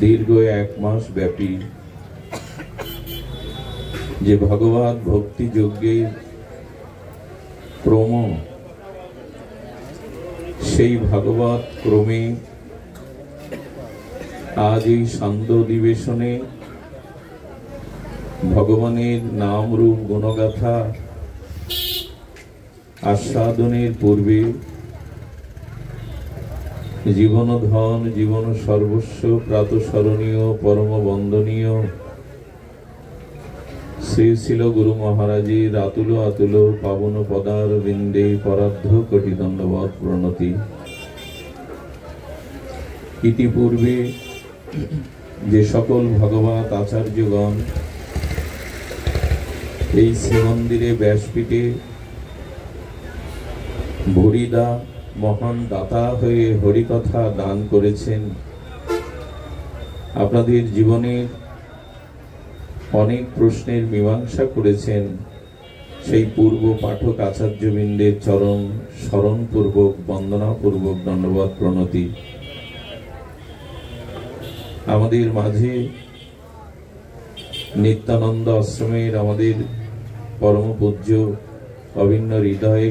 दीर्घ एक मास व्यापी जे भगवत भक्ति यज्ञे क्रम सेई भगवत क्रमे आज এই সান্ধ্য অধিবেশনে ভগবানের নাম রূপ গুণগাথা आस्वादनेर पूर्वे जीवन धन जीवन सर्वस्व प्रातस्मरणीय परम बंदनीय श्री शिल गुरु महाराजेर आतुल आतुल पावन पदार बिंदे परार्ध कोटि दंडवत प्रणति। इतिपूर्वे जे सकल भगवत आचार्यगण এই শ্রীমন্দিরে ব্যাসপীঠে ভরিদা মহান দাতা হয়ে হরিকথা দান করেছেন। আপনাদের জীবনের অনেক প্রশ্নের মীমাংসা করেছেন। সেই পূর্ব পাঠক আচার্যবৃন্দের চরণ স্মরণপূর্বক বন্দনাপূর্বক দণ্ডবত প্রণতি। আমাদের মাঝে नित्यानंद आश्रमेर आमादेर परम पूज्य अभिन्न हृदय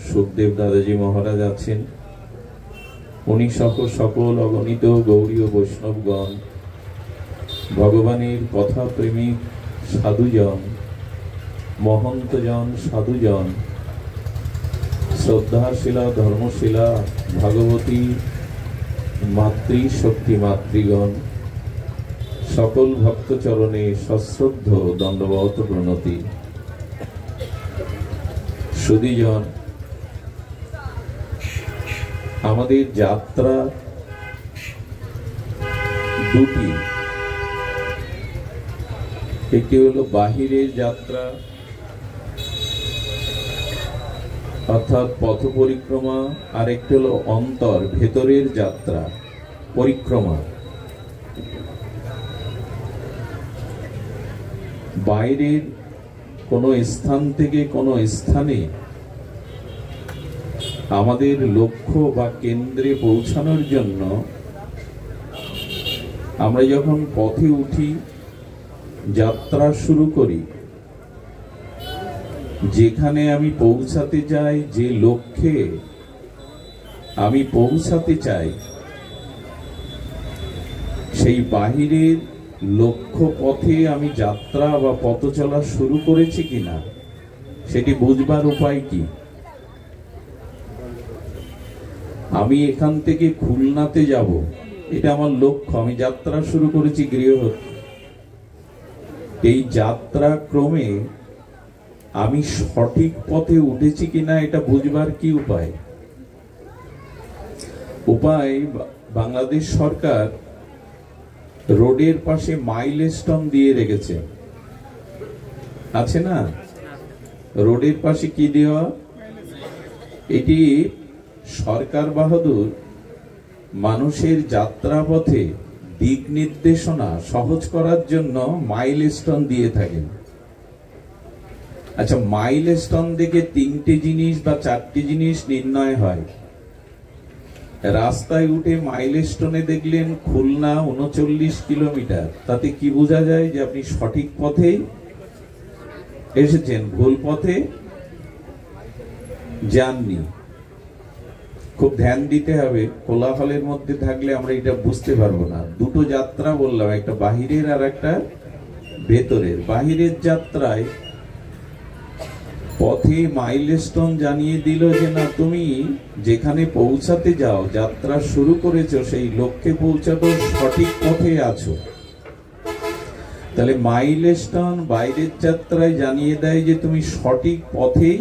सुखदेव दादाजी महाराज आছেন। उनी सह सकल अगणित गौरी वैष्णवगण भगवानेर कथा प्रेमिक साधुजन महंतजन साधुजन श्रद्धाशिला धर्मशिला भगवती मातृशक्ति मातृगण सकल भक्त चरणे सश्रद्ध दंडवत प्रणति। सुधीजन आमादेर यात्रा दुटी, एकटी हलो बाहिरेर यात्रा अर्थात पथ परिक्रमा और एकटी हलो अंतर भेतरेर यात्रा परिक्रमा। বাইরের কোনো স্থান থেকে কোনো স্থানে আমাদের লক্ষ্য বা কেন্দ্রে পৌঁছানোর জন্য আমরা যখন পথে উঠি যাত্রা শুরু করি, যেখানে আমি পৌঁছাতে চাই যে লক্ষ্যে আমি পৌঁছাতে চাই সেই বাহিরের लक्ष्य पथे आमी यात्रा बा पथ चला शुरू करेছি কিনা সেটি বুঝবার উপায় কি। আমি এখান থেকে খুলনাতে যাব, এটা আমার লক্ষ্য, আমি যাত্রা শুরু করেছি গৃহ। এই যাত্রা ক্রমে আমি সঠিক পথে উঠেছি কিনা এটা বুঝবার কি উপায়। উপায় বাংলাদেশ সরকার रोडের পাশে মাইলস্টোন দিয়ে রেখেছে, আছে না? রোডের পাশে কি দেওয়া? এটি সরকার বাহাদুর মানুষের যাত্রাপথে দিক নির্দেশনা সহজ করার জন্য মাইলস্টোন দিয়ে থাকেন। আচ্ছা, মাইলস্টোন দেখে তিনটে জিনিস বা চারটি জিনিস নির্ণয় হয়। রাস্তায় উঠে মাইলস্টোনে দেখলেন খুলনা ৩৯ কিলোমিটার, তাতে কি বোঝা যায় যে আপনি সঠিক পথে এসেছেন, ভুল পথে যাননি। খুব ধ্যান দিতে হবে, কোলাহলের মধ্যে থাকলে আমরা এটা বুঝতে পারবো না। দুটো যাত্রা বললাম, একটা বাহিরের আর একটা ভেতরের। বাহিরের যাত্রায় পথে মাইলস্টোন জানিয়ে দিল যে না, তুমি যেখানে পৌঁছাতে যাও, যাত্রা শুরু করেছো, সেই লক্ষ্যে পৌঁছাতে সঠিক পথে আছো। তাহলে মাইলস্টোন বাইরের যাত্রায় জানিয়ে দেয় যে তুমি সঠিক পথে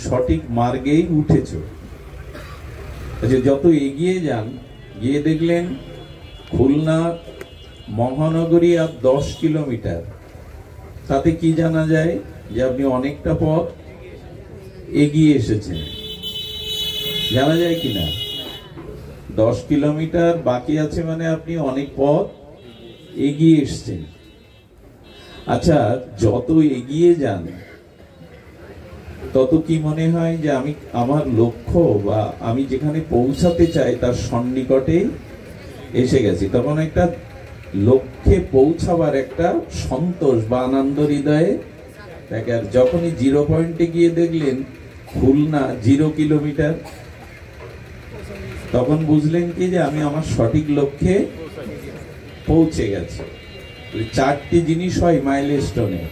সঠিক মার্গেই উঠেছো। আচ্ছা, যত এগিয়ে যান, গিয়ে দেখলেন খুলনা মহানগরী আর 10 কিলোমিটার, তাতে কি জানা যায় যে আপনি অনেকটা পথ এগিয়ে এসেছেন। জানা যায় কিনা? 10 কিলোমিটার বাকি আছে মানে আপনি অনেক পথ এগিয়ে এসেছেন। আচ্ছা, যত এগিয়ে যান তত কি মনে হয় যে আমি আমার লক্ষ্য বা আমি যেখানে পৌঁছাতে চাই তার সন্নিকটে এসে গেছি। তখন একটা লক্ষ্যে পৌঁছাবার একটা সন্তোষ বা আনন্দ হৃদয়ে থাকে। আর যখনই 0 পয়েন্টে গিয়ে দেখলেন খুলনা 0 কিলোমিটার, তখন বুঝলেন কি যে আমি আমার সঠিক লক্ষ্যে পৌঁছে গেছি। 4টি জিনিস হয় মাইলস্টোনে: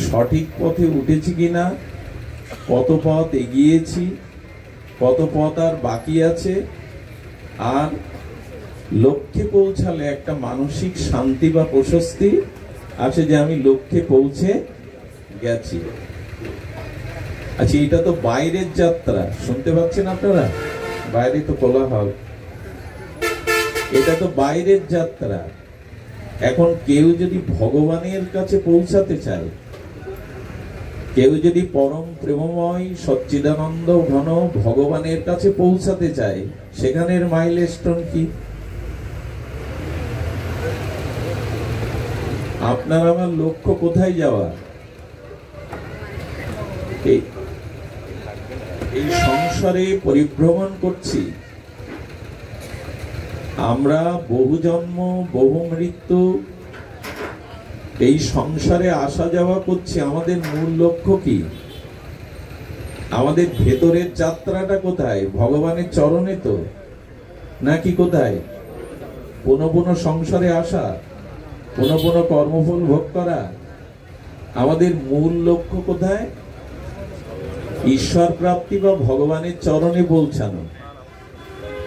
সঠিক পথে উঠেছি কিনা, কত পথ এগিয়েছি, কত পথ আর বাকি আছে, আর লক্ষ্যে পৌঁছালে একটা মানসিক শান্তি বা প্রশস্তি আছে যে আমি লক্ষ্যে পৌঁছে গেছি। আচ্ছা, এটা তো বাইরের যাত্রা, শুনতে পাচ্ছেন আপনারা? বাইরে তো কোলাহল, এটা তো বাইরের যাত্রা। এখন কেউ যদি ভগবানের কাছে পৌঁছাতে চায়, কেউ যদি পরম প্রেমময় সচ্চিদানন্দ ঘন ভগবানের কাছে পৌঁছাতে চায়, সেখানের মাইলস্টোন কি? আপনার আমার লক্ষ্য কোথায় যাওয়া? এই সংসারে পরিভ্রমণ করছি আমরা, বহু জন্ম বহু মৃত্যু, এই সংসারে আসা যাওয়া করছি। আমাদের মূল লক্ষ্য কি? আমাদের ভেতরের যাত্রাটা কোথায়? ভগবানের চরণে তো, নাকি কোথায়? পুনঃ পুনঃ সংসারে আসা, পুনঃ পুনঃ কর্মফল ভোগ করা? আমাদের মূল লক্ষ্য কোথায়? ঈশ্বর প্রাপ্তি বা ভগবানের চরণে পৌঁছানো।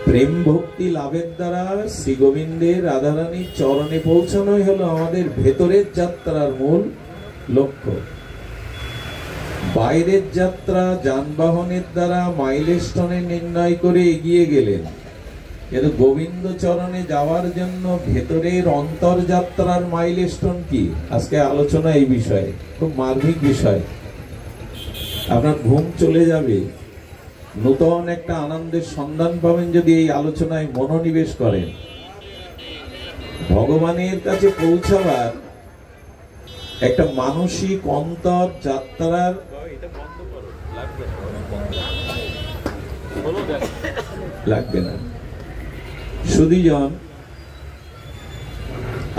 প্রেম ভক্তি লাভের দ্বারা শ্রী গোবিন্দের রাধারানীর চরণে পৌঁছানোই হলো আমাদের ভেতরের যাত্রার মূল লক্ষ্য। বাইরের যাত্রা যানবাহনের দ্বারা মাইলস্টোনে নির্ণয় করে এগিয়ে গেলেন, কিন্তু গোবিন্দ চরণে যাওয়ার জন্য ভেতরের অন্তর্যাত্রার মাইলস্টোন কি? আজকে আলোচনা এই বিষয়ে, খুব মার্মিক বিষয়। আপনার ঘুম চলে যাবে, নতুন একটা আনন্দের সন্ধান পাবেন যদি এই আলোচনায় মনোনিবেশ করেন। ভগবানের কাছে পৌঁছাবার একটা মানসিক অন্তর যাত্রার লাগবে না। সুধীজন,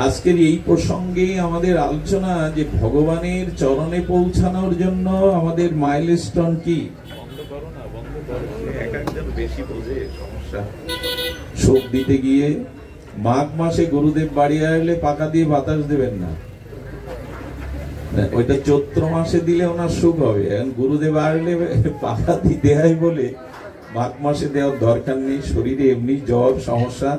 আজকের এই প্রসঙ্গে আমাদের আলোচনা যে ভগবানের চরণে পৌঁছানোর জন্য আমাদের মাইলস্টোন কি? সুখ দিতে গিয়ে মাঘ মাসে গুরুদেব বাড়ি আসলে পাকা দিয়ে বাতাস দেবেন না, ওইটা চৈত্র মাসে দিলে ওনার সুখ হবে। এখন গুরুদেব আসলে পাকা দিতে হয় বলে মাঘ মাসে দেওয়ার দরকার নেই। শরীরে এমনি জ্বর সমস্যা,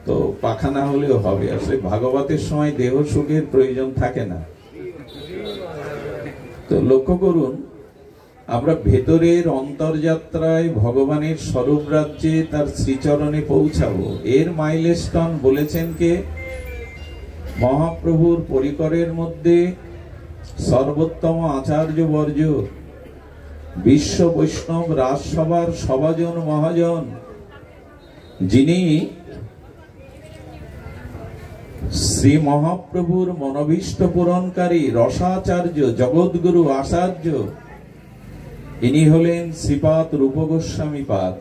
তো পাখা না হলেও হবে। আসলে ভাগবতের সময় দেহ সুখের প্রয়োজন থাকে না। তো লক্ষ্য করুন, আমরা ভেতরের অন্তর্যাত্রায় ভগবানের স্বরূপ রাজ্যে তার শ্রীচরণে পৌঁছাবো। এর মাইলস্টোন বলেছেন কে? মহাপ্রভুর পরিকরের মধ্যে সর্বোত্তম আচার্য বর্জ, বিশ্ব বৈষ্ণব রাজসভার সভাজন মহাজন, যিনি শ্রী মহাপ্রভুর মনোভীষ্ট পূরণকারী রসাচার্য জগৎগুরু আচার্য, ইনি হলেন শ্রীপাদ রূপ গোস্বামী পাদ।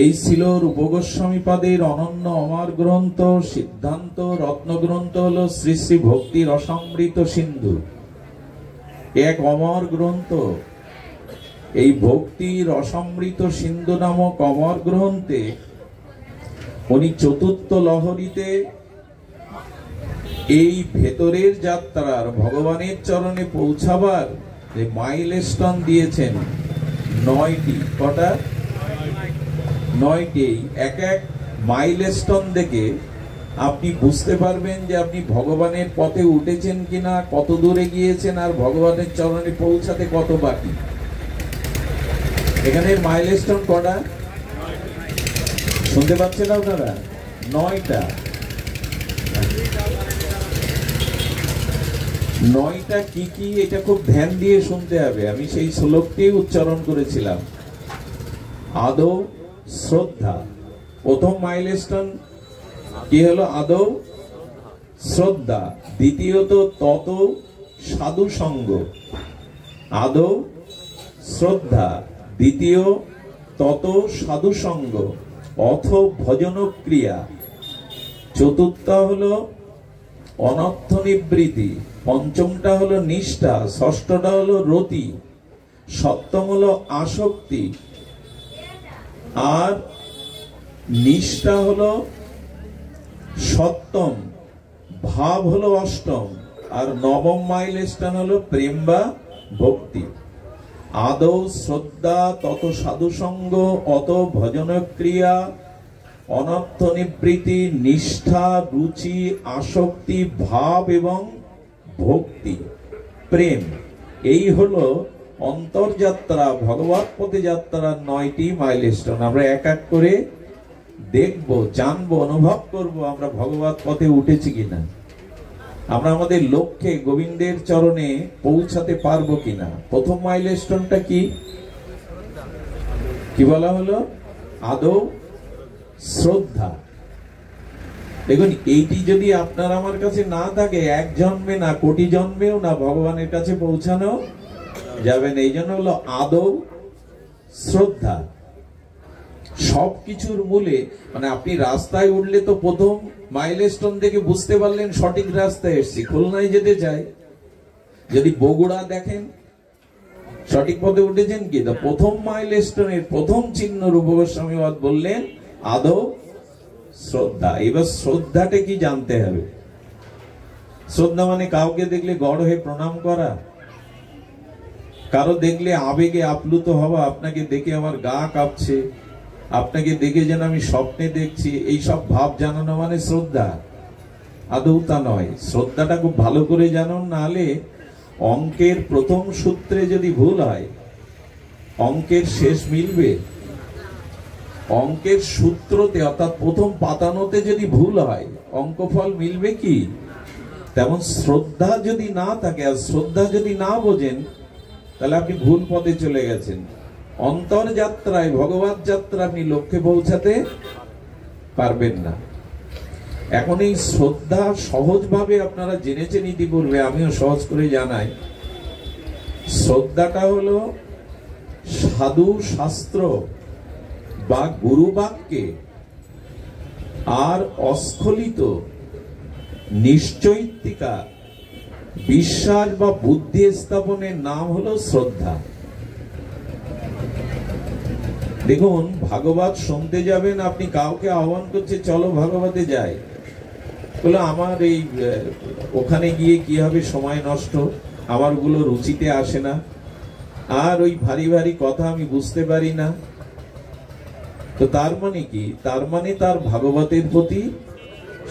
এই ছিল রূপ গোস্বামী পাদের অনন্য অমর গ্রন্থ, সিদ্ধান্ত রত্ন গ্রন্থ হলো শ্রী শ্রী ভক্তি রসামৃত সিন্ধু, এক অমর গ্রন্থ। এই ভক্তি রসামৃত সিন্ধু নামক অমর গ্রন্থে উনি চতুর্থ লহরীতে এই ভেতরের যাত্রার ভগবানের চরণে পৌঁছাবার যে মাইলস্টোন দিয়েছেন 9টি। কটা? 9টি। এক এক মাইলস্টোন দেখে আপনি বুঝতে পারবেন যে আপনি ভগবানের পথে উঠেছেন কিনা, কত দূরে গিয়েছেন, আর ভগবানের চরণে পৌঁছাতে কত বাকি। এখানে মাইলস্টোন কটা শুনতে পাচ্ছেন আপনারা? 9টা। 9টা কি কি এটা খুব ধ্যান দিয়ে শুনতে হবে। আমি সেই শ্লোকটি উচ্চারণ করেছিলাম। আদৌ শ্রদ্ধা, প্রথম মাইলস্টোন কি হলো? আদৌ শ্রদ্ধা। দ্বিতীয়ত তত সাধু সঙ্গ, আদৌ শ্রদ্ধা, দ্বিতীয় তত সাধু সঙ্গ অথ ভজন ক্রিয়া, চতুর্থ হলো অনর্থ নিবৃত্তি, পঞ্চমটা হলো নিষ্ঠা, ষষ্ঠটা হলো রতি, সপ্তম হলো আসক্তি, আর নিষ্ঠা হলো সপ্তম, ভাব হলো অষ্টম, আর নবম মাইলস্টোন হলো প্রেম বা ভক্তি। আদৌ শ্রদ্ধা, তত সাধু সঙ্গ, অত ভজন ক্রিয়া, অনর্থ নিবৃত্তি, নিষ্ঠা, রুচি, আসক্তি, ভাব এবং ভক্তি, প্রেম। এই হলো অন্তর্যাত্রা, ভগবত পথে যাত্রার 9টি মাইলস্টোন। আমরা এক এক করে দেখব, জানবো, অনুভব করব আমরা ভগবত পথে উঠেছি কিনা, আমরা আমাদের লক্ষ্যে গোবিন্দের চরণে পৌঁছাতে পারবো কিনা। প্রথম মাইলস্টোনটা কি বলা হলো? আদৌ শ্রদ্ধা। দেখুন, এইটি যদি আপনার আমার কাছে না থাকে, এক জন্মে না, কোটি জন্মেও না ভগবানের কাছে পৌঁছানো যাবে না। এই জন্য হলো আদৌ শ্রদ্ধা। সবকিছুর মূলে, মানে আপনি রাস্তায় উঠলে তো প্রথম মাইলস্টোন থেকে বুঝতে পারলেন সঠিক রাস্তায় এসেছি, খুলনায় যেতে চাই। যদি বগুড়া দেখেন সঠিক পথে উঠেছেন কি, তো প্রথম মাইলস্টোনের প্রথম চিহ্ন রূপ গোস্বামী বললেন আদৌ শ্রদ্ধা। এবার শ্রদ্ধাটা কি জানতে হবে। শ্রদ্ধা মানে কাউকে দেখলে গড় হয়ে প্রণাম করা, কারো দেখলে আবেগে আপ্লুত হওয়া, আপনাকে দেখে আমার গা কাঁপছে, আপনাকে দেখে যেন আমি স্বপ্নে দেখছি, এই সব ভাব জানানো মানে শ্রদ্ধা। আদৌ তা নয়। শ্রদ্ধাটা খুব ভালো করে জানুন, নাহলে অঙ্কের প্রথম সূত্রে যদি ভুল হয় অঙ্কের শেষ মিলবে। অঙ্কের সূত্রতে অর্থাৎ প্রথম পাতানোতে যদি ভুল হয় অঙ্কফল মিলবে কি? তেমন শ্রদ্ধা যদি না থাকে আর শ্রদ্ধা যদি না বোঝেন, তাহলে আপনি ভুল পথে চলে গেছেন। অন্তর্যাত্রায়, ভগবত যাত্রা আপনি লক্ষ্যে পৌঁছাতে পারবেন না। এখন এই শ্রদ্ধা সহজভাবে আপনারা জেনেছেন ইতিপূর্বে, আমিও সহজ করে জানাই। শ্রদ্ধাটা হলো সাধু শাস্ত্র বা গুরু বাক্যে আর অস্খলিত নিশ্চয়িকা বিশ্বাস বা বুদ্ধি স্থাপনের নাম হলো শ্রদ্ধা। দেখুন, ভাগবত শুনতে যাবেন, আপনি কাউকে আহ্বান করছে চলো ভাগবতে যাই, বলে আমার এই ওখানে গিয়ে কি হবে, সময় নষ্ট, আমার গুলো রুচিতে আসে না, আর ওই ভারী ভারী কথা আমি বুঝতে পারি না। তো তার মানে কি? তার মানে তার ভাগবতের প্রতি,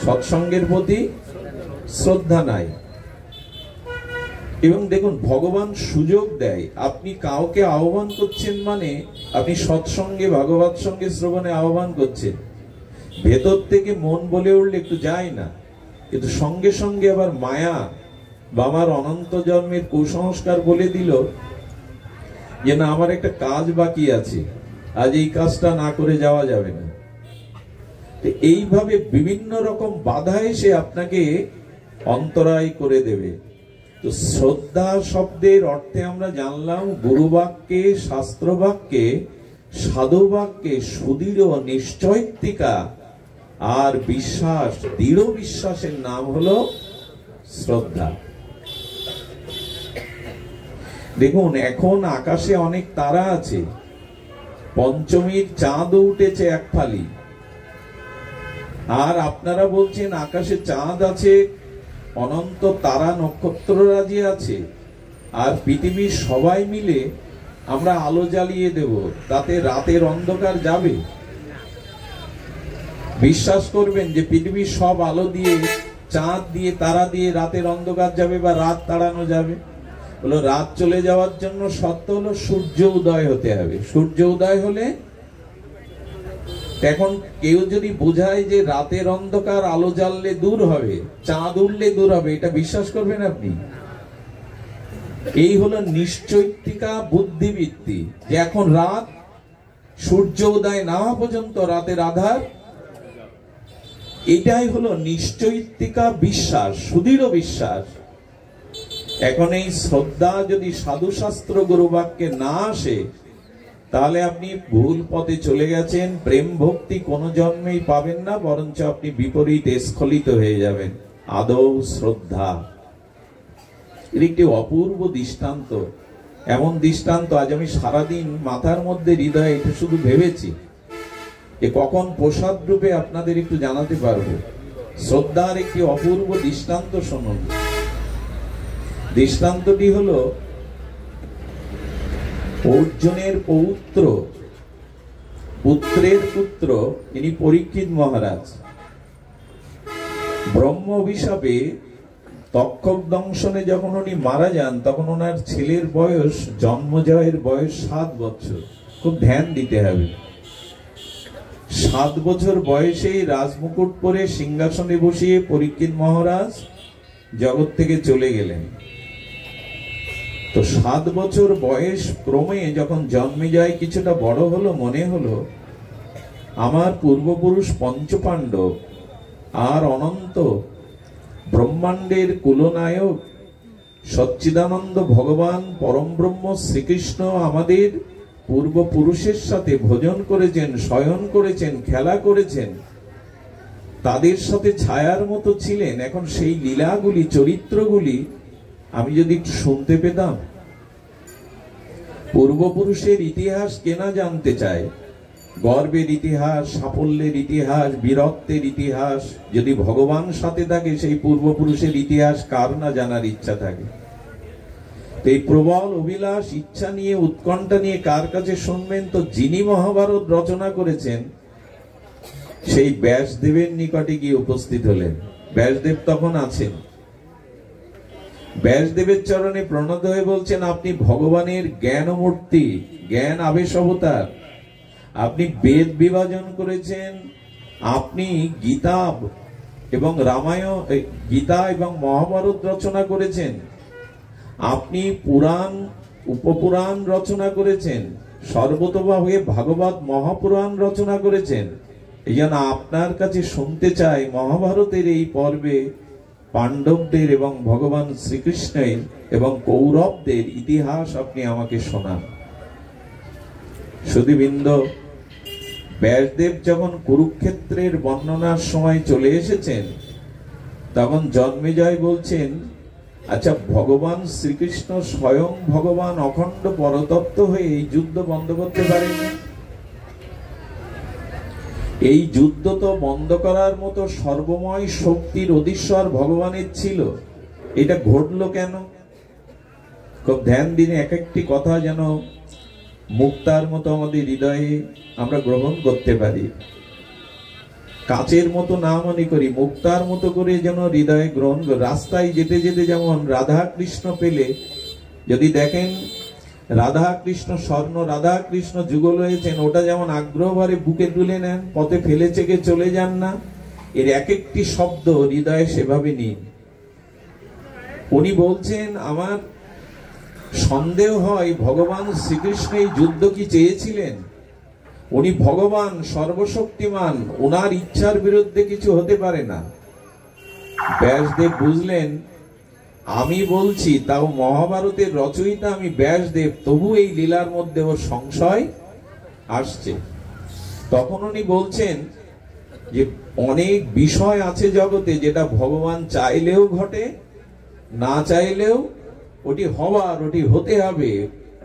সৎসঙ্গের প্রতি শ্রদ্ধা নাই। এবং দেখুন, ভগবান সুযোগ দেয়, আপনি কাউকে আহ্বান করছেন মানে আপনি সৎসঙ্গে, ভাগবত সঙ্গে শ্রবণে আহ্বান করছেন। ভেতর থেকে মন বলে উঠলে একটু যায় না, কিন্তু সঙ্গে সঙ্গে আবার মায়া বা আমার অনন্ত জন্মের কুসংস্কার বলে দিল যে না, আমার একটা কাজ বাকি আছে, আজ এই কাজটা না করে যাওয়া যাবে না। এইভাবে বিভিন্ন রকম বাধা এসে আপনাকে অন্তরায় করে দেবে। তো শ্রদ্ধা শব্দের অর্থে আমরা জানলাম গুরু বাক্যে, শাস্ত্র বাক্যে, সাধু বাক্যে সুদৃঢ় নিশ্চয়িকা আর বিশ্বাস, দৃঢ় বিশ্বাসের নাম হলো শ্রদ্ধা। দেখুন, এখন আকাশে অনেক তারা আছে, পঞ্চমীর চাঁদও উঠেছে এক ফালি, আর আপনারা বলছেন আকাশে চাঁদ আছে, অনন্ত তারা নক্ষত্ররাজি আছে, আর পৃথিবীর সবাই মিলে আমরা আলো জ্বালিয়ে দেব, তাতে রাতের অন্ধকার যাবে। বিশ্বাস করবেন যে পৃথিবীর সব আলো দিয়ে, চাঁদ দিয়ে, তারা দিয়ে রাতের অন্ধকার যাবে বা রাত তাড়ানো যাবে? হলো রাত চলে যাওয়ার জন্য শর্ত হলো সূর্য উদয় হতে হবে। সূর্য উদয় হলে, এখন কেউ যদি বোঝায় যে রাতের অন্ধকার আলো জ্বাললে দূর হবে, চাঁদ উঠলে দূর হবে, এটা বিশ্বাস করবেন আপনি? এই হলো নিশ্চয়িকা বুদ্ধিবৃত্তি, যে এখন রাত, সূর্য উদয় না হওয়া পর্যন্ত রাতের আধার। এটাই হলো নিশ্চয়িকা বিশ্বাস, সুদৃঢ় বিশ্বাস। এখন এই শ্রদ্ধা যদি সাধু শাস্ত্র গুরু বাক্যে না আসে, তাহলে আপনি ভুল পথে চলে গেছেন। প্রেম ভক্তি কোনো জন্মেই পাবেন না, বরঞ্চ আপনি বিপরীত স্খলিত হয়ে যাবেন। আদৌ শ্রদ্ধা এর একটি অপূর্ব দৃষ্টান্ত, এমন দৃষ্টান্ত আজ আমি সারাদিন মাথার মধ্যে হৃদয়ে এটা শুধু ভেবেছি যে কখন প্রসাদ রূপে আপনাদের একটু জানাতে পারবো। শ্রদ্ধার একটি অপূর্ব দৃষ্টান্ত শুনুন। দৃষ্টান্তটি হলো অর্জুনের পুত্রের পুত্র, ইনি পরীক্ষিত মহারাজ। ব্রহ্ম অভিশাপে তক্ষক দংশনে যখন উনি মারা যান, তখন ওনার ছেলের বয়স, জন্মজয়ের বয়স 7 বছর। খুব ধ্যান দিতে হবে। 7 বছর বয়সে রাজমুকুট পরে সিংহাসনে বসিয়ে পরীক্ষিত মহারাজ জগৎ থেকে চলে গেলেন। তো 7 বছর বয়স ক্রমে যখন জন্মেজয় কিছুটা বড় হলো, মনে হলো আমার পূর্বপুরুষ পঞ্চপাণ্ডব আর অনন্ত ব্রহ্মাণ্ডের কুলনায়ক সচ্চিদানন্দ ভগবান পরম ব্রহ্ম শ্রীকৃষ্ণ আমাদের পূর্বপুরুষের সাথে ভোজন করেছেন, শয়ন করেছেন, খেলা করেছেন, তাদের সাথে ছায়ার মতো ছিলেন। এখন সেই লীলাগুলি, চরিত্রগুলি আমি যদি একটু শুনতে পেতাম। পূর্বপুরুষের ইতিহাস কেনা জানতে চায়, গর্বের ইতিহাস, সাফল্যের ইতিহাস, বীরত্বের ইতিহাস। যদি ভগবান সাথে থাকে, সেই পূর্বপুরুষের ইতিহাস কার না জানার ইচ্ছা থাকে। এই প্রবল অভিলাষ, ইচ্ছা নিয়ে, উৎকণ্ঠা নিয়ে কার কাছে শুনবেন? তো যিনি মহাভারত রচনা করেছেন সেই ব্যাসদেবের নিকটে গিয়ে উপস্থিত হলেন। ব্যাসদেব তখন আছেন। ব্যাসদেবের চরণে প্রণত হয়ে বলছেন, আপনি ভগবানের জ্ঞান মূর্তি, জ্ঞান আবেশ অবতার। আপনি বেদ বিভাজন করেছেন, আপনি গীতা এবং রামায়ণ, গীতা এবং মহাভারত রচনা করেছেন, আপনি পুরাণ, উপপুরাণ রচনা করেছেন, সর্বতোভাবে ভাগবত মহাপুরাণ রচনা করেছেন। এই জন্য আপনার কাছে শুনতে চাই, মহাভারতের এই পর্বে পাণ্ডবদের এবং ভগবান শ্রীকৃষ্ণের এবং কৌরবদের ইতিহাস আপনি আমাকে শোনান। সুধীবৃন্দ, ব্যাসদেব যখন কুরুক্ষেত্রের বর্ণনার সময় চলে এসেছেন, তখন জন্মেজয় বলছেন, আচ্ছা, ভগবান শ্রীকৃষ্ণ স্বয়ং ভগবান অখণ্ড পরতত্ত্ব হয়ে এই যুদ্ধ বন্ধ করতে পারেনি? এই যুদ্ধ তো বন্ধ করার মতো সর্বময় শক্তির অধীশ্বর ভগবানের ছিল, এটা ঘটলো কেন? খুব ধ্যান দিন, এক একটি কথা যেন মুক্তার মতো আমাদের হৃদয়ে আমরা গ্রহণ করতে পারি। কাচের মতো না মনে করি, মুক্তার মতো করে যেন হৃদয়ে গ্রহণ করি। রাস্তায় যেতে যেতে যেমন রাধা কৃষ্ণ পেলে যদি দেখেন রাধা কৃষ্ণ, স্বর্ণ রাধা কৃষ্ণ যুগল হয়েছেন, ওটা যেমন আগ্রহ ভরে বুকে তুলে নেন, পথে ফেলে চেকে চলে যান না। এর এক একটি শব্দ হৃদয়ে সেভাবে নিন। উনি বলছেন, আমার সন্দেহ হয় ভগবান শ্রীকৃষ্ণ এই যুদ্ধ কি চেয়েছিলেন? উনি ভগবান, সর্বশক্তিমান, ওনার ইচ্ছার বিরুদ্ধে কিছু হতে পারে না। ব্যাসদেব বুঝলেন, আমি বলছি, তাও মহাভারতের রচয়িতা আমি ব্যাসদেব, তবু এই লীলার মধ্যে ওর সংশয় আসছে। তখন উনি বলছেন যে অনেক বিষয় আছে জগতে যেটা ভগবান চাইলেও ঘটে, না চাইলেও ওটি হবার, ওটি হতে হবে,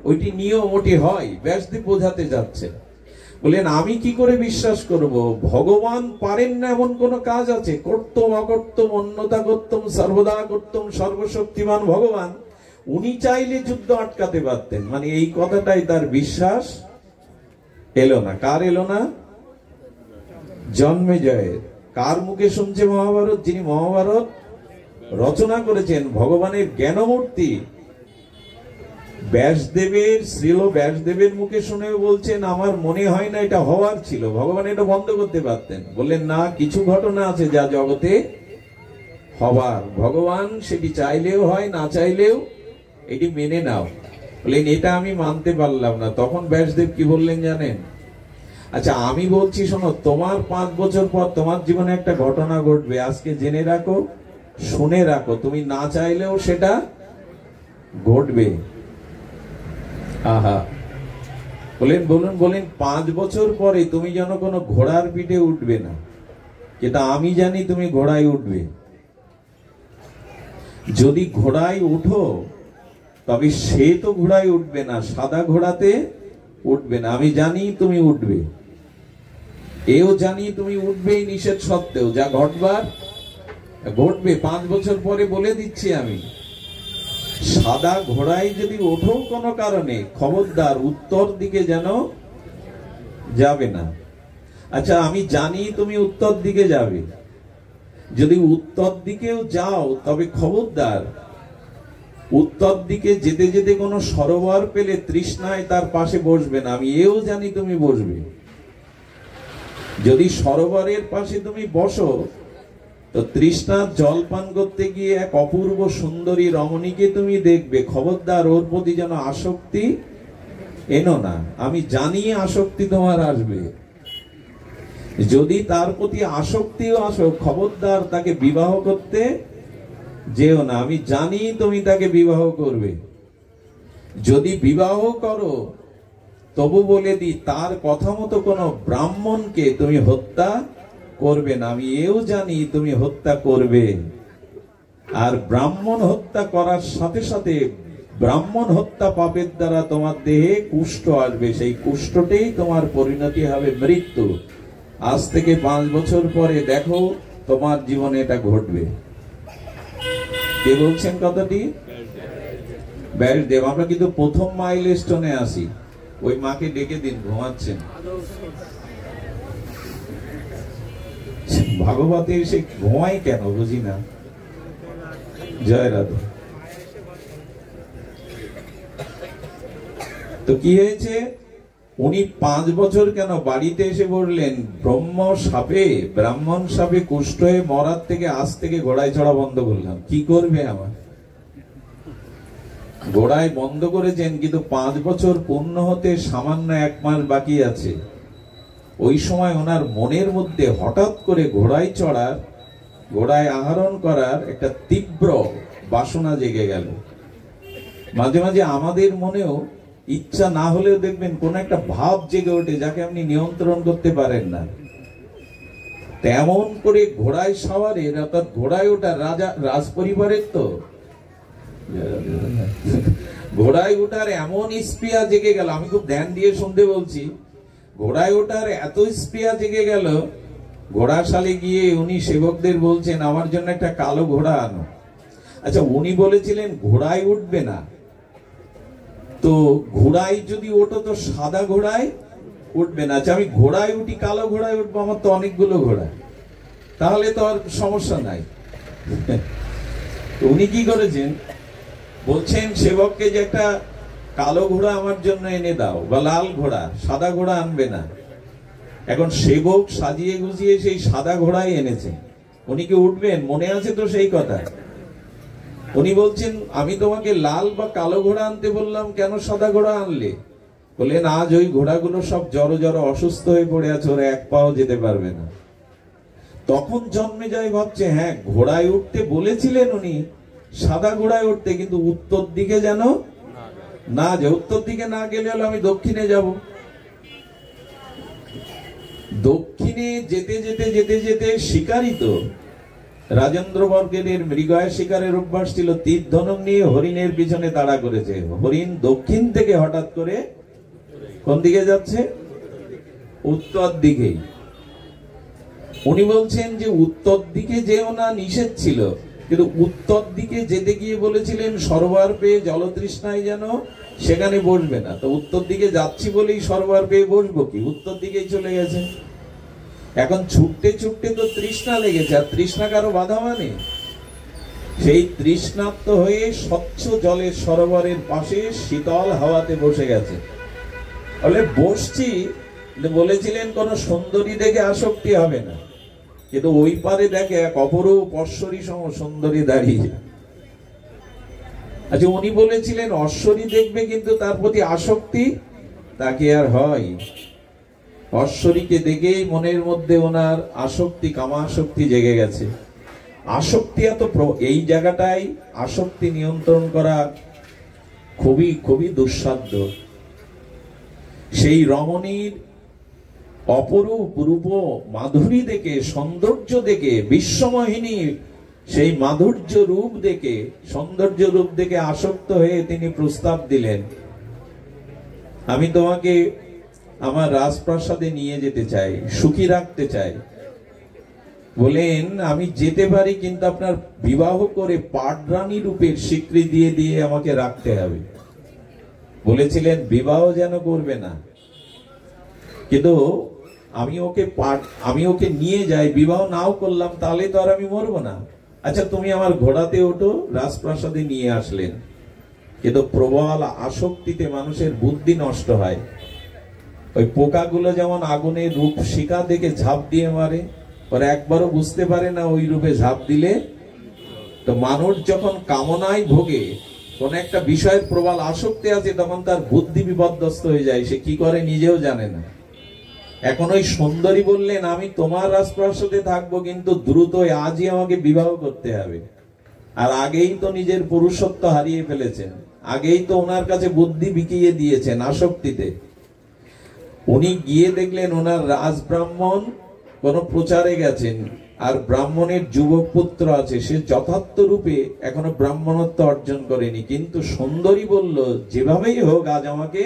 ওইটি নিয়ম, ওটি হয়। ব্যাসদেব বোঝাতে যাচ্ছে, বলেন আমি কি করে বিশ্বাস করব ভগবান পারেন না এমন কোন কাজ আছে? কর্তম অকর্তম অন্যতা কর্তম সর্বদা কর্তম সর্বশক্তিমান ভগবান, উনি চাইলে যুদ্ধ আটকাতে পারতেন। মানে এই কথাটাই তার বিশ্বাস এলো না। কার এলো না? জন্মেজয়ের। কার মুখে শুনছে মহাভারত? যিনি মহাভারত রচনা করেছেন, ভগবানের জ্ঞানমূর্তি ব্যাসদেবের, শ্রীল ব্যাসদেবের মুখে শুনেও বলছেন, আমার মনে হয় না এটা হওয়ার ছিল, ভগবান এটা বন্ধ করতে পারতেন। বললেন না, কিছু ঘটনা আছে যা জগতে হবার, ভগবান সেটি চাইলেও হয়, না চাইলেও এটি মেনে নাও। বললেন এটা আমি মানতে পারলাম না। তখন ব্যাসদেব কি বললেন জানেন? আচ্ছা, আমি বলছি শোনো, তোমার 5 বছর পর তোমার জীবনে একটা ঘটনা ঘটবে, আজকে জেনে রাখো, শুনে রাখো, তুমি না চাইলেও সেটা ঘটবে। আহা, বলেন বলুন বলেন 5 বছর পরে তুমি যেন কোনো ঘোড়ার পিঠে উঠবে না, যেটা আমি জানি তুমি ঘোড়ায় উঠবে। যদি ঘোড়ায় উঠো তবে সে তো ঘোড়ায় উঠবে না, সাদা ঘোড়াতে উঠবে না। আমি জানি তুমি উঠবে, এও জানি তুমি উঠবেই নিষেধ সত্ত্বেও। যা ঘটবার ঘটবে 5 বছর পরে, বলে দিচ্ছি আমি। সাদা ঘোড়ায় যদি ওঠো কোনো কারণে, খবরদার উত্তর দিকে যেন যাবে না। আচ্ছা, আমি জানি তুমি উত্তর দিকে যাবে, যদি উত্তর দিকেও যাও তবে খবরদার উত্তর দিকে যেতে যেতে কোনো সরোবর পেলে তৃষ্ণায় তার পাশে বসবে না। আমি এও জানি তুমি বসবে। যদি সরোবরের পাশে তুমি বসো তো তৃষ্ণার জল পান করতে গিয়ে এক অপূর্ব সুন্দরী রমণীকে তুমি দেখবে, খবরদার ওর প্রতি যেন আসক্তি এনো না। আমি জানি আসক্তি তোমার আসবে। যদি তার প্রতি আসক্তিও আসো, খবরদার তাকে বিবাহ করতে যেও না। আমি জানি তুমি তাকে বিবাহ করবে। যদি বিবাহ করো তবু বলে দি, তার কথা মতো কোনো ব্রাহ্মণকে তুমি হত্যা করবে না। আমি এও জানি তুমি হত্যা করবে। আর ব্রাহ্মণ হত্যা করার সাথে সাথে ব্রাহ্মণ হত্যা পাপের দ্বারা তোমার দেহে কুষ্ঠ আসবে, সেই কুষ্ঠটাই তোমার পরিণতি হবে মৃত্যু। আজ থেকে 5 বছর পরে দেখো তোমার জীবনে এটা ঘটবে। কে বলছেন কথাটি? ব্যাসদেব। আমরা কিন্তু প্রথম মাইল স্টোনে আসি। ওই মাকে ডেকে দিন, ঘুমাচ্ছেন। ভাগবতে এসে ঘুমাই কেন বুঝি না। জয় রাধা। তো কি হয়েছে, উনি 5 বছর কেন বাড়িতে এসে বললেন, ব্রাহ্মণ সাপে কুষ্ঠ হয়ে মরার থেকে আজ থেকে ঘোড়ায় চড়া বন্ধ করলাম। কি করবে আমার? ঘোড়ায় বন্ধ করেছেন, কিন্তু 5 বছর পূর্ণ হতে সামান্য 1 মাস বাকি আছে। ওই সময় ওনার মনের মধ্যে হঠাৎ করে ঘোড়ায় আরোহণ করার একটা তীব্র বাসনা জেগে গেল। মাঝে মাঝে আমাদের মনেও ইচ্ছা না হলেও দেখবেন কোন একটা ভাব জেগে ওঠে, যাকে আপনি নিয়ন্ত্রণ করতে পারেন না। তেমন করে ঘোড়ায় সওয়ারের, অর্থাৎ ঘোড়ায় ওঠা রাজ পরিবারের, তো ঘোড়ায় ওঠার এমন স্পৃহা জেগে গেল। আমি খুব ধ্যান দিয়ে শুনতে বলছি। ঘোড়ায় ওঠার এত স্পৃহা জেগে গেল, ঘোড়াশালে গিয়ে উনি সেবকদের বলছেন, আমার জন্য একটা কালো ঘোড়া আনো। আচ্ছা, উনি বলেছিলেন ঘোড়ায় উঠবে না, তো ঘোড়ায় যদি ওঠো তো সাদা ঘোড়ায় উঠবে না। আচ্ছা, আমি ঘোড়ায় উঠি, কালো ঘোড়ায় উঠবো, আমার তো অনেকগুলো ঘোড়া, তাহলে তো আর সমস্যা নাই। উনি কি করেছেন, বলছেন সেবককে যে একটা কালো ঘোড়া আমার জন্য এনে দাও, বা লাল ঘোড়া, সাদা ঘোড়া আনবে না। এখন সেবক সাজিয়ে গুজিয়ে সেই সাদা ঘোড়াই এনেছে। উনি কি উঠবেন? মনে আছে তো সেই কথা। উনি বলছেন, আমি তোমাকে লাল বা কালো ঘোড়া আনতে বললাম, কেন সাদা ঘোড়া আনলে? বললেন, আজ ওই ঘোড়াগুলো সব জড়ো জড়ো অসুস্থ হয়ে পড়ে আছে, ওরা 1 পাও যেতে পারবে না। তখন জন্মে যায় ভাবছে, হ্যাঁ ঘোড়ায় উঠতে বলেছিলেন উনি, সাদা ঘোড়ায় উঠতে, কিন্তু উত্তর দিকে যেন না যায়। উত্তর দিকে না গেলে হলো আমি দক্ষিণে যাব। দক্ষিণে যেতে যেতে যেতে যেতে শিকারী তো রাজেন্দ্র বর্গের মৃগয়া শিকারের অভ্যাস ছিল, তীর ধনুক নিয়ে হরিণের পিছনে তাড়া করেছে। হরিণ দক্ষিণ থেকে হঠাৎ করে কোন দিকে যাচ্ছে? উত্তর দিকেই। উনি বলছেন যে উত্তর দিকে যেও না নিষেধ ছিল, কিন্তু উত্তর দিকে যেতে গিয়ে বলেছিলেন সরোবর পেয়ে জলতৃষ্ণায় যেন সেখানে বসবে না। তো উত্তর দিকে যাচ্ছি বলেই সরোবর পেয়ে বসবো কি? উত্তর দিকেই চলে গেছে। এখন ছুটতে ছুটতে তো তৃষ্ণা লেগেছে, আর তৃষ্ণা কারো বাধা মানে? সেই তৃষ্ণার্ত হয়ে স্বচ্ছ জলের সরোবরের পাশে শীতল হাওয়াতে বসে গেছে। বলে বসছি, বলেছিলেন কোন সুন্দরী দেখে আসক্তি হবে না, কিন্তু ওই পারে দেখে এক অপরূপ অশ্বরী সম সুন্দরী দাঁড়িয়ে। আচ্ছা, উনি বলেছিলেন অশ্বরী দেখবে, কিন্তু তার প্রতি আসক্তি তাকে আর হয়? অশ্বরীকে দেখেই মনের মধ্যে ওনার আসক্তি, কামাসক্তি জেগে গেছে। আসক্তি এত, এই জায়গাটায় আসক্তি নিয়ন্ত্রণ করা খুবই খুবই দুঃসাধ্য। সেই রমণীর অপরূপ রূপ মাধুরী দেখে, সৌন্দর্য দেখে, বিশ্বমোহিনী সেই মাধুর্য রূপ দেখে, সৌন্দর্য রূপ দেখে আসক্ত হয়ে তিনি প্রস্তাব দিলেন, আমি তোমাকে আমার রাজপ্রাসাদে নিয়ে যেতে চাই, সুখী রাখতে চাই। বলেন, আমি যেতে পারি, কিন্তু আপনার বিবাহ করে পাটরানী রূপের স্বীকৃতি দিয়ে দিয়ে আমাকে রাখতে হবে। বলেছিলেন বিবাহ যেন করবে না, কিন্তু আমি ওকে নিয়ে যাই, বিবাহ নাও করলাম তাহলে তো আর আমি মরবো না। আচ্ছা তুমি আমার ঘোড়াতে ওঠো, রাজপ্রাসাদে নিয়ে আসলেন। কিন্তু প্রবল আসক্তিতে মানুষের বুদ্ধি নষ্ট হয়। ওই পোকাগুলো যেমন আগুনের রূপ শিখা দেখে ঝাঁপ দিয়ে মারে, পরে একবারও বুঝতে পারে না ওই রূপে ঝাঁপ দিলে। তো মানুষ যখন কামনায় ভোগে, কোন একটা বিষয়ের প্রবল আসক্তি আছে, তখন তার বুদ্ধি বিপর্যস্ত হয়ে যায়, সে কি করে নিজেও জানে না। এখন ওই সুন্দরী বললেন, আমি তোমার রাজপ্রাসাদে থাকবো, কিন্তু দ্রুত আজই আমাকে বিবাহ করতে হবে। আর আগেই তো নিজের পুরুষত্ব হারিয়ে ফেলেছেন, আগেই তো ওনার কাছে বুদ্ধি বিকিয়ে দিয়েছেন আসক্তিতে। উনি গিয়ে দেখলেন ওনার রাজব্রাহ্মণ কোন প্রচারে গেছেন, আর ব্রাহ্মণের যুবক পুত্র আছে, সে যথার্থ রূপে এখনো ব্রাহ্মণত্ব অর্জন করেনি। কিন্তু সুন্দরী বলল, যেভাবেই হোক আজ আমাকে,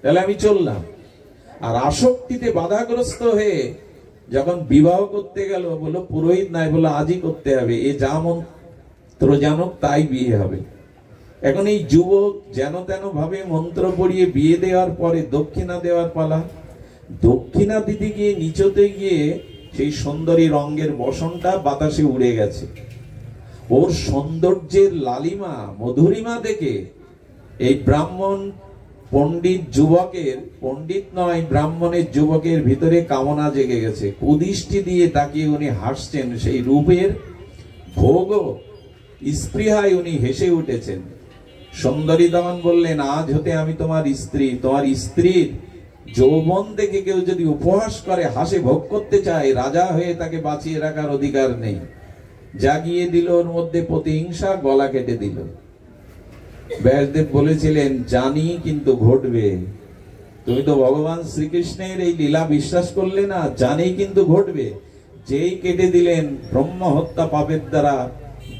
তাহলে আমি চললাম। আর আসক্তিতে বাধাগ্রস্ত হয়ে যখন বিবাহ করতে গেল, বললো পুরোহিত নাই, বললো আজই করতে হবে, এ যা মন্ত্র জানুক তাই বিয়ে হবে। এখন এই যুবক যেন তেন ভাবে মন্ত্র পড়িয়ে বিয়ে দেওয়ার পরে দক্ষিণা দেওয়ার পালা। দক্ষিণা দিতে গিয়ে নিচতে গিয়ে সেই সুন্দরী রঙের বসনটা বাতাসে উড়ে গেছে। ওর সৌন্দর্যের লালিমা মধুরিমা দেখে এই ব্রাহ্মণ পণ্ডিত যুবকের, পণ্ডিত নয় ব্রাহ্মণের যুবকের ভিতরে কামনা জেগে গেছে। কুদৃষ্টি দিয়ে তাকিয়ে উনি হাসছেন, সেই রূপের ভোগ স্পৃহায় উনি হেসে উঠেছেন। সুন্দরী তখন বললেন, আজ হতে আমি তোমার স্ত্রী। তোমার স্ত্রীর যৌবন দেখে কেউ যদি উপহাস করে, হাসে ভোগ করতে চায়, রাজা হয়ে তাকে বাঁচিয়ে রাখার অধিকার নেই। জাগিয়ে দিল ওর মধ্যে প্রতিহিংসা, গলা কেটে দিল। ব্যাসদেব বলেছিলেন, জানি কিন্তু ঘটবে। তুমি তো ভগবান শ্রীকৃষ্ণের এই লীলা বিশ্বাস করলে না, জানি কিন্তু ঘটবে। যেই কেটে দিলেন, ব্রহ্ম হত্যা পাপের দ্বারা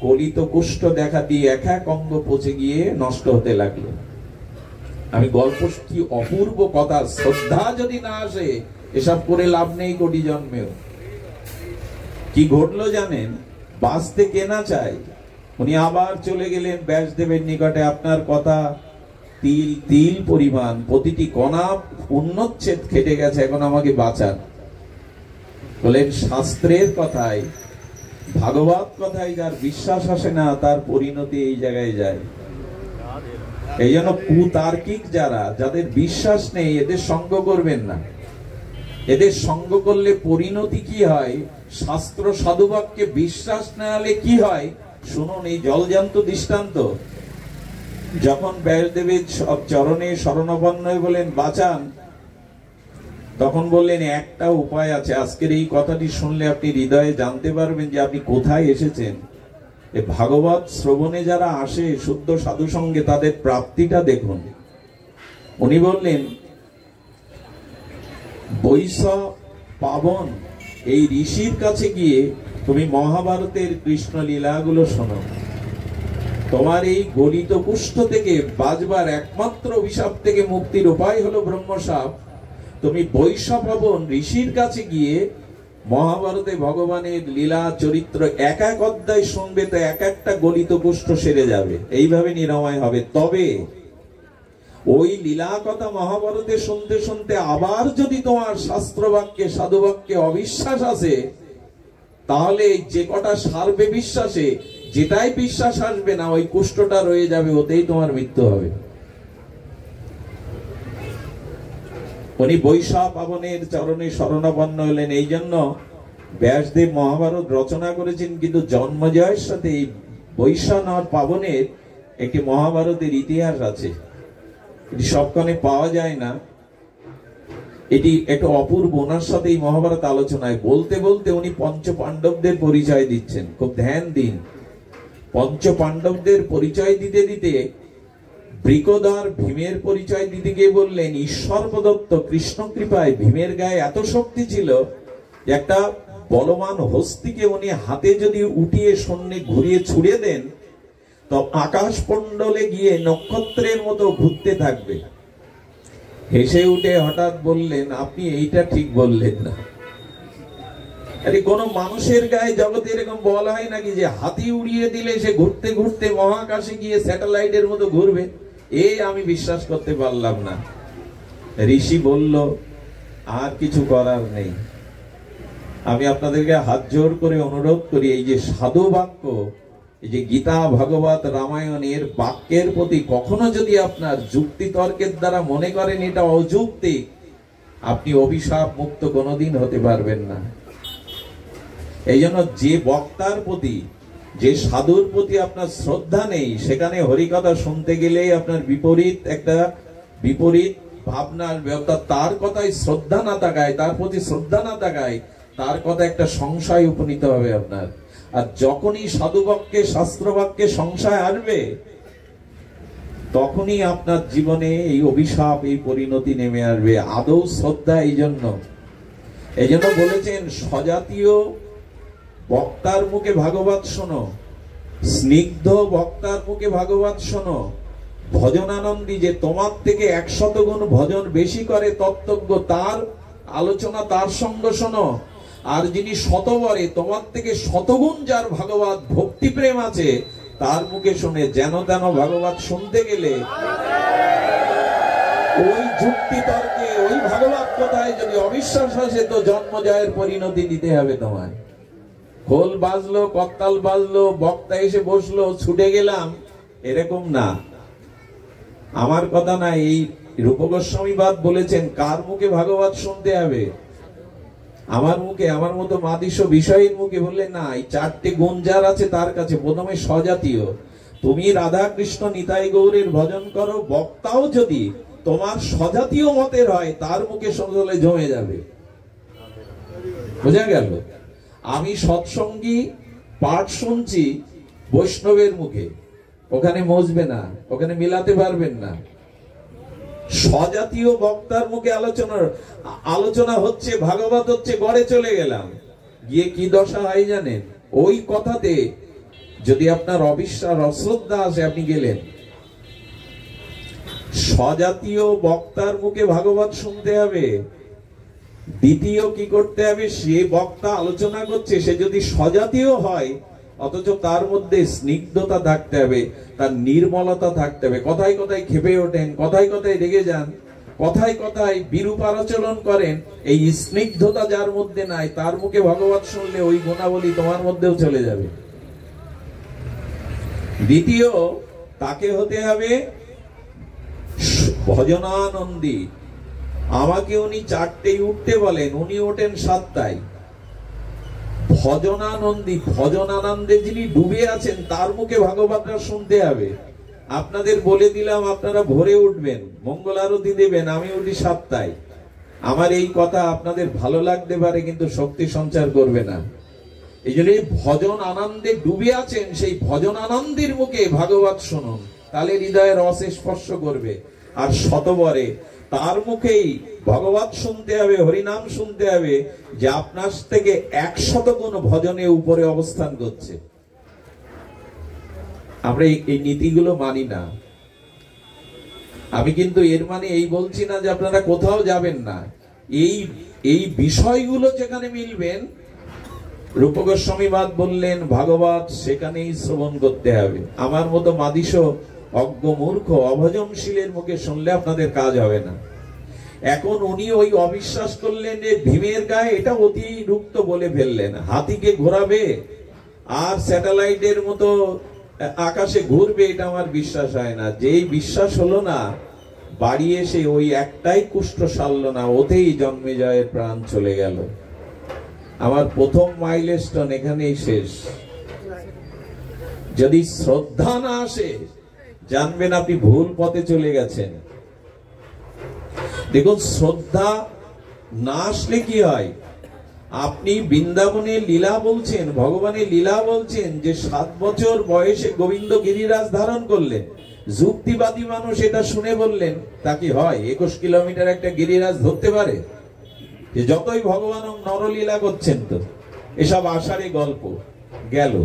গলিত কুষ্ঠ দেখা দিয়ে এক এক অঙ্গ পচে গিয়ে নষ্ট হতে লাগলো। আমি গল্প, কি অপূর্ব কথা! শ্রদ্ধা যদি না আসে, এসব করে লাভ নেই কোটি জন্মেও। কি ঘটলো জানেন? বাঁচতে কে না চায়? উনি আবার চলে গেলেন ব্যাসদেবের নিকটে। আপনার কথা তিল তিল পরিমাণ, প্রতিটি কণা পুণ্যচ্ছেদ খেটে গেছে, এখন আমাকে বাঁচান। বলেন, শাস্ত্রের কথায়, ভাগবত কথায় যার বিশ্বাস আসে না, তার পরিণতি এই জায়গায় যায়। এই জন্য কুতার্কিক যারা, যাদের বিশ্বাস নেই, এদের সঙ্গ করবেন না। এদের সঙ্গ করলে পরিণতি কি হয়, শাস্ত্র সাধুবাক্যে বিশ্বাস না হলে কি হয় শুনুন। এই জলজান্ত দৃষ্টান্ত। যখন ব্যাসদেবের চরণে শরণাপন্ন হয়ে বলেন বাঁচান, তখন বললেন একটা উপায় আছে। আজকের এই কথাটি শুনলে আপনি হৃদয়ে জানতে পারবেন যে আপনি কোথায় এসেছেন। ভাগবত শ্রবণে যারা আসে শুদ্ধ সাধু সঙ্গে, তাদের প্রাপ্তিটা দেখুন। উনি বললেন, বৈশ পাবন এই ঋষির কাছে গিয়ে তুমি মহাভারতের কৃষ্ণ লীলাগুলো শোনো। তোমার এই গলিত কুষ্ঠ থেকে বাঁচবার একমাত্র অভিশাপ থেকে মুক্তির উপায় হলো ব্রহ্মশাপ। তুমি বৈশাপবন ঋষির কাছে গিয়ে মহাভারতে ভগবানের লীলা চরিত্র এক এক অধ্যায় শুনবে, তো এক একটা গলিত কুষ্ঠ সেরে যাবে, এইভাবে নিরাময় হবে। তবে ওই লীলা কথা মহাভারতে শুনতে শুনতে আবার যদি তোমার শাস্ত্র বাক্যে সাধু বাক্যে অবিশ্বাস আছে, তাহলে যে কটা সারবে বিশ্বাসে, যেটাই বিশ্বাস আসবে না, ওই কুষ্ঠটা রয়ে যাবে, ওতেই তোমার মৃত্যু হবে। উনি বৈশা পাবনের চরণে শরণাপন্ন হলেন। এই জন্য ব্যাসদেব মহাভারত রচনা করেছেন, কিন্তু জন্মজয়ের সাথে এই বৈশানর পাবনের একটি মহাভারতের ইতিহাস আছে। এটি সবখানে পাওয়া যায় না। এটি একটা অপূর্ব। ওনার সাথে এই মহাভারত আলোচনায় বলতে বলতে উনি পঞ্চ পাণ্ডবদের পরিচয় দিচ্ছেন। খুব ধ্যান দিন। পঞ্চ পাণ্ডবদের পরিচয় দিতে দিতে বৃকোদর ভীমের পরিচয় দিতে গিয়ে বললেন, ঈশ্বর প্রদত্ত কৃষ্ণ কৃপায় ভীমের গায়ে এত শক্তি ছিল, একটা বলবান হস্তিকে উনি হাতে যদি উঠিয়ে শূন্যে ঘুরিয়ে ছুড়ে দেন, তো আকাশ পণ্ডলে গিয়ে নক্ষত্রের মতো ঘুরতে থাকবে। হেসে উঠে হঠাৎ বললেন, আপনি এইটা ঠিক বললেন না। আরে কোন মানুষের গায়ে জগতে এরকম বলা হয় নাকি যে হাতি উড়িয়ে দিলে সে ঘুরতে ঘুরতে মহাকাশে গিয়ে স্যাটেলাইটের মতো ঘুরবে? আমি বিশ্বাস করতে পারলাম না। ঋষি বলল, আর কিছু করার নেই। আমি আপনাদেরকে হাত জোর করে অনুরোধ করি, এই যে সাধু বাক্য, এই যে গীতা, ভাগবত, রামায়ণের বাক্যের প্রতি কখনো যদি আপনার যুক্তি তর্কের দ্বারা মনে করেন এটা অযৌক্তিক, আপনি অভিশাপ মুক্ত কোনোদিন হতে পারবেন না। এই জন্য যে বক্তার প্রতি, যে সাধুর প্রতি আপনার শ্রদ্ধা নেই, সেখানে হরিকথা শুনতে গেলেই আপনার বিপরীত ভাবনার, তার কথায় শ্রদ্ধা না থাকায়, তার প্রতি শ্রদ্ধা না থাকায় তার কথা একটা সংশয় উপনীত হবে আপনার। আর যখনই সাধু বাক্যে, শাস্ত্র বাক্যে সংশয় আসবে, তখনই আপনার জীবনে এই অভিশাপ, এই পরিণতি নেমে আসবে। আদৌ শ্রদ্ধা এই জন্য বলেছেন, স্বজাতীয় বক্তার মুখে ভাগবত শোনো, স্নিগ্ধ বক্তার মুখে ভাগবত শোনো, ভজনানন্দী যে তোমার থেকে 100 গুণ ভজন বেশি করে তত্ত্বজ্ঞ, তার আলোচনা, তার সঙ্গ শোনো। আর যিনি শতবরে তোমার থেকে 100 গুণ যার ভাগবত ভক্তি প্রেম আছে, তার মুখে শুনে। যেন তেন ভাগবত শুনতে গেলে ওই যুক্তি তর্কে, ওই ভাগবত কথায় যদি অবিশ্বাস আসে, তো জন্মজয়ের পরিণতি দিতে হবে তোমায়। খোল বাজলো, করতাল বাজলো, বক্তা এসে বসলো, ছুটে গেলাম, এরকম না। আমার কথা না, এই রূপ গোস্বামীবাদ বলেছেন, কার মুখে ভাগবত শুনতে হবে? আমার মুখে, আমার মতো মাদিস বিষয়ের মুখে। বললেন না, এই 4টে গুণ যার আছে তার কাছে। প্রথমে স্বজাতীয়, তুমি রাধা কৃষ্ণ নিতাই গৌরের ভজন করো, বক্তাও যদি তোমার স্বজাতীয় মতের হয়, তার মুখে শুনলে জমে যাবে। বোঝা গেল? আমি সৎসঙ্গী পাঠ শুনছি বৈষ্ণবের মুখে, ওখানে মজবে না, ওখানে মিলাতে পারবেন না। স্বজাতীয় বক্তার মুখে আলোচনা হচ্ছে, ভাগবত হচ্ছে, গড়ে চলে গেলাম, গিয়ে কি দশা হয় জানেন? ওই কথাতে যদি আপনার অবিশ্বাস, অশ্রদ্ধা আসে, আপনি গেলেন। স্বজাতীয় বক্তার মুখে ভাগবত শুনতে হবে। দ্বিতীয় কি করতে হবে? সে বক্তা আলোচনা করছে, সে যদি স্বজাতীয় হয়, অথচ তার মধ্যে স্নিগ্ধতা থাকতে হবে, তার নির্মলতা থাকতে হবে। কথায় কথায় ক্ষেপে ওঠেন, কথায় কথায় রেগে যান, কথায় কথায় বিরূপ আচরণ করেন, এই স্নিগ্ধতা যার মধ্যে নাই, তার মুখে ভাগবত শুনলে ওই গুণাবলী তোমার মধ্যেও চলে যাবে। দ্বিতীয়, তাকে হতে হবে ভজনানন্দী। আমাকে উনি 4টেই উঠতে বলেন, উনি ওঠেন 7টায়। ভজনানন্দী, ভজনানন্দে যিনি ডুবে আছেন, তার মুখে ভাগবতটা শুনতে হবে। আপনাদের বলে দিলাম, আপনারা ভোরে উঠবেন, মঙ্গল আরতি দেবেন, আমি উঠি 7টায়। আমার এই কথা আপনাদের ভালো লাগতে পারে, কিন্তু শক্তি সঞ্চার করবে না। এই জন্য ভজন আনন্দে ডুবে আছেন, সেই ভজন আনন্দের মুখে ভাগবত শুনুন, তাহলে হৃদয়ের রসে স্পর্শ করবে। আর শতবরে তার মুখেই ভগবত শুনতে হবে, হরিনাম শুনতে হবে, যে আপনার থেকে 100 গুণ ভজনে উপরে অবস্থান করছে। আমরা এই নীতিগুলো মানি না। আমি কিন্তু এর মানে এই বলছি না যে আপনারা কোথাও যাবেন না। এই বিষয়গুলো যেখানে মিলবেন, রূপ গোস্বামীবাদ বললেন, ভাগবত সেখানেই শ্রবণ করতে হবে। আমার মতো মাদিস, অজ্ঞ, মূর্খ, অভজনশীলের মুখে শুনলে আপনাদের কাজ হবে না। এখন উনি ওই অবিশ্বাস করলেন যে ভীমের গায়ে, এটা অতিরিক্ত বলে ফেললেন। হাতিকে ঘোরাবে আর স্যাটেলাইটের মতো আকাশে ঘুরবে, এটা আমার বিশ্বাস হয় না। যেই বিশ্বাস হলো না, বাড়ি এসে ওই একটাই কুষ্ঠ সারল না, ওতেই জন্মেজয়ের প্রাণ চলে গেল। আমার প্রথম মাইলস্টোন এখানেই শেষ। যদি শ্রদ্ধা না আসে, জানবেন আপনি ভুল পথে চলে গেছেন। দেখুন, শ্রদ্ধা না আসলে কি হয়? আপনি বৃন্দাবনের লীলা বলছেন, ভগবানের লীলা বলছেন, যে 7 বছর বয়সে গোবিন্দ গিরিরাজ ধারণ করলেন, যুক্তিবাদী মানুষ এটা শুনে বললেন, তা কি হয় 21 কিলোমিটার একটা গিরিরাজ ধরতে পারে? যে যতই ভগবান নরলীলা করছেন, তো এসব আশারই গল্প গেল।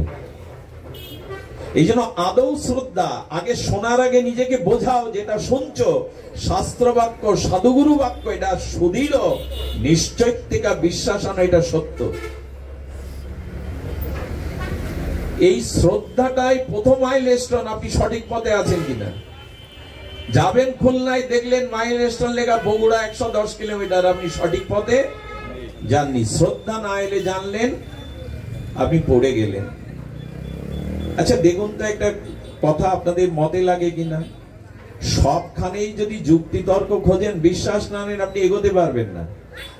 এই জন্য আদৌ শ্রদ্ধা, আগে শোনার আগে নিজেকে বোঝাও যেটা শুনছো শাস্ত্র বাক্য, সাধুগুরু বাক্য, এটা সুদৃঢ় নিশ্চয়িকা বিশ্বাস আনো এটা সত্য। এই শ্রদ্ধাটাই প্রথম মাইলস্টোন, আপনি সঠিক পথে আছেন কিনা। যাবেন খুলনায়, দেখলেন মাইলস্টোন লেখা বগুড়া 110 কিলোমিটার, আপনি সঠিক পথে যাননি। শ্রদ্ধা না এলে জানলেন আপনি পড়ে গেলেন। আচ্ছা দেখুন তো, একটা কথা আপনাদের মতে লাগে কিনা, সবখানেই যদি যুক্তি তর্ক খোঁজেন, বিশ্বাস না নেন, আপনি এগোতে পারবেন না।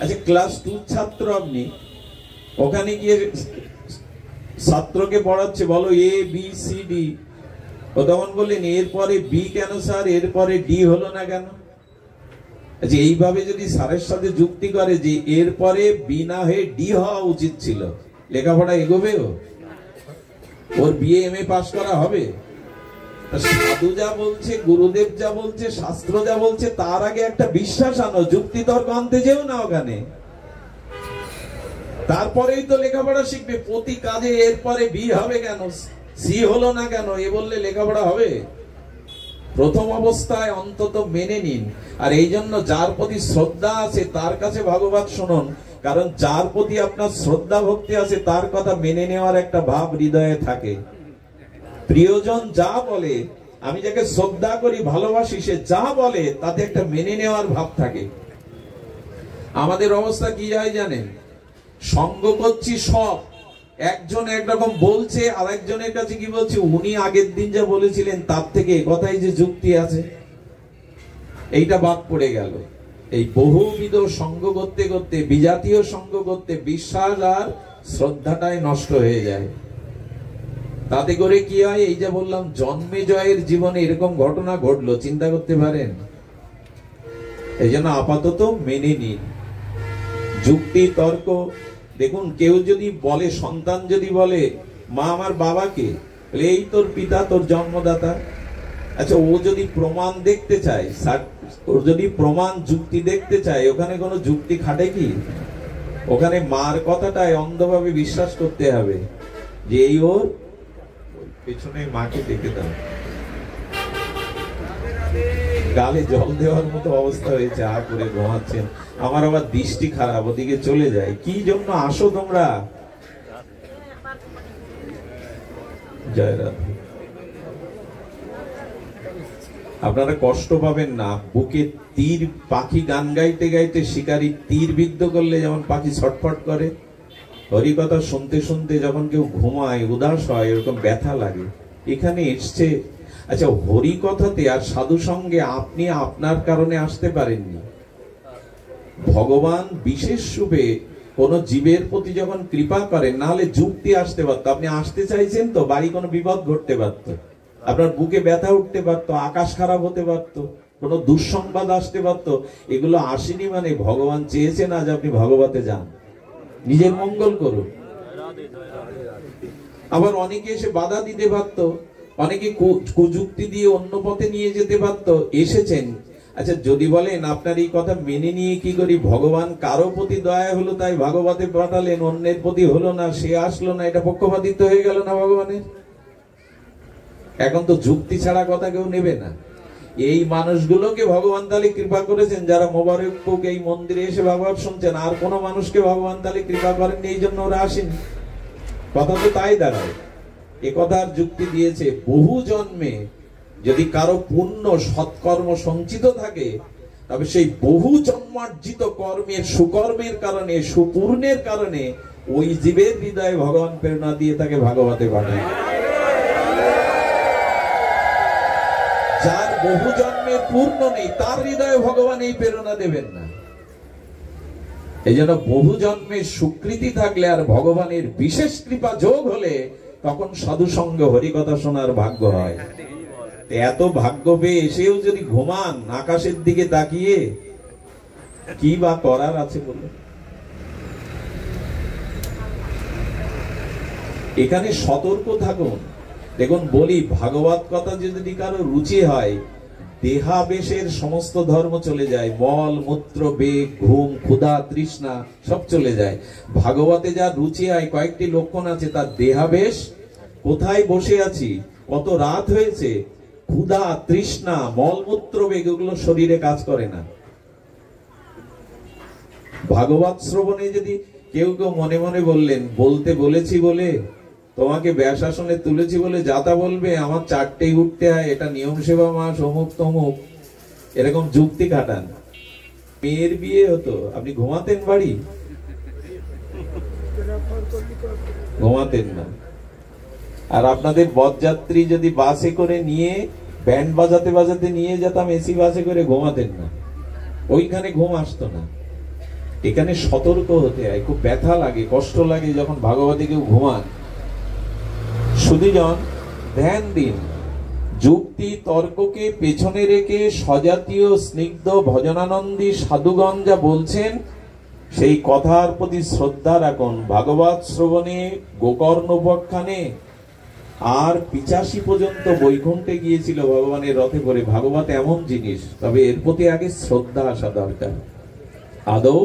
আচ্ছা ক্লাস 2 ছাত্র, আপনি ওখানে গিয়ে ছাত্রকে পড়াচ্ছে, বলো এ বি সি ডি, ও তখন বললেন এরপরে বি কেন স্যার, এরপরে ডি হলো না কেন? আচ্ছা এইভাবে যদি স্যারের সাথে যুক্তি করে যে এরপরে বি না হয়ে ডি হওয়া উচিত ছিল, লেখাপড়া এগোবে? ওর বিএ এমএ পাস করা হবে? সাধু যা বলছে, গুরুদেব যা বলছে, শাস্ত্র যা বলছে, তার আগে একটা বিশ্বাস আনো, যুক্তি তর্ক আনতে যেও না ওখানে। তারপরেই তো লেখাপড়া শিখবে। প্রতি কাজে এরপরে বি হবে কেন, সি হলো না কেন, এ বললে লেখাপড়া হবে? প্রথম অবস্থায় অন্তত মেনে নিন। আর এই জন্য যার প্রতি শ্রদ্ধা আছে তার কাছে ভাগবত শুনুন, কারণ যার প্রতি আপনার শ্রদ্ধা ভক্তি আছে তার কথা মেনে নেওয়ার একটা ভাব হৃদয়ে থাকে। প্রিয়জন যা বলে, আমি যাকে শ্রদ্ধা করি ভালোবাসি, সে যা বলে তাতে একটা মেনে নেওয়ার ভাব থাকে। আমাদের অবস্থা কি হয় জানেন, সঙ্গ করছি সব, একজন একরকম বলছে, আর একজনের কাছে কি বলছে, উনি আগের দিন যা বলেছিলেন তার থেকে কথাই যে যুক্তি আছে, এইটা বাদ পড়ে গেল। এই বহুবিধ সঙ্গ করতে করতে, বিজাতীয় সঙ্গ করতে বিশ্বাস আর শ্রদ্ধাটাই নষ্ট হয়ে যায়। তাতে করে কি হয়, এই যে বললাম জন্মে জয়ের জীবনে এরকম ঘটনা ঘটলো, চিন্তা করতে পারেন। এই জন্য আপাতত মেনে নিন যুক্তি তর্ক। দেখুন কেউ যদি বলে, সন্তান যদি বলে মা আমার বাবাকে, এই তোর পিতা, তোর জন্মদাতা। আচ্ছা ও যদি প্রমাণ দেখতে চায়, ওর যদি প্রমাণ যুক্তি দেখতে চায়, ওখানে কোনো যুক্তি খাটে কি? ওখানে মার কথাটাই অন্ধভাবে বিশ্বাস করতে হবে যে এই ওর পেছনে মাকে দেখে দাও। গালে জল দেওয়ার মতো অবস্থা হয়েছে, আ করে ঘুমাচ্ছেন। আমার আবার দৃষ্টি খারাপ, ওদিকে চলে যায়। কি জন্য আসো তোমরা? জয় রাধে। আপনারা কষ্ট পাবেন না। বুকে তীর, পাখি গান গাইতে গাইতে শিকারী তীর বিদ্ধ করলে যেমন পাখি ছটফট করে, হরিকথা শুনতে শুনতে যখন কেউ ঘুমায়, উদাস হয়, এরকম ব্যথা লাগে। এখানে এসছে। আচ্ছা হরিকথাতে আর সাধু সঙ্গে আপনি আপনার কারণে আসতে পারেননি। ভগবান বিশেষ রূপে কোন জীবের প্রতি যখন কৃপা করেন, নাহলে যুক্তি আসতে পারতো। আপনি আসতে চাইছেন তো, বাড়ি কোনো বিপদ ঘটতে পারত, আপনার বুকে ব্যথা উঠতে পারত, আকাশ খারাপ হতে পারত, কোনো দুঃসংবাদ আসতে পারত। এগুলো আসেনি মানে ভগবান চেয়েছেন আজ আপনি ভগবতে যান, নিজের মঙ্গল করুন। আবার অনেকে এসে বাধা দিতে পারত, অনেকে কুযুক্তি দিয়ে অন্য পথে নিয়ে যেতে পারত, এসেছেন। আচ্ছা যদি বলেন আপনার এই কথা মেনে নিয়ে কি করি, ভগবান কারো প্রতি দয়া হলো তাই ভাগবতে পাঠালেন, অন্যের প্রতি হলো না, সে আসলো না, এটা পক্ষপাতিত্ব হয়ে গেল না ভগবানের? এখন তো যুক্তি ছাড়া কথা কেউ নেবে না। এই মানুষগুলোকে ভগবান তাহলে কৃপা করেছেন যারা মোবারকপুর এই মন্দিরে এসে ভাগবত শুনছেন। আর কোন মানুষকে ভগবান তাহলে কৃপা করেননি, এই জন্য ওরা আসেনি। কথা তো তাই দাঁড়ায়। এ কথার যুক্তি দিয়েছে, বহু জন্মে যদি কারো পুণ্য সৎকর্ম সঞ্চিত থাকে, তবে সেই বহু জন্মার্জিত কর্মের, সুকর্মের কারণে, সুপূর্ণের কারণে ওই জীবের হৃদয়ে ভগবান প্রেরণা দিয়ে তাকে ভাগবতে পাঠায়। যার বহু জন্মের পূর্ণ নেই, তার হৃদয়ে ভগবান এই প্রেরণা দেবেন না। এই জন্য বহু জন্মের স্বীকৃতি থাকলে আর ভগবানের বিশেষ কৃপা যোগ হলে তখন সাধু সঙ্গ হরিকথা শোনার ভাগ্য হয়। এত ভাগ্য পেয়ে এসেও যদি ঘুমান আকাশের দিকে তাকিয়ে, কি বা করার আছে বলে? এখানে সতর্ক থাকুন। দেখুন বলি, ভাগবত কথা যদি কারো রুচি হয়, দেহাবেশের সমস্ত ধর্ম চলে যায়, মল মূত্র বেগ ঘুম ক্ষুধা তৃষ্ণা সব চলে যায়। ভাগবতে যা রুচি হয় কয়েকটি লক্ষণ আছে, তার দেহাবেশ, কোথায় বসে আছি, কত রাত হয়েছে, ক্ষুধা তৃষ্ণা মলমূত্র বেগ, এগুলো শরীরে কাজ করে না। ভাগবত শ্রবণে যদি কেউ কেউ মনে মনে বললেন, বলতে বলেছি বলে, তোমাকে ব্যাসাসনে তুলেছি বলে যাতা বলবে, আমার 4টেই উঠতে হয়, এটা নিয়ম সেবা মাস অমুক তমুক, এরকম যুক্তি খাটান। মেয়ের বিয়ে হতো, আপনি ঘুমাতেন বাড়ি? ঘুমাতেন না। আর আপনাদের বরযাত্রী যদি বাসে করে নিয়ে ব্যান্ড বাজাতে বাজাতে নিয়ে যেতাম এসি বাসে করে, ঘুমাতেন না, ওইখানে ঘুম আসতো না। এখানে সতর্ক হতে হয়, খুব ব্যথা লাগে, কষ্ট লাগে যখন ভাগবতে কেউ ঘুমান। সুধীজন, ধ্যান দিন, যুক্তি তর্ককে পেছনে রেখে সজাতীয় স্নিগ্ধ ভজনানন্দী সাধুগণ যা বলছেন সেই কথার প্রতি শ্রদ্ধা রাখুন। ভাগবত শ্রবণে গোকর্ণ উপাখ্যানে আর 85 পর্যন্ত বৈকুণ্ঠে গিয়েছিল ভগবানের রথে করে। ভাগবত এমন জিনিস, তবে এর প্রতি আগে শ্রদ্ধা আসা দরকার, আদৌ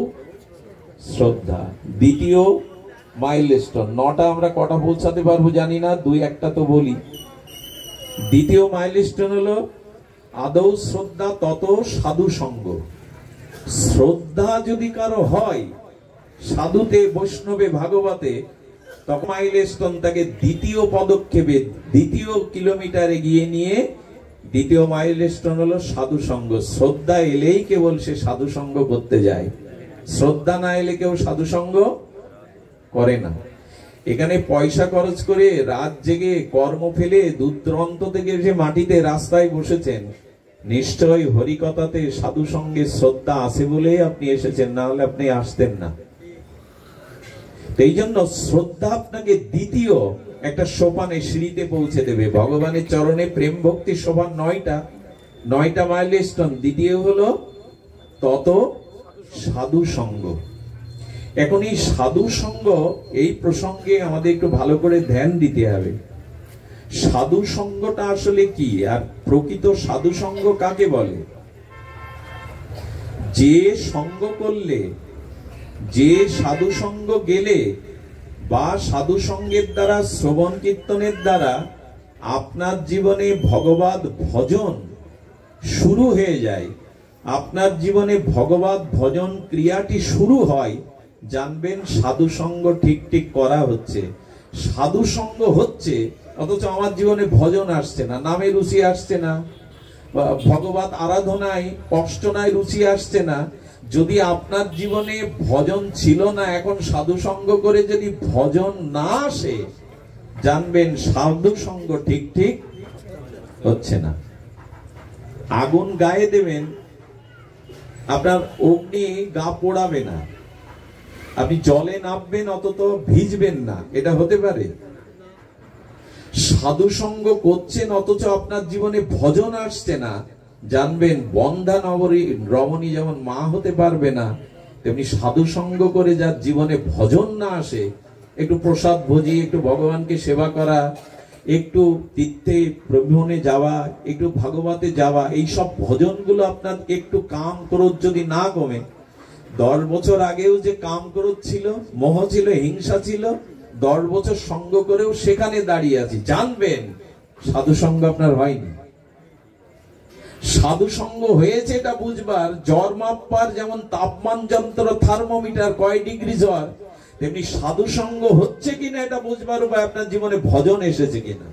শ্রদ্ধা। দ্বিতীয় মাইলস্টোন, 9টা আমরা কটা পৌঁছাতে পারবো জানি না, 2-1টা তো বলি। দ্বিতীয় মাইলস্টোন হলো আদৌ শ্রদ্ধা, তত সাধু সঙ্গ। শ্রদ্ধা যদি কারো হয় সাধুতে, বৈষ্ণবে, ভাগবতে, তখন মাইলস্টোন তাকে দ্বিতীয় পদক্ষেপে, দ্বিতীয় কিলোমিটার এগিয়ে নিয়ে, দ্বিতীয় মাইলস্টোন হলো সাধু সঙ্গ। শ্রদ্ধা এলেই কেবল সে সাধু সঙ্গ করতে যায়, শ্রদ্ধা না এলে কেউ সাধু সঙ্গ করে না। এখানে পয়সা খরচ করে রাত জেগে কর্ম ফেলে দূর দূরান্ত থেকে এসে মাটিতে রাস্তায় বসেছেন, নিশ্চয়ই হরিকথাতে সাধু সঙ্গে শ্রদ্ধা আছে বলেই আপনি এসেছেন, না হলে আপনি আসতেন না। এই জন্য শ্রদ্ধা আপনাকে দ্বিতীয় একটা সোপানে, সিঁড়িতে পৌঁছে দেবে। ভগবানের চরণে প্রেম ভক্তি সোপান 9টা মাইলস্টোন। দ্বিতীয় হলো তত সাধু সঙ্গ। এখন এই সাধু সঙ্গ, এই প্রসঙ্গে আমাদের একটু ভালো করে ধ্যান দিতে হবে। সাধু সঙ্গটা আসলে কি, আর প্রকৃত সাধু সঙ্গ কাকে বলে? যে সঙ্গ করলে, যে সাধু সঙ্গ গেলে বা সাধু সঙ্গের দ্বারা, শ্রবণ কীর্তনের দ্বারা আপনার জীবনে ভগবত ভজন শুরু হয়ে যায়, আপনার জীবনে ভগবত ভজন ক্রিয়াটি শুরু হয়, জানবেন সাধু সঙ্গ ঠিক ঠিক করা হচ্ছে। সাধু সঙ্গ হচ্ছে অথচ আমার জীবনে ভজন আসছে না, নামে রুচি আসছে না, ভগবত আরাধনায় অষ্টনায় রুচি আসছে না। যদি আপনার জীবনে ভজন ছিল না, এখন সাধু সঙ্গ করে যদি ভজন না আসে, জানবেন সাধু সঙ্গ ঠিক ঠিক হচ্ছে না। আগুন গায়ে দেবেন, আপনার অগ্নি গা পোড়াবে না। আপনি জলে নামবেন অন্তত ভিজবেন না, এটা হতে পারে? সাধু সঙ্গ করছেন অথচ আপনার জীবনে ভজন আসছে না, জানবেন বন্ধা নবরী রমণী যেমন মা হতে পারবে না, তেমনি সাধু সঙ্গ করে যার জীবনে ভজন না আসে, একটু প্রসাদ ভোজি, একটু ভগবানকে সেবা করা, একটু তীর্থে ভ্রমণে যাওয়া, একটু ভাগবতে যাওয়া, এই সব ভজনগুলো আপনার একটু কাম ক্রোধ যদি না কমে, 10 বছর আগেও যে কাম ক্রোধ ছিল, মোহ ছিল, হিংসা ছিল, 10 বছর সঙ্গ করেও সেখানে দাঁড়িয়ে আছি, জানবেন সাধু সঙ্গ আপনার হয়নি। সাধু সঙ্গ হয়েছে এটা বুঝবার, জ্বর মাপবার যেমন তাপমান যন্ত্র থার্মোমিটার কয় ডিগ্রি জ্বর, তেমনি সাধু সঙ্গ হচ্ছে কিনা এটা বুঝবার উপায় আপনার জীবনে ভজন এসেছে কিনা,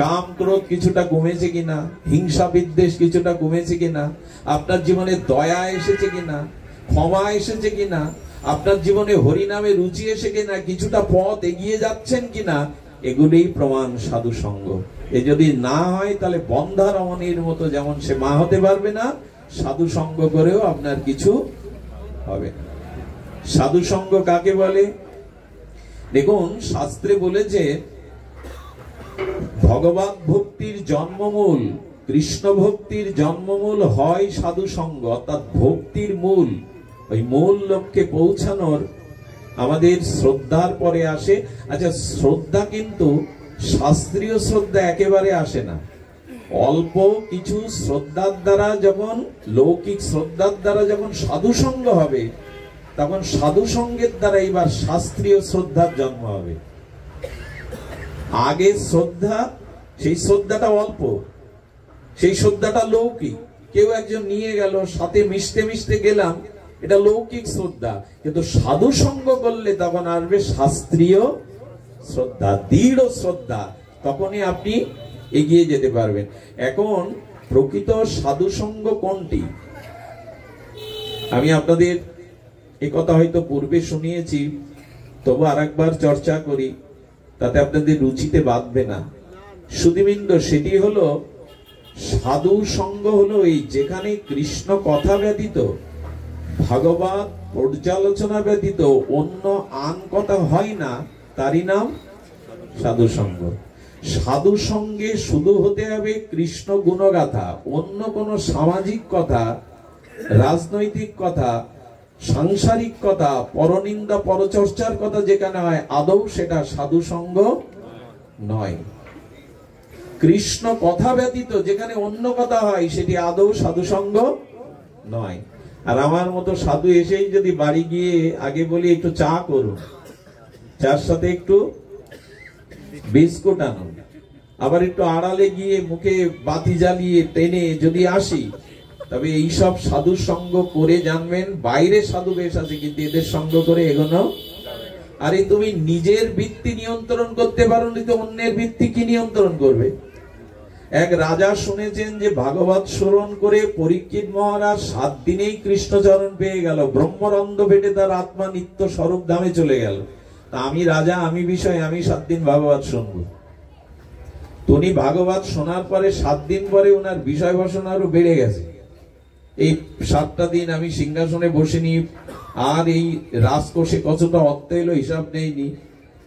কাম ক্রোধ কিছুটা কমেছে কিনা, হিংসা বিদ্বেষ কিছুটা কমেছে কিনা, আপনার জীবনে দয়া এসেছে কিনা, ক্ষমা এসেছে কিনা, আপনার জীবনে হরিনামে রুচি এসে কিনা, কিছুটা পথ এগিয়ে যাচ্ছেন কিনা, এগুলোই প্রমাণ সাধু সঙ্গ। এ যদি না হয় তাহলে বন্ধা রমণীর মতো যেমন সে মা হতে পারবে না, সাধু সঙ্গ করেও আপনার কিছু হবে না। সাধু সঙ্গ কাকে বলে? দেখুন শাস্ত্রে বলেছে ভগবত ভক্তির জন্মমূল, কৃষ্ণ ভক্তির জন্মমূল হয় সাধু সঙ্গ, অর্থাৎ ভক্তির মূল, ওই মূল লক্ষ্যে পৌঁছানোর আমাদের শ্রদ্ধার পরে আসে। আচ্ছা, শ্রদ্ধা কিন্তু শাস্ত্রীয় শ্রদ্ধা একেবারে আসে না। অল্প কিছু শ্রদ্ধার দ্বারা যখন, লৌকিক শ্রদ্ধার দ্বারা যখন সাধু সঙ্গ হবে, তখন সাধু সঙ্গের দ্বারা এবার শাস্ত্রীয় শ্রদ্ধার জন্ম হবে। আগে শ্রদ্ধা, সেই শ্রদ্ধাটা অল্প, সেই শ্রদ্ধাটা লৌকিক, কেউ একজন নিয়ে গেল, সাথে মিশতে মিশতে গেলাম, এটা লৌকিক শ্রদ্ধা। কিন্তু সাধু সঙ্গ করলে তখন আসবে শাস্ত্রীয় শ্রদ্ধা, দৃঢ় শ্রদ্ধা, তখনই আপনি এগিয়ে যেতে পারবেন। এখন প্রকৃত সাধু সঙ্গ কোনটি? আমি আপনাদের এই কথা হয়তো পূর্বে শুনিয়েছি, তবু আরেকবার চর্চা করি, তাতে আপনাদের রুচিতে বাঁধবে না। সুধীবৃন্দ, সেটি হলো সাধু সঙ্গ হলো এই যেখানে কৃষ্ণ কথা ব্যতীত, ভাগবত পর্যালোচনা ব্যতীত অন্য আন কথা হয় না, তারই নাম সাধু সঙ্গ। সাধু সঙ্গে শুধু হতে হবে কৃষ্ণ গুণগাথা, অন্য কোন সামাজিক কথা, রাজনৈতিক কথা, সাংসারিক কথা, পরনিন্দা পরচর্চার কথা যেখানে হয়, আদৌ সেটা সাধু সঙ্গ নয়। কৃষ্ণ কথা ব্যতীত যেখানে অন্য কথা হয়, সেটি আদৌ সাধু সঙ্গ নয়। আর আমার মতো সাধু এসেই যদি বাড়ি গিয়ে আগে বলি একটু চা করুন, চার সাথে একটু বিস্কুট আনুন, আবার একটু আড়ালে গিয়ে মুখে বাতি জ্বালিয়ে টেনে যদি আসি, তবে এইসব সাধু সঙ্গ করে জানবেন বাইরে সাধু বেশ আছে, কিন্তু এদের সঙ্গ করে এগোনো। আরে তুমি নিজের বৃত্তি নিয়ন্ত্রণ করতে পারো নি, তো অন্যের বৃত্তি কি নিয়ন্ত্রণ করবে? এক রাজা শুনেছেন যে ভাগবত শ্রবণ করে পরীক্ষিত মহারাজ 7 দিনেই কৃষ্ণচরণ পেয়ে গেল, ব্রহ্মরন্ধ পেটে তার আত্মা নিত্য স্বরূপ ধামে চলে গেল। তা আমি রাজা, আমি বিষয়, আমি 7 দিন ভাগবত শুনবো। উনি ভাগবত শোনার পরে 7 দিন পরে ওনার বিষয় বাসনা আরো বেড়ে গেছে। এই 7টা দিন আমি সিংহাসনে বসিনি, আর এই রাজকোষে কতটা অর্থ এলো হিসাব নেইনি।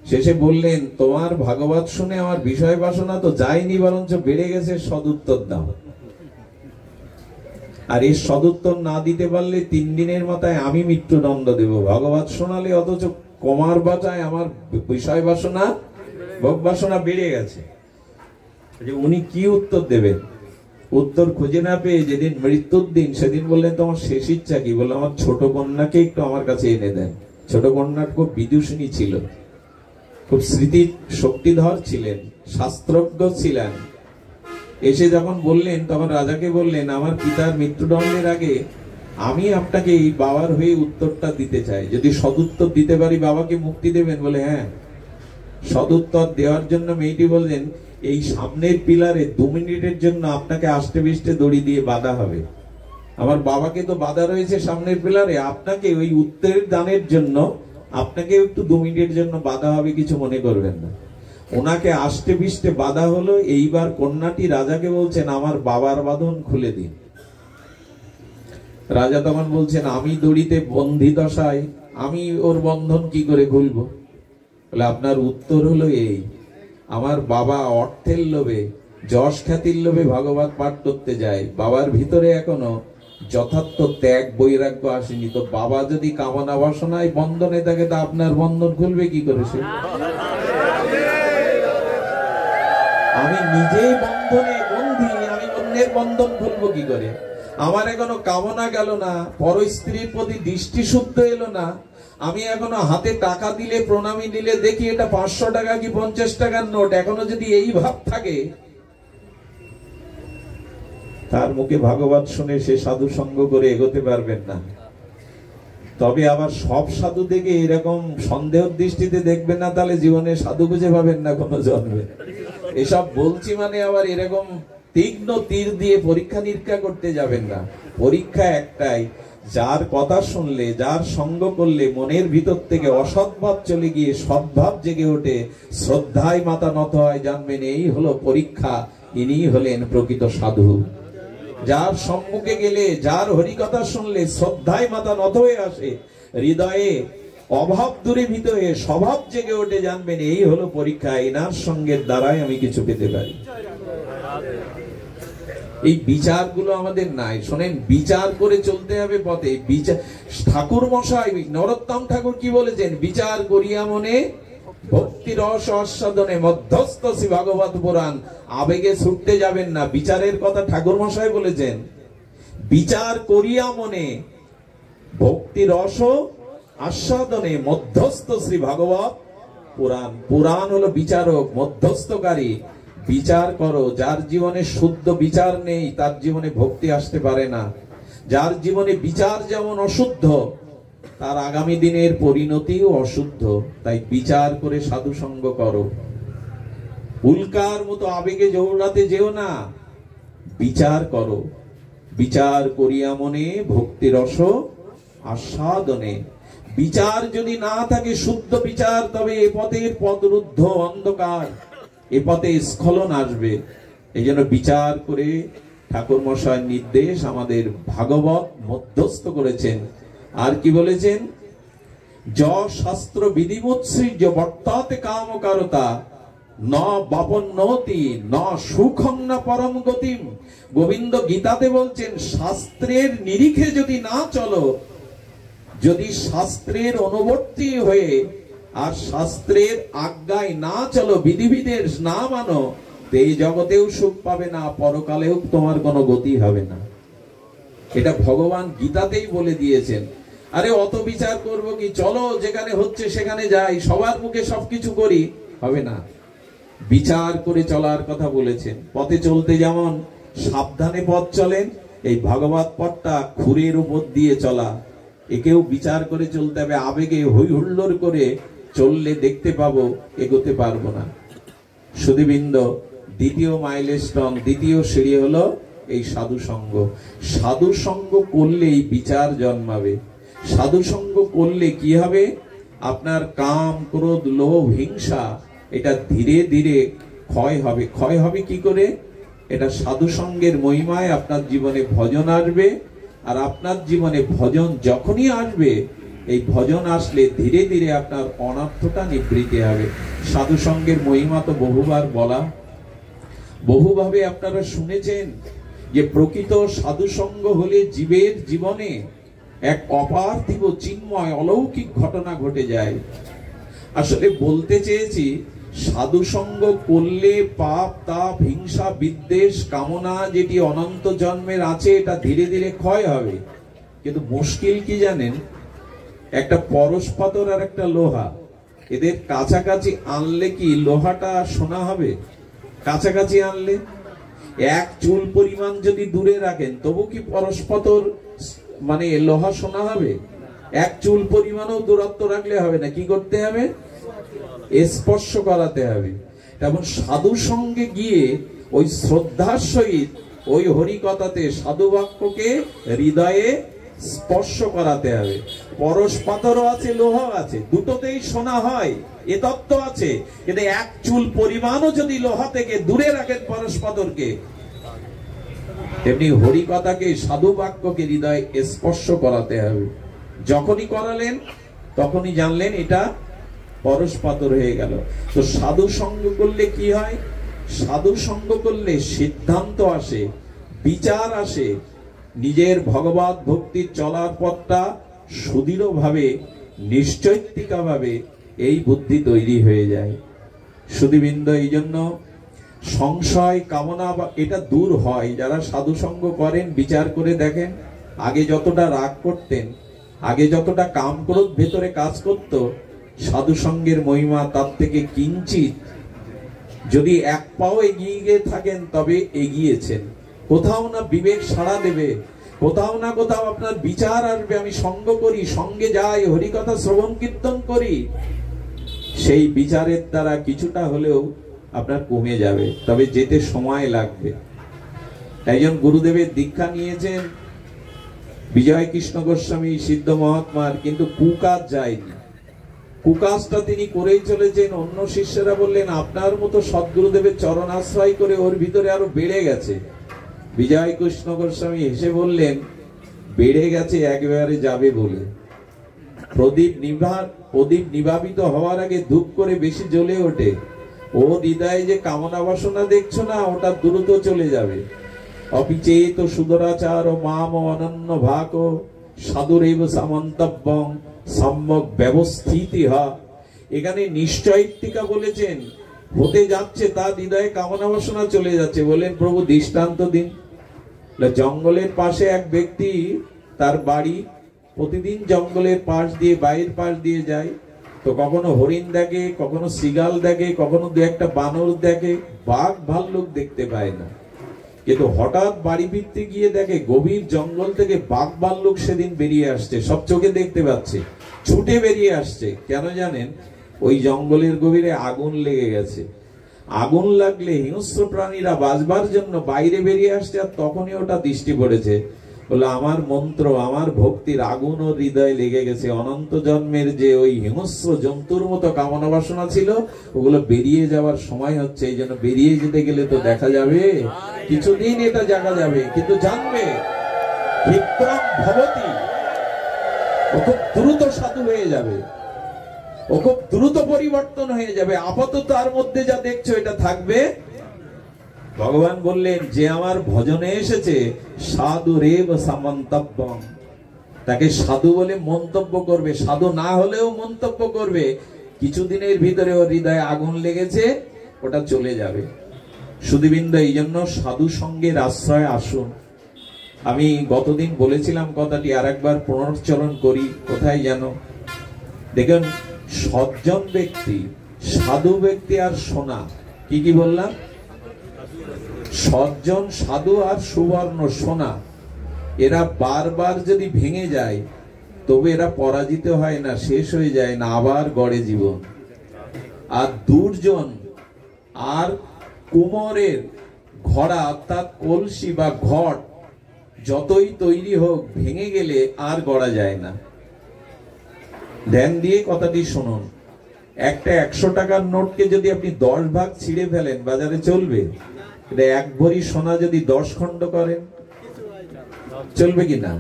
শেষে বললেন, তোমার ভাগবত শুনে আমার বিষয় বাসনা তো যায়নি, বরঞ্চ বেড়ে গেছে, সদুত্তর দাও। আর এই সদুত্তর না দিতে পারলে 3 দিনের মাথায় আমি মৃত্যুদণ্ড দেব। ভাগবত শোনালে অথচ কমার বাটায় আমার বিষয় বাসনা, ভোগ বাসনা বেড়ে গেছে। উনি কি উত্তর দেবেন? উত্তর খুঁজে না পেয়ে যেদিন মৃত্যুর দিন, সেদিন বললেন, তোমার শেষ ইচ্ছা কি? বললো, আমার ছোট কন্যাকে একটু আমার কাছে এনে দেন। ছোট কন্যার খুব বিদুষিনী ছিল, খুব স্মৃতি শক্তিধর ছিলেন, শাস্ত্রজ্ঞ ছিলেন। এসে যখন বললেন, তখন রাজাকে বললেন, আমার পিতার মৃত্যুদণ্ডের আগে আমি আপনাকে এই বাবার হয়ে উত্তরটা দিতে চাই, যদি সদুত্তর দিতে পারি বাবাকে মুক্তি দেবেন? বলে হ্যাঁ। সদুত্তর দেওয়ার জন্য মেয়েটি বললেন, এই সামনের পিলারে 2 মিনিটের জন্য আপনাকে আষ্টে বিষ্টে দড়ি দিয়ে বাঁধা হবে। আমার বাবাকে তো বাঁধা রয়েছে সামনের পিলারে, আপনাকে ওই উত্তরের দানের জন্য আপনাকে একটু 2 মিনিটের জন্য বাঁধা হবে, কিছু মনে করবেন না। ওনাকে আষ্টে বিষ্টে বাঁধা হলো। এইবার কন্যাটি রাজাকে বলছেন, আমার বাবার বাঁধন খুলে দিন। রাজা তখন বলছেন, আমি দড়িতে বন্দী দশায় আমি ওর বন্ধন কি করে খুলবো? বলে, আপনার উত্তর হলো এই, আমার বাবা অর্থের লোভে, যশ খ্যাতির লোভে ভাগবত পাঠ করতে যায়, বাবার ভিতরে এখনো যথার্থ ত্যাগ বৈরাগ্য আসেনি। তো বাবা যদি কামনা বাসনায় বন্ধনে থাকে, তা আপনার বন্ধন খুলবে কি করে? সে আমি নিজেই বন্ধনে বন্ধী, আমি অন্যের বন্ধন খুলবো কি করে? আমার এখনো কামনা গেল না, পর স্ত্রীর প্রতি দৃষ্টি শুদ্ধ এলো না, আমি এখনো হাতে টাকা দিলে, প্রণামী দিলে দেখি এটা 500 টাকা কি 50 টাকার নোট, এখনো যদি এই ভাব থাকে, তার মুখে ভাগবত শুনে সে সাধু সঙ্গ করে এগোতে পারবেন না। তবে আবার সব সাধু দেখে এরকম সন্দেহ দৃষ্টিতে দেখবেন না, তাহলে জীবনে সাধু খুঁজে পাবেন না কোনো জন্মে। এসব বলছি মানে আবার এরকম তীক্ষ্ণ তীর দিয়ে পরীক্ষা নিরীক্ষা করতে যাবেন না। পরীক্ষা একটাই, যার কথা শুনলে, যার সঙ্গ করলে মনের ভিতর থেকে অসৎভাব চলে গিয়ে সদ্ভাব জেগে ওঠে, শ্রদ্ধায় মাথা নত হয়, জানবেন এই হলো পরীক্ষা, ইনি হলেন প্রকৃত সাধু। যার সম্মুখে গেলে, যার হরিকথা শুনলে শ্রদ্ধায় মাথা নত হয়ে আসে, হৃদয়ে অভাব দূরীভূত হয়ে স্বভাব জেগে ওঠে, জানবেন এই হলো পরীক্ষা, এনার সঙ্গের দ্বারাই আমি কিছু পেতে পারি। এই বিচারগুলো আমাদের নাই। শোনেন, বিচার করে চলতে হবে পথে। বিচার, ঠাকুর মশাই নরোত্তম ঠাকুর কি বলেছেন? বিচার করিয়া মনে ভক্তি রস আস্বাদনে মধ্যস্থ শ্রী ভাগবত পুরাণ। আবেগে ছুটতে যাবেন না, বিচারের কথা ঠাকুর মশাই বলেছেন। বিচার করিয়া মনে ভক্তি রস আস্বাদনে মধ্যস্থ শ্রী ভাগবত পুরাণ। পুরাণ হলো বিচারক, মধ্যস্থকারী। বিচার করো। যার জীবনে শুদ্ধ বিচার নেই তার জীবনে ভক্তি আসতে পারে না। যার জীবনে বিচার যেমন অশুদ্ধ, তার আগামী দিনের পরিণতিও অশুদ্ধ। তাই বিচার করে সাধু সঙ্গ করো। উল্কার মতো আবেগে জৌড়াতে যেও না, বিচার করো। বিচার করিয়া মনে ভক্তি রস আস্বাদনে। বিচার যদি না থাকে, শুদ্ধ বিচার, তবে এ পথের পথরুদ্ধ অন্ধকার, এ পথে স্খলন আসবে। এই জন্য বিচার করে ঠাকুর মশাইয়ের নির্দেশ আমাদের ভাগবত মধ্যস্থ করেছেন। আর কি বলেছেন? য শাস্ত্র বিধিমুৎসৃজ্য বর্তাতে কামকারতা ন বাপন্নতি ন সুখং না পরম গতিম। গোবিন্দ গীতাতে বলছেন, শাস্ত্রের নিরিখে যদি না চলো, যদি শাস্ত্রের অনুবর্তী হয়ে আর শাস্ত্রের আজ্ঞায় না চলো, বিধিবিধের না মানো, এই জগতেও সুখ পাবে না, পরকালেও তোমার কোনো গতি হবে না। এটা ভগবান গীতাতেই বলে দিয়েছেন। আরে অত বিচার করব কি? চলো যেখানে হচ্ছে সেখানে যাই, সবার মুখে সবকিছু করি, হবে না। বিচার করে চলার কথা বলেছেন। পথে চলতে যেমন সাবধানে পথ চলেন, এই ভাগবত পথটা খুরের উপর দিয়ে চলা, একেও বিচার করে চলতে হবে। আবেগে হই হুল্লোড় করে চললে দেখতে পাবো এগোতে পারবো না। সুধীবৃন্দ, দ্বিতীয় মাইলস্টোন, দ্বিতীয় সিঁড়ি হলো এই সাধু সঙ্গ। সাধু সঙ্গ করলেই বিচার জন্মাবে। সাধু সঙ্গ করলে কি হবে? আপনার কাম, ক্রোধ, লোভ, হিংসা এটা ধীরে ধীরে ক্ষয় হবে। ক্ষয় হবে কি করে? এটা সাধু সঙ্গের মহিমায় আপনার জীবনে ভজন আসবে। আর আপনার জীবনে ভজন যখনই আসবে, এই ভজন আসলে ধীরে ধীরে আপনার অনর্থটা নিবৃত্তি হবে। সাধু সঙ্গের মহিমা তো বহুবার বলা, বহুভাবে আপনারা শুনেছেন যে প্রকৃত সাধু সঙ্গ হলে জীবের জীবনে এক অপার্থিব চিন্ময় অলৌকিক ঘটনা ঘটে যায়। আসলে বলতে চেয়েছি, সাধু সঙ্গ করলে পাপ, তাপ, হিংসা, বিদ্বেষ, কামনা যেটি অনন্ত জন্মের আছে, এটা ধীরে ধীরে ক্ষয় হবে। কিন্তু মুশকিল কি জানেন? একটা পরশ পাথর আর একটা লোহা, এদের কাছাকাছি আনলে কি লোহাটা সোনা হবে? কাছাকাছি আনলে এক চুল পরিমাণ যদি দূরে রাখেন, তবু কি পরশ পাথর মানে লোহা সোনা হবে? এক চুল পরিমাণও দূরত্ব রাখলে হবে না। কি করতে হবে? স্পর্শ করাতে হবে। তেমন সাধু সঙ্গে গিয়ে ওই শ্রদ্ধার সহিত ওই হরিকথাতে সাধু বাক্যকে হৃদয়ে স্পর্শ করাতে হবে। পরশ পাথরও আছে, লোহা আছে, দুটোতেই সোনা হয়, এ তত্ত্ব আছে। কিন্তু এক চুল পরিমাণও যদি লোহা থেকে দূরে রাখেন পরশ পাথরকে, তেমনি হরিকথাকে, সাধু বাক্যকে হৃদয়ে স্পর্শ করাতে হবে। যখনই করালেন তখনই জানলেন এটা পরশ পাথর হয়ে গেল। তো সাধু সঙ্গ করলে কি হয়? সাধু সঙ্গ করলে সিদ্ধান্ত আসে, বিচার আসে, নিজের ভগবত ভক্তির চলার পথটা সুদৃঢ়ভাবে, নিশ্চয়িকাভাবে এই বুদ্ধি তৈরি হয়ে যায়। সুধীবৃন্দ, এই জন্য সংশয়, কামনা এটা দূর হয় যারা সাধু সঙ্গ করেন। বিচার করে দেখেন, আগে যতটা রাগ করতেন, আগে যতটা কাম ক্রোধ ভেতরে কাজ করত, সাধু সঙ্গের মহিমা তার থেকে কিঞ্চিত যদি এক পাও এগিয়ে গিয়ে থাকেন তবে এগিয়েছেন। কোথাও না বিবেক সাড়া দেবে, কোথাও না কোথাও আপনার বিচার আসবে। আমি সঙ্গ করি, সঙ্গে যাই, হরিকথা শ্রবণ কীর্তন করি, সেই বিচারের দ্বারা কিছুটা হলেও আপনার কমে যাবে, তবে যেতে সময় লাগবে। একজন গুরুদেবের দীক্ষা নিয়েছেন বিজয় কৃষ্ণ গোস্বামী সিদ্ধ মহাত্মার, কিন্তু কুকাজ যায়নি। কুকাজটা তিনি করেই চলেছেন। অন্য শিষ্যরা বললেন, আপনার মতো সদ্গুরুদেবের চরণ আশ্রয় করে ওর ভিতরে আরো বেড়ে গেছে। বিজয় কৃষ্ণ গোস্বামী হেসে বললেন, বেড়ে গেছে একেবারে যাবে বলে। প্রদীপ নিভাবিত হওয়ার আগে ধূপ করে বেশি জ্বলে ওঠে। ও হৃদয়ে যে কামনা বাসনা দেখছো না, ওটা দ্রুত চলে যাবে। অপিচেত সুদরাচার মাম অনন্য ভাগ সাধুরেব সামন্তব্যং সম্যক ব্যবস্থিতিহা। এখানে নিশ্চয়িকা বলেছেন হতে যাচ্ছে তার হৃদয়ে কামনা বাসনা চলে যাচ্ছে, বলেন প্রভু দৃষ্টান্ত দিন। জঙ্গলের পাশে এক ব্যক্তি, তার বাড়ি, প্রতিদিন জঙ্গলের পাশ দিয়ে বাইরের পাশ দিয়ে যায়, তো কখনো হরিণ দেখে, কখনো সিগাল দেখে, কখনো দু একটা বানর দেখে, বাঘ ভাল্লুক দেখতে পায় না। কিন্তু হঠাৎ বাড়ি ফিরতে গিয়ে দেখে গভীর জঙ্গল থেকে বাঘ ভাল্লুক সেদিন বেরিয়ে আসছে, সব চোখে দেখতে পাচ্ছে, ছুটে বেরিয়ে আসছে। কেন জানেন? ওই জঙ্গলের গভীরে আগুন লেগে গেছে। আগুন লাগলে হিংস্র প্রাণীরা বাঁচবার জন্য বাইরে বেরিয়ে আসছে, আর তখনই ওটা দৃষ্টি পড়েছে, বলে আমার মন্ত্র, আমার ভক্তির আগুন ও হৃদয়ে লেগে গেছে। অনন্ত জন্মের যে ওই হিংস্র জন্তুর মতো কামনা বাসনা ছিল, ওগুলো বেরিয়ে যাওয়ার সময় হচ্ছে। এই জন্য বেরিয়ে যেতে গেলে তো দেখা যাবে, কিছুদিন এটা জাগা যাবে, কিন্তু জানবে বিক্রম ভবতি, ও খুব দ্রুত সাধু হয়ে যাবে, ও খুব দ্রুত পরিবর্তন হয়ে যাবে। আপাতত তার মধ্যে যা দেখছো এটা থাকবে। ভগবান বললেন যে আমার ভজনে এসেছে সাধু রেব সামন্তব্যং, তাকে সাধু বলে মন্তব্য করবে, সাধু না হলেও মন্তব্য করবে। কিছুদিনের ভিতরে ওর হৃদয়ে আগুন লেগেছে, ওটা চলে যাবে। সুধীবৃন্দ, এই জন্য সাধু সঙ্গের আশ্রয় আসুন। আমি গতদিন বলেছিলাম কথাটি, আর একবার পুনর্চরণ করি। কোথায় যেন দেখুন, সজ্জন ব্যক্তি, সাধু ব্যক্তি আর সোনা, কি কি বললাম? সজ্জন, সাধু আর সুবর্ণ, সোনা, এরা বারবার যদি ভেঙে যায় তবে এরা পরাজিত হয় না, শেষ হয়ে যায় না, আবার গড়ে জীবন। আর দুর্জন আর কুমোরের ঘড়া অর্থাৎ কলসি বা ঘট যতই তৈরি হোক, ভেঙে গেলে আর গড়া যায় না। ধ্যান দিয়ে কথাটি শুনুন। একটা 100 টাকার নোটকে যদি আপনি 10 ভাগ ছিঁড়ে ফেলেন, বাজারে চলবে? এটা 1 ভরি সোনা যদি 10 খণ্ড করেন, চলবে কি না?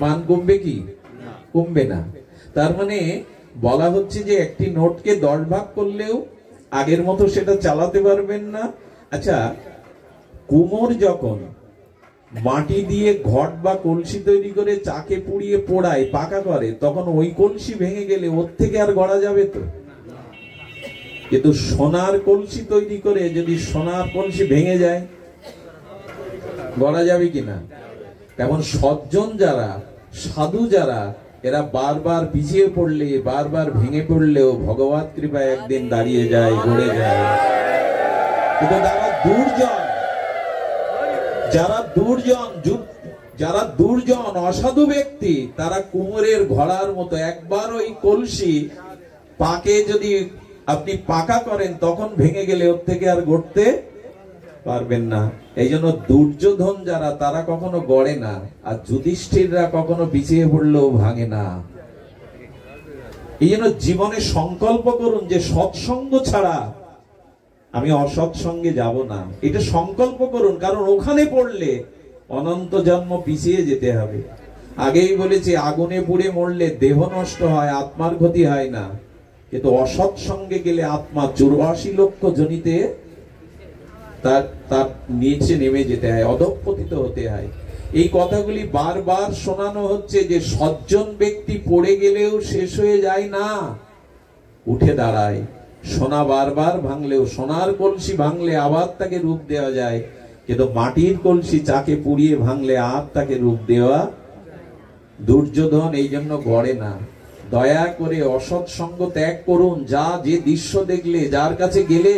মান কমবে কি? কমবে না। তার মানে বলা হচ্ছে যে একটি নোটকে 10 ভাগ করলেও আগের মতো সেটা চালাতে পারবেন না। আচ্ছা, কুমোর যখন মাটি দিয়ে ঘট বা কলসি তৈরি করে চাকে পুড়িয়ে পোড়ায়, পাকা করে, তখন ওই কলসি ভেঙে গেলে ওর থেকে আর গড়া যাবে তো? কিন্তু সোনার কলসি তৈরি করে যদি সোনার কলসি ভেঙে যায়, গড়া যাবে কিনা? তেমন সজ্জন যারা, সাধু যারা, এরা বারবার পিছিয়ে পড়লে, বারবার ভেঙে পড়লেও ভগবত কৃপায় একদিন দাঁড়িয়ে যায়, গড়ে যায়। কিন্তু যারা দুর্জন অসাধু ব্যক্তি, তারা কুমোরের ঘড়ার মতো। একবার ওই কলসি পাকে যদি আপনি পাকা করেন, তখন ভেঙে গেলে ওর থেকে আর গড়তে পারবেন না। এই জন্য দুর্যোধন যারা, তারা কখনো গড়ে না, আর যুধিষ্ঠিররা কখনো পিছিয়ে পড়লেও ভাঙে না। এই জন্য জীবনে সংকল্প করুন যে সৎসঙ্গ ছাড়া আমি অসৎসঙ্গে যাব না, এটা সংকল্প করুন। কারণ ওখানে পড়লে অনন্ত জন্ম পিছিয়ে যেতে হবে। আগেই বলেছি, আগুনে পুড়ে মরলে দেহ নষ্ট হয়, আত্মার ক্ষতি হয় না। কিন্তু অসৎসঙ্গে গেলে আত্মা 84 লক্ষ জনিতে তার নিচে নেমে যেতে হয়, অধঃপতিত হতে হয়। এই কথাগুলি বারবার শোনানো হচ্ছে যে সজ্জন ব্যক্তি পড়ে গেলেও শেষ হয়ে যায় না, উঠে দাঁড়ায়। সোনা বারবার ভাঙলেও, সোনার কলসি ভাঙলে আবার তাকে রূপ দেওয়া যায়, কিন্তু মাটির কলসি চাকে পুড়িয়ে ভাঙলে আর তাকে রূপ দেওয়া। দুর্যোধন এই জন্য গড়ে না। দয়া করে অসৎ সঙ্গ ত্যাগ করুন। যে দৃশ্য দেখলে, যার কাছে গেলে,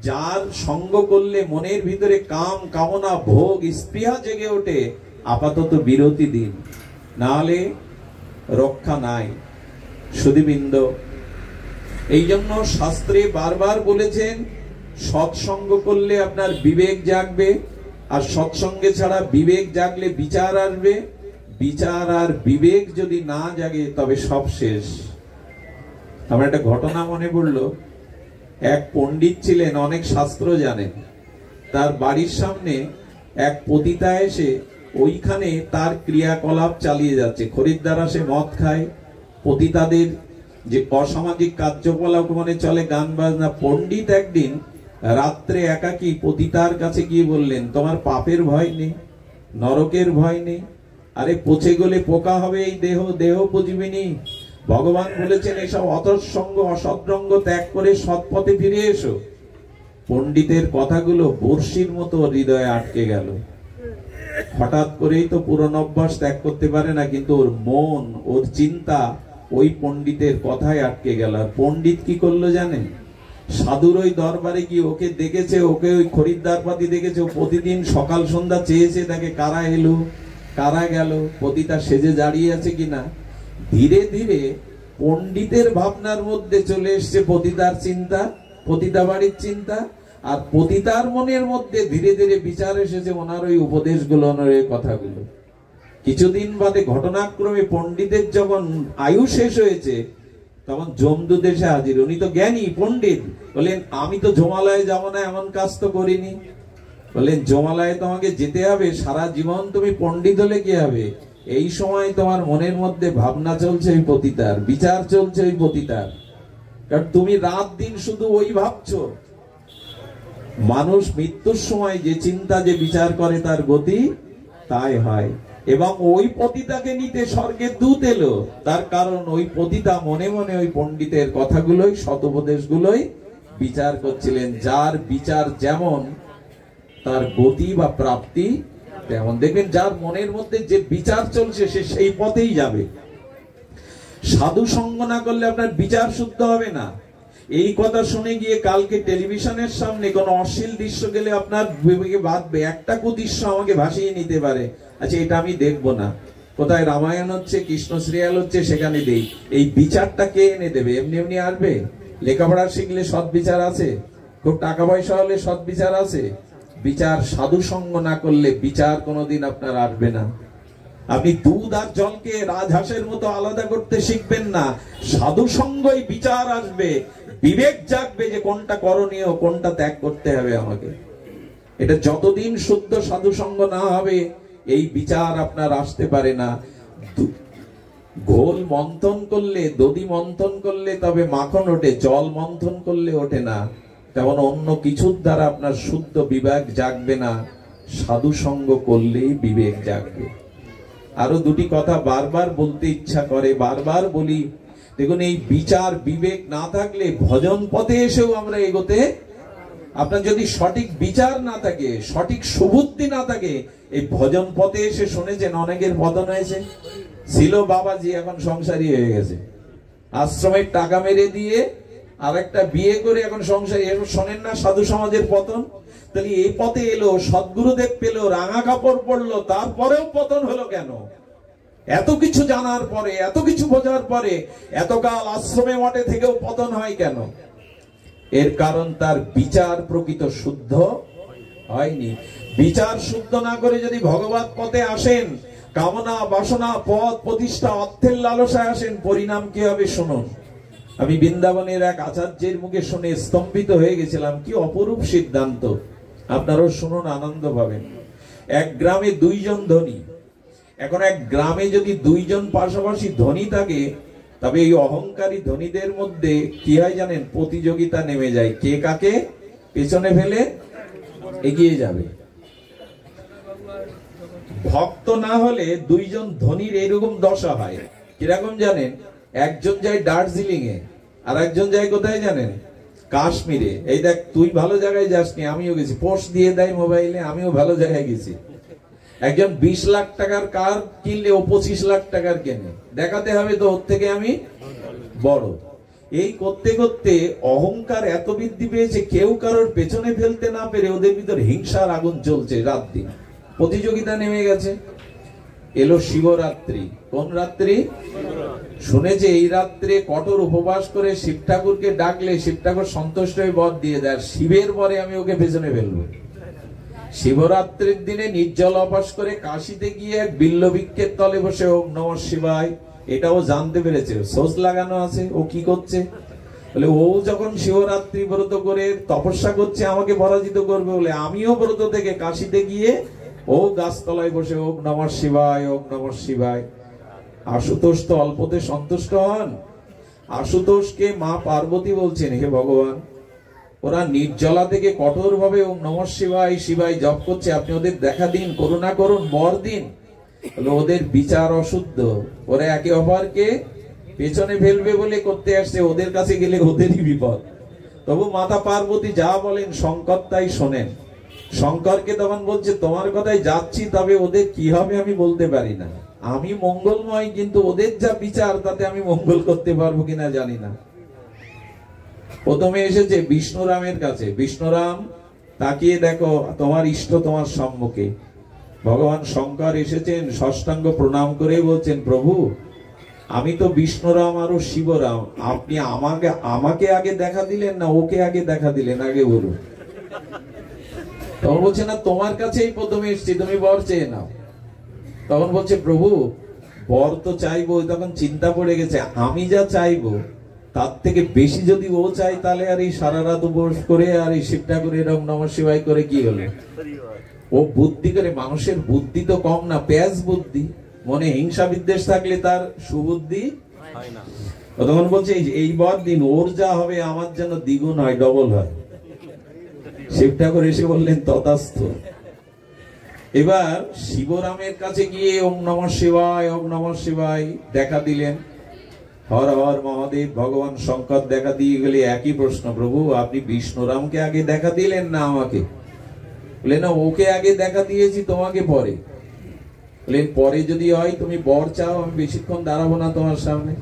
যার সঙ্গ করলে মনের ভিতরে কাম, কামনা, ভোগ, স্পৃহা জেগে ওঠে, আপাতত বিরতি দিন, না হলে রক্ষা নাই। সুধীবৃন্দ, এই জন্য শাস্ত্রে বারবার বলেছেন সৎসঙ্গ করলে আপনার বিবেক জাগবে, আর সৎসঙ্গে ছাড়া বিবেক জাগলে বিচার আসবে। বিচার আর বিবেক যদি না জাগে তবে সব শেষ। আমার একটা ঘটনা মনে পড়লো। এক পণ্ডিত ছিলেন, অনেক শাস্ত্র জানেন। তার বাড়ির সামনে এক পতিতা এসে ওইখানে তার ক্রিয়াকলাপ চালিয়ে যাচ্ছে। খরিদ্দার আসে, মদ খায়, পতিতাদের যে অসামাজিক কার্যকলাপ মানে চলে, গান বাজনা। পণ্ডিত একদিন রাত্রে একাকী পতিতার কাছে গিয়ে বললেন, তোমার পাপের ভয় নেই, নরকের ভয় নেই, আরে পচে গেলে পোকা হবে এই দেহ, দেহ পুজিবিনি। ভগবান বলেছেন এসব অতঃসঙ্গ অসৎরঙ্গ ত্যাগ করে সৎপথে ফিরে এসো। পণ্ডিতের কথাগুলো বর্ষির মতো হৃদয়ে আটকে গেল। হঠাৎ করেই তো পুরনো অভ্যাস ত্যাগ করতে পারে না, কিন্তু ওর মন, ওর চিন্তা ওই পণ্ডিতের কথায় আটকে গেল। আর পণ্ডিত কি করলো জানেন? সাধুর ওই দরবারে গিয়ে ওকে দেখেছে, ওকে ওই খরিদ্দার পাতি দেখেছে, প্রতিদিন সকাল সন্ধ্যা চেয়েছে তাকে কারা এলো কারা গেল, পতিতা সেজে দাঁড়িয়ে আছে কিনা। ধীরে ধীরে পণ্ডিতের ভাবনার মধ্যে চলে এসছে পতিতার চিন্তা, পতিতা বাড়ির চিন্তা। আর পতিতার মনের মধ্যে ধীরে ধীরে বিচার এসেছে ওনার ওই উপদেশগুলো, ওনার ওই কথাগুলো। কিছুদিন বাদে ঘটনাক্রমে পণ্ডিতের যখন আয়ু শেষ হয়েছে তখন জমদূত এসে হাজির। উনি তো জ্ঞানী পণ্ডিত, বলেন আমি তো জমালয়ে যাব না, এমন কাজ তো করিনি। বলেন জমালয়ে তোমাকে যেতে হবে, সারা জীবন তুমি পণ্ডিত হলে কি হবে? এই সময় তোমার মনের মধ্যে ভাবনা চলছে ওই পতিতার, বিচার চলছে ওই পতিতার, কারণ তুমি রাত দিন শুধু ওই ভাবছো। মানুষ মৃত্যুর সময় যে চিন্তা যে বিচার করে তার গতি তাই হয়। এবং ওই পতিতাকে নিতে স্বর্গের দূত এলো, তার কারণ ওই পতিতা মনে মনে ওই পণ্ডিতের কথাগুলোই, শতোপদেশগুলোই বিচার করছিলেন। যার বিচার যেমন তার গতি বা প্রাপ্তি তেমন। দেখবেন যার মনের মধ্যে যে বিচার চলছে সে সেই পথেই যাবে। সাধু সঙ্গ না করলে আপনার বিচার শুদ্ধ হবে না। এই কথা শুনে গিয়ে কালকে টেলিভিশনের সামনে কোন অশ্লীল দৃশ্য গেলে আপনার বিবেকে বাঁধবে, একটা কুদৃশ্য আমাকে ভাসিয়ে নিতে পারে, আচ্ছা এটা আমি দেখবো না। কোথায় রামায়ণ হচ্ছে, কৃষ্ণ সিরিয়াল হচ্ছে, সেখানে দেই। এই বিচারটা কে এনে দেবে? এমনি এমনি আসবে? লেখাপড়া শিখলে সৎ বিচার আছে, খুব টাকা পয়সা হলে সৎ বিচার আছে। বিচার সাধু সঙ্গ না করলে বিচার কোনোদিন আপনার আসবে না। আপনি দুধ আর জলকে রাজহাঁসের মতো আলাদা করতে শিখবেন না। সাধু সঙ্গই বিচার আসবে, বিবেক জাগবে যে কোনটা করণীয়, কোনটা ত্যাগ করতে হবে আমাকে। এটা যতদিন শুদ্ধ সাধু সঙ্গ না হবে এই বিচার আপনার আসতে পারে না। ঘোল মন্থন করলে, দধি মন্থন করলে তবে মাখন ওঠে, জল মন্থন করলে ওঠে না। তেমন অন্য কিছুর দ্বারা আপনার শুদ্ধ বিবেক জাগবে না, সাধু সঙ্গ করলেই বিবেক জাগবে। আরো দুটি কথা বারবার বলতে ইচ্ছা করে, বারবার বলি। দেখুন এই বিচার বিবেক না থাকলে ভজন পথে এসেও আমরা এগোতে, আপনার যদি সঠিক বিচার না থাকে, সঠিক সুবুদ্ধি না থাকে, এই ভজন পথে এসে শুনেছেন অনেকের পতন হয়েছে। ছিল বাবাজি, এখন সংসারী হয়ে গেছে, আশ্রমের টাকা মেরে দিয়ে আর একটা বিয়ে করে এখন সংসারী। এখন শোনেন না সাধু সমাজের পতন? তাহলে এই পথে এলো, সদ্গুরুদেব পেলো, রাঙা কাপড় পরলো, তারপরেও পতন হলো কেন? এত কিছু জানার পরে, এত কিছু বোঝার পরে এতকাল আশ্রমে মঠে থেকেও পতন হয় কেন? এর কারণ তার বিচার প্রকৃত শুদ্ধ হয়নি। বিচার শুদ্ধ না করে যদি ভগবত পথে আসেন, কামনা বাসনা পদ প্রতিষ্ঠা অর্থের লালসায় আসেন, পরিণাম কি হবে শুনুন। আমি বৃন্দাবনের এক আচার্যের মুখে শুনে স্তম্ভিত হয়ে গেছিলাম। কি অপরূপ সিদ্ধান্ত! আপনারাও শুনুন, আনন্দ পাবেন। এক গ্রামে দুইজন ধনী। এখন এক গ্রামে যদি দুইজন পাশাপাশি ধনী থাকে, তবে এই অহংকারী ধনীদের মধ্যে কি হয় জানেন? প্রতিযোগিতা নেমে যায়, কে কাকে পেছনে ফেলে এগিয়ে যাবে। ভক্ত না হলে দুইজন ধনীর এরকম দশা হয়। কিরকম জানেন? একজন যায় দার্জিলিং এ, আর একজন যায় কোথায় জানেন? কাশ্মীরে। এই দেখ, তুই ভালো জায়গায় যাসনি, আমিও গেছি। পোস্ট দিয়ে দেয় মোবাইলে, আমিও ভালো জায়গায় গেছি। একজন 20 লাখ টাকার কার কিনলে ও 25 লাখ টাকার কেনে, দেখাতে হবে তো ওর থেকে আমি বড়। এই করতে করতে অহংকার এত বৃদ্ধি পেয়েছে, কেউ কারোর পেছনে ফেলতে না পেরে ওদের ভিতর হিংসার আগুন চলছে, রাত দিন প্রতিযোগিতা নেমে গেছে। এলো শিবরাত্রি। কোন রাত্রি? শুনেছে এই রাত্রে কঠোর উপবাস করে শিব ঠাকুরকে ডাকলে শিব ঠাকুর সন্তুষ্ট হয়ে বর দিয়ে দেয়। শিবের পরে আমি ওকে পেছনে ফেলবো। শিবরাত্রির দিনে নির্জল অবাস করে কাশিতে গিয়ে এক বিল্ল বৃক্ষের তলে বসে ওম নমঃ শিবায়, এটাও জানতে পেরেছে। সোচ লাগানো আছে, ও কি করছে? বলে ও যখন শিবরাত্রি ব্রত করে তপস্যা করছে আমাকে পরাজিত করবে বলে, আমিও ব্রত থেকে কাশিতে গিয়ে ও গাছতলায় বসে ওম নমঃ শিবায়, ওম নমঃ শিবায়। আশুতোষ তো অল্পতে সন্তুষ্ট হন। আশুতোষকে মা পার্বতী বলছেন, হে ভগবান, ওরা নির্জলা থেকে কঠোর ভাবে ওম নমঃ শিবায় শিবায় জপ করছে, আপনি ওদের দেখা দিন, করুণা করুন, বর দিন। ওদের বিচার অশুদ্ধ, ওরা একে অপরকে পেছনে ফেলবে বলে করতে আসছে, ওদের কাছে গেলে ওদেরই বিপদ। তবু মাতা পার্বতী যা বলেন শঙ্কর তাই শোনেন। শঙ্করকে তখন বলছে তোমার কথাই যাচ্ছি, তবে ওদের কি হবে আমি বলতে পারি না, আমি মঙ্গলময়, কিন্তু ওদের যা বিচার তাতে আমি মঙ্গল করতে পারবো কিনা জানি না। প্রথমে এসেছে বিষ্ণুরামের কাছে, বিষ্ণুরাম তাকিয়ে দেখো তোমার ইষ্ট তোমার সম্মুখে। ভগবান শঙ্কর এসেছেন, ষষ্ঠাঙ্গ প্রণাম করে বলছেন প্রভু আমি তো বিষ্ণুরাম আর শিবরাম, আপনি আমাকে আগে দেখা দিলেন না ওকে আগে দেখা দিলেন, আগে বলুন। তখন বলছে না তোমার কাছেই প্রথমে এসেছি, তুমি বর চেয়ে নাও। তখন বলছে প্রভু বর তো চাইবো, তখন চিন্তা পড়ে গেছে আমি যা চাইবো তার থেকে বেশি যদি ও চাই তাহলে আর এই সারা রাত উপবাস করে আর এই শিবটা করে এরকম নমঃ শিবায় করে কি হলো। ও বুদ্ধি করে, মানুষের বুদ্ধি তো কম না, পেঁয়াজ বুদ্ধি, মনে হিংসা বিদ্বেষ থাকলে তার সুবুদ্ধি হয় না। তখন বলছে এই বর দিন, ওর যা হবে আমার যেন দ্বিগুণ হয়, ডবল হয়। শিব ঠাকুর এসে বললেন তথাস্তু। এবার শিবরামের কাছে গিয়ে ওম নমঃ শিবায় ওম নমঃ শিবায় দেখা দিলেন। হর হর মহাদেব, ভগবান শঙ্কর দেখা দিয়ে গেলে একই প্রশ্ন, প্রভু আপনি বিষ্ণুরামকে আগে দেখা দিলেন না আমাকে? বলে না ওকে আগে দেখা দিয়েছি, তোমাকে পরে। বলেন পরে যদি হয় তুমি বর চাও, আমি বেশিক্ষণ দাঁড়াবো না তোমার সামনে।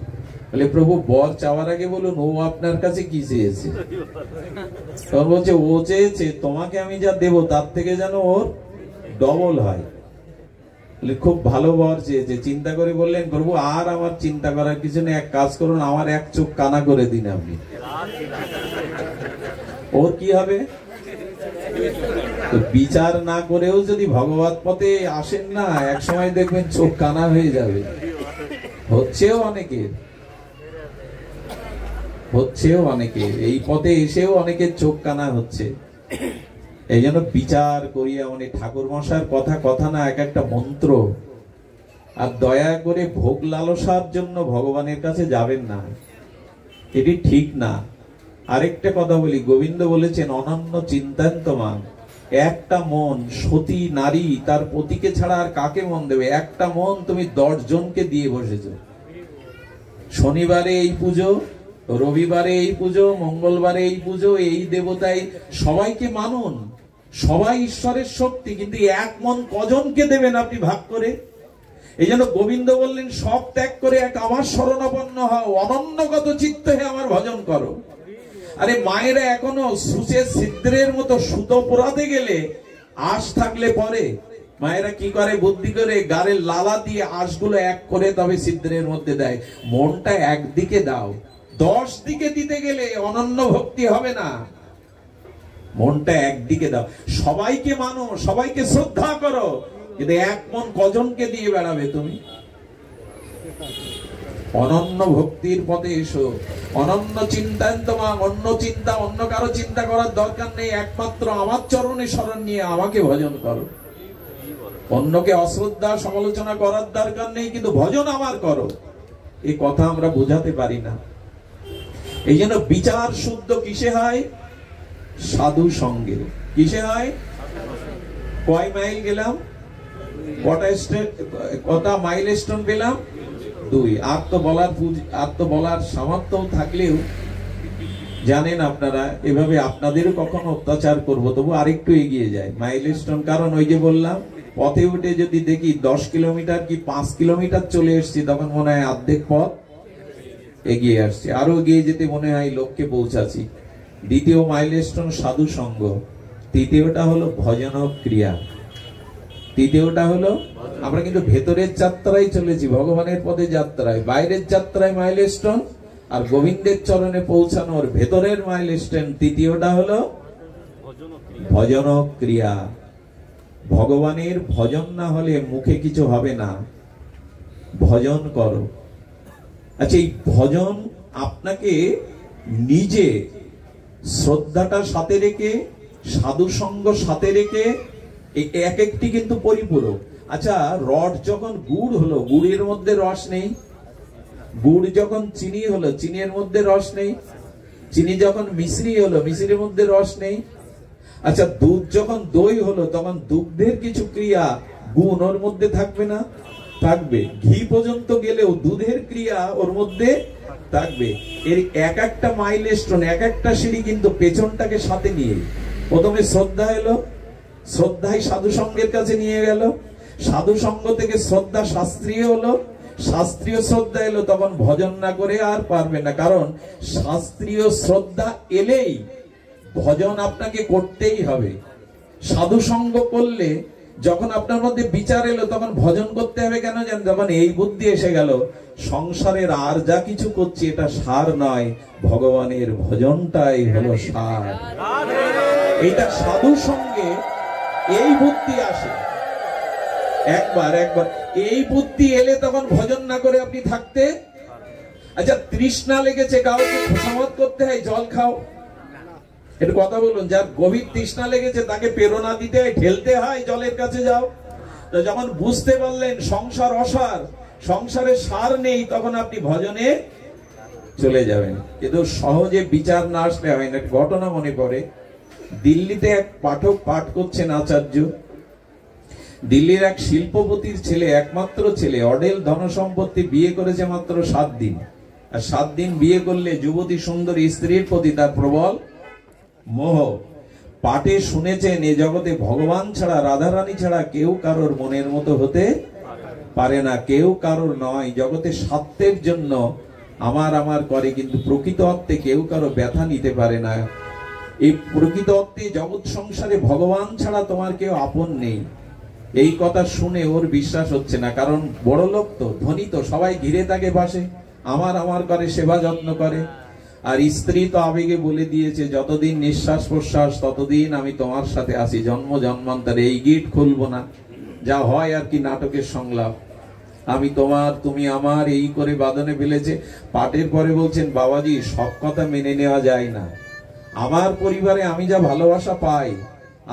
বলে প্রভু বর চাওয়ার আগে বলুন ও আপনার কাছে কি চেয়েছে। তখন বলছে ও চেয়েছে তোমাকে আমি যা দেবো তার থেকে যেন ওর ডবল হয়। খুব ভালো বর চেয়েছে। চিন্তা করে বললেন প্রভু আর আমার চিন্তা করার কিছু নেই, এক কাজ করুন আমার এক চোখ কানা করে দিন আপনি। ওর কি হবে? বিচার না করেও যদি ভগবত পথে আসেন না, এক সময় দেখবেন চোখ কানা হয়ে যাবে। হচ্ছেও অনেকের এই পথে এসেও অনেকের চোখ কানা হচ্ছে। এই জন্য বিচার করিয়া, মানে ঠাকুর মশার কথা না, এক একটা মন্ত্র। আর দয়া করে ভোগ লালসার জন্য ভগবানের কাছে যাবেন না, এটি ঠিক না। আরেকটা কথা বলি, গোবিন্দ বলেছেন অনন্য চিন্তান্তমান। একটা মন, সতী নারী তার পতিকে ছাড়া আর কাকে মন দেবে? একটা মন তুমি 10 জনকে দিয়ে বসেছ। শনিবারে এই পুজো, রবিবারে এই পুজো, মঙ্গলবারে এই পুজো, এই দেবতাই, সবাইকে মানুন, সবাই ঈশ্বরের শক্তি, কিন্তু এক মন কজনকে দেবেন আপনি ভাগ করে? এই জন্য গোবিন্দ বললেন সব ত্যাগ করে এক আমার শরণাপন্ন হও, অনন্যগত চিত্ত হে আমার ভজন করো। আরে মায়েরা এখনো সুচের ছিদ্রের মতো সুতো পোড়াতে গেলে আঁশ থাকলে পরে মায়েরা কি করে, বুদ্ধি করে গাড়ের লালা দিয়ে আঁশগুলো এক করে তবে ছিদ্রের মধ্যে দেয়। মনটা একদিকে দাও, 10 দিকে দিতে গেলে অনন্য ভক্তি হবে না। মনটা একদিকে দাও, সবাইকে মানো, সবাইকে শ্রদ্ধা করো, কিন্তু এক মন কজনকে দিয়ে বেড়াবে তুমি? অনন্য ভক্তির পথে এসো, অনন্য চিন্তান্তমা, অন্য চিন্তা, অন্য কারো চিন্তা করার দরকার নেই, একমাত্র আমার চরণে শরণ নিয়ে আমাকে ভজন করো। অন্যকে অশ্রদ্ধা সমালোচনা করার দরকার নেই, কিন্তু ভজন আমার করো। এই কথা আমরা বোঝাতে পারি না। এই জন্য বিচার শুদ্ধ কিসে হয়? সাধু সঙ্গে। কিসে হয়? কয় মাইল গেলাম, কটা মাইল স্টোন পেলাম? 2। আর তো বলার সামর্থ্য থাকলেও জানেন আপনারা, এভাবে আপনাদেরও কখনো অত্যাচার করবো, তবু আরেকটু এগিয়ে যায় মাইল স্টোন। কারণ ওই যে বললাম, পথে উঠে যদি দেখি 10 কিলোমিটার কি 5 কিলোমিটার চলে এসছি, তখন মনে হয় অর্ধেক পথ এগিয়ে আসছে, আরো এগিয়ে যেতে মনে হয় লক্ষ্যে পৌঁছাচ্ছি। দ্বিতীয় মাইল স্টোন সাধু সঙ্গ। তৃতীয়টা হলো ভজন ক্রিয়া। তৃতীয়টা হলো আমরা কিন্তু ভেতরের যাত্রায় চলেছি, ভগবানের পথে যাত্রায়। বাইরের যাত্রায় মাইল স্টোন, আর গোবিন্দের চরণে পৌঁছানোর ভেতরের মাইল স্টোন তৃতীয়টা হলো ভজন ক্রিয়া। ভগবানের ভজন না হলে মুখে কিছু হবে না, ভজন করো। আচ্ছা, এই ভজন আপনাকে নিজে শ্রদ্ধাটা সাথে রেখে, সাধু সঙ্গ সাথে রেখে, এক একটি কিন্তু পরিপূরক। আচ্ছা, রড যখন গুড় হলো, গুড়ের মধ্যে রস নেই। গুড় যখন চিনি হলো, চিনির মধ্যে রস নেই। চিনি যখন মিশ্রি হলো, মিশ্রির মধ্যে রস নেই। আচ্ছা, দুধ যখন দই হলো, তখন দুগ্ধের কিছু ক্রিয়া গুণ ওর মধ্যে থাকবে না? থাকবে। ঘি পর্যন্ত গেলেও দুধের ক্রিয়া ওর মধ্যে থাকবে। এর এক একটা মাইলস্টোন, এক একটা সিঁড়ি কিন্তু পেছনটাকে সাথে নিয়ে। প্রথমে শ্রদ্ধা এলো, শ্রদ্ধাই সাধু সঙ্গের কাছে নিয়ে গেল, সাধু সঙ্গ থেকে শ্রদ্ধা শাস্ত্রীয় হলো, শাস্ত্রীয় শ্রদ্ধা এলো, তখন ভজন না করে আর পারবে না। কারণ শাস্ত্রীয় শ্রদ্ধা এলেই ভজন আপনাকে করতেই হবে। সাধু সঙ্গ করলে যখন আপনার মধ্যে বিচার এলো, তখন ভজন করতে হবে। কেন জানেন? যখন এই বুদ্ধি এসে গেল, সংসারের আর যা কিছু করছি এটা সার নয়, ভগবানের ভজনটাই হলো সার। এটা সাধু সঙ্গে এই বুদ্ধি আসে। একবার এই বুদ্ধি এলে তখন ভজন না করে আপনি থাকতে। আচ্ছা, তৃষ্ণা লেগেছে, কাউকে খোসামত করতে হয় জল খাও? একটু কথা বলুন। যার গভীর তৃষ্ণা লেগেছে তাকে প্রেরণা দিতে হয়, ঠেলতে হয় জলের কাছে যাও। যখন বুঝতে পারলেন সংসার অসার, সংসারে সার নেই, তখন আপনি ভজনে চলে যাবেন। কিন্তু সহজে বিচার না আসলে হয় না। ঘটনা মনে পড়ে, দিল্লিতে এক পাঠক পাঠ করছেন আচার্য। দিল্লির এক শিল্পপতির ছেলে, একমাত্র ছেলে, অডেল ধনসম্পত্তি, বিয়ে করেছে মাত্র 7 দিন। আর 7 দিন বিয়ে করলে যুবতী সুন্দরী স্ত্রীর প্রতি তার প্রবল মোহ। পাঠে শুনেছেন এ জগতে ভগবান ছাড়া, রাধারানী ছাড়া কেউ কারোর মনের মতো হতে পারে না, কেউ কারোর নয়। জগতে স্বার্থের জন্য আমার করে, কিন্তু প্রকৃত অর্থে কেউ কারো ব্যথা নিতে পারে না। এই প্রকৃত অর্থে জগৎ সংসারে ভগবান ছাড়া তোমার কেউ আপন নেই। এই কথা শুনে ওর বিশ্বাস হচ্ছে না। কারণ বড় লোক তো, ধনী তো, সবাই ঘিরে তাকে বাসে, আমার করে, সেবা যত্ন করে। আর স্ত্রী তো আবেগে বলে দিয়েছে, যতদিন নিঃশ্বাস প্রশ্বাস ততদিন আমি তোমার সাথে আছি, জন্ম জন্মান্তরে এই গিট খুলবো না। যা হয় আর কি নাটকের সংলাপ, আমি তোমার তুমি আমার, এই করে বাঁধনে ফেলেছে। পাঠের পরে বলছেন, বাবাজি সব কথা মেনে নেওয়া যায় না। আমার পরিবারে আমি যা ভালোবাসা পাই,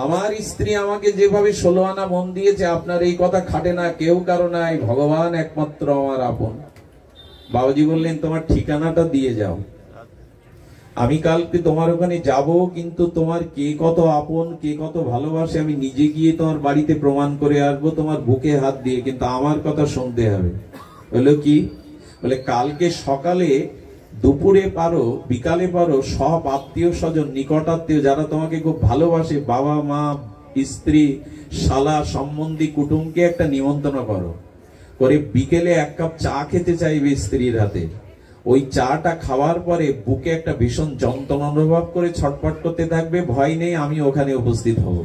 আমার স্ত্রী আমাকে যেভাবে 16 আনা মন দিয়েছে, আপনার এই কথা খাটে না, কেউ কারো নাই, ভগবান একমাত্র আমার আপন। বাবাজি বললেন, তোমার ঠিকানাটা দিয়ে যাও, আমি কালকে তোমার ওখানে যাব, কিন্তু তোমার কে কত আপন, কে কত ভালোবাসে আমি নিজে গিয়ে তোমার বাড়িতে প্রমাণ করে আসবো, তোমার বুকে হাত দিয়ে। কিন্তু আমার কথা শুনতে হবে। বললো কি? বলে কালকে সকালে, দুপুরে পারো, বিকালে পারো, সব আত্মীয় স্বজন, নিকট আত্মীয় যারা তোমাকে খুব ভালোবাসে, বাবা মা স্ত্রী শালা সম্বন্ধী কুটুমকে একটা নিমন্ত্রণ করো, করে বিকেলে 1 কাপ চা খেতে চাইবে স্ত্রীর হাতে। ওই চাটা খাওয়ার পরে বুকে একটা ভীষণ যন্ত্রণা অনুভব করে ছটফট করতে থাকবে, ভয় নেই আমি ওখানে উপস্থিত হব।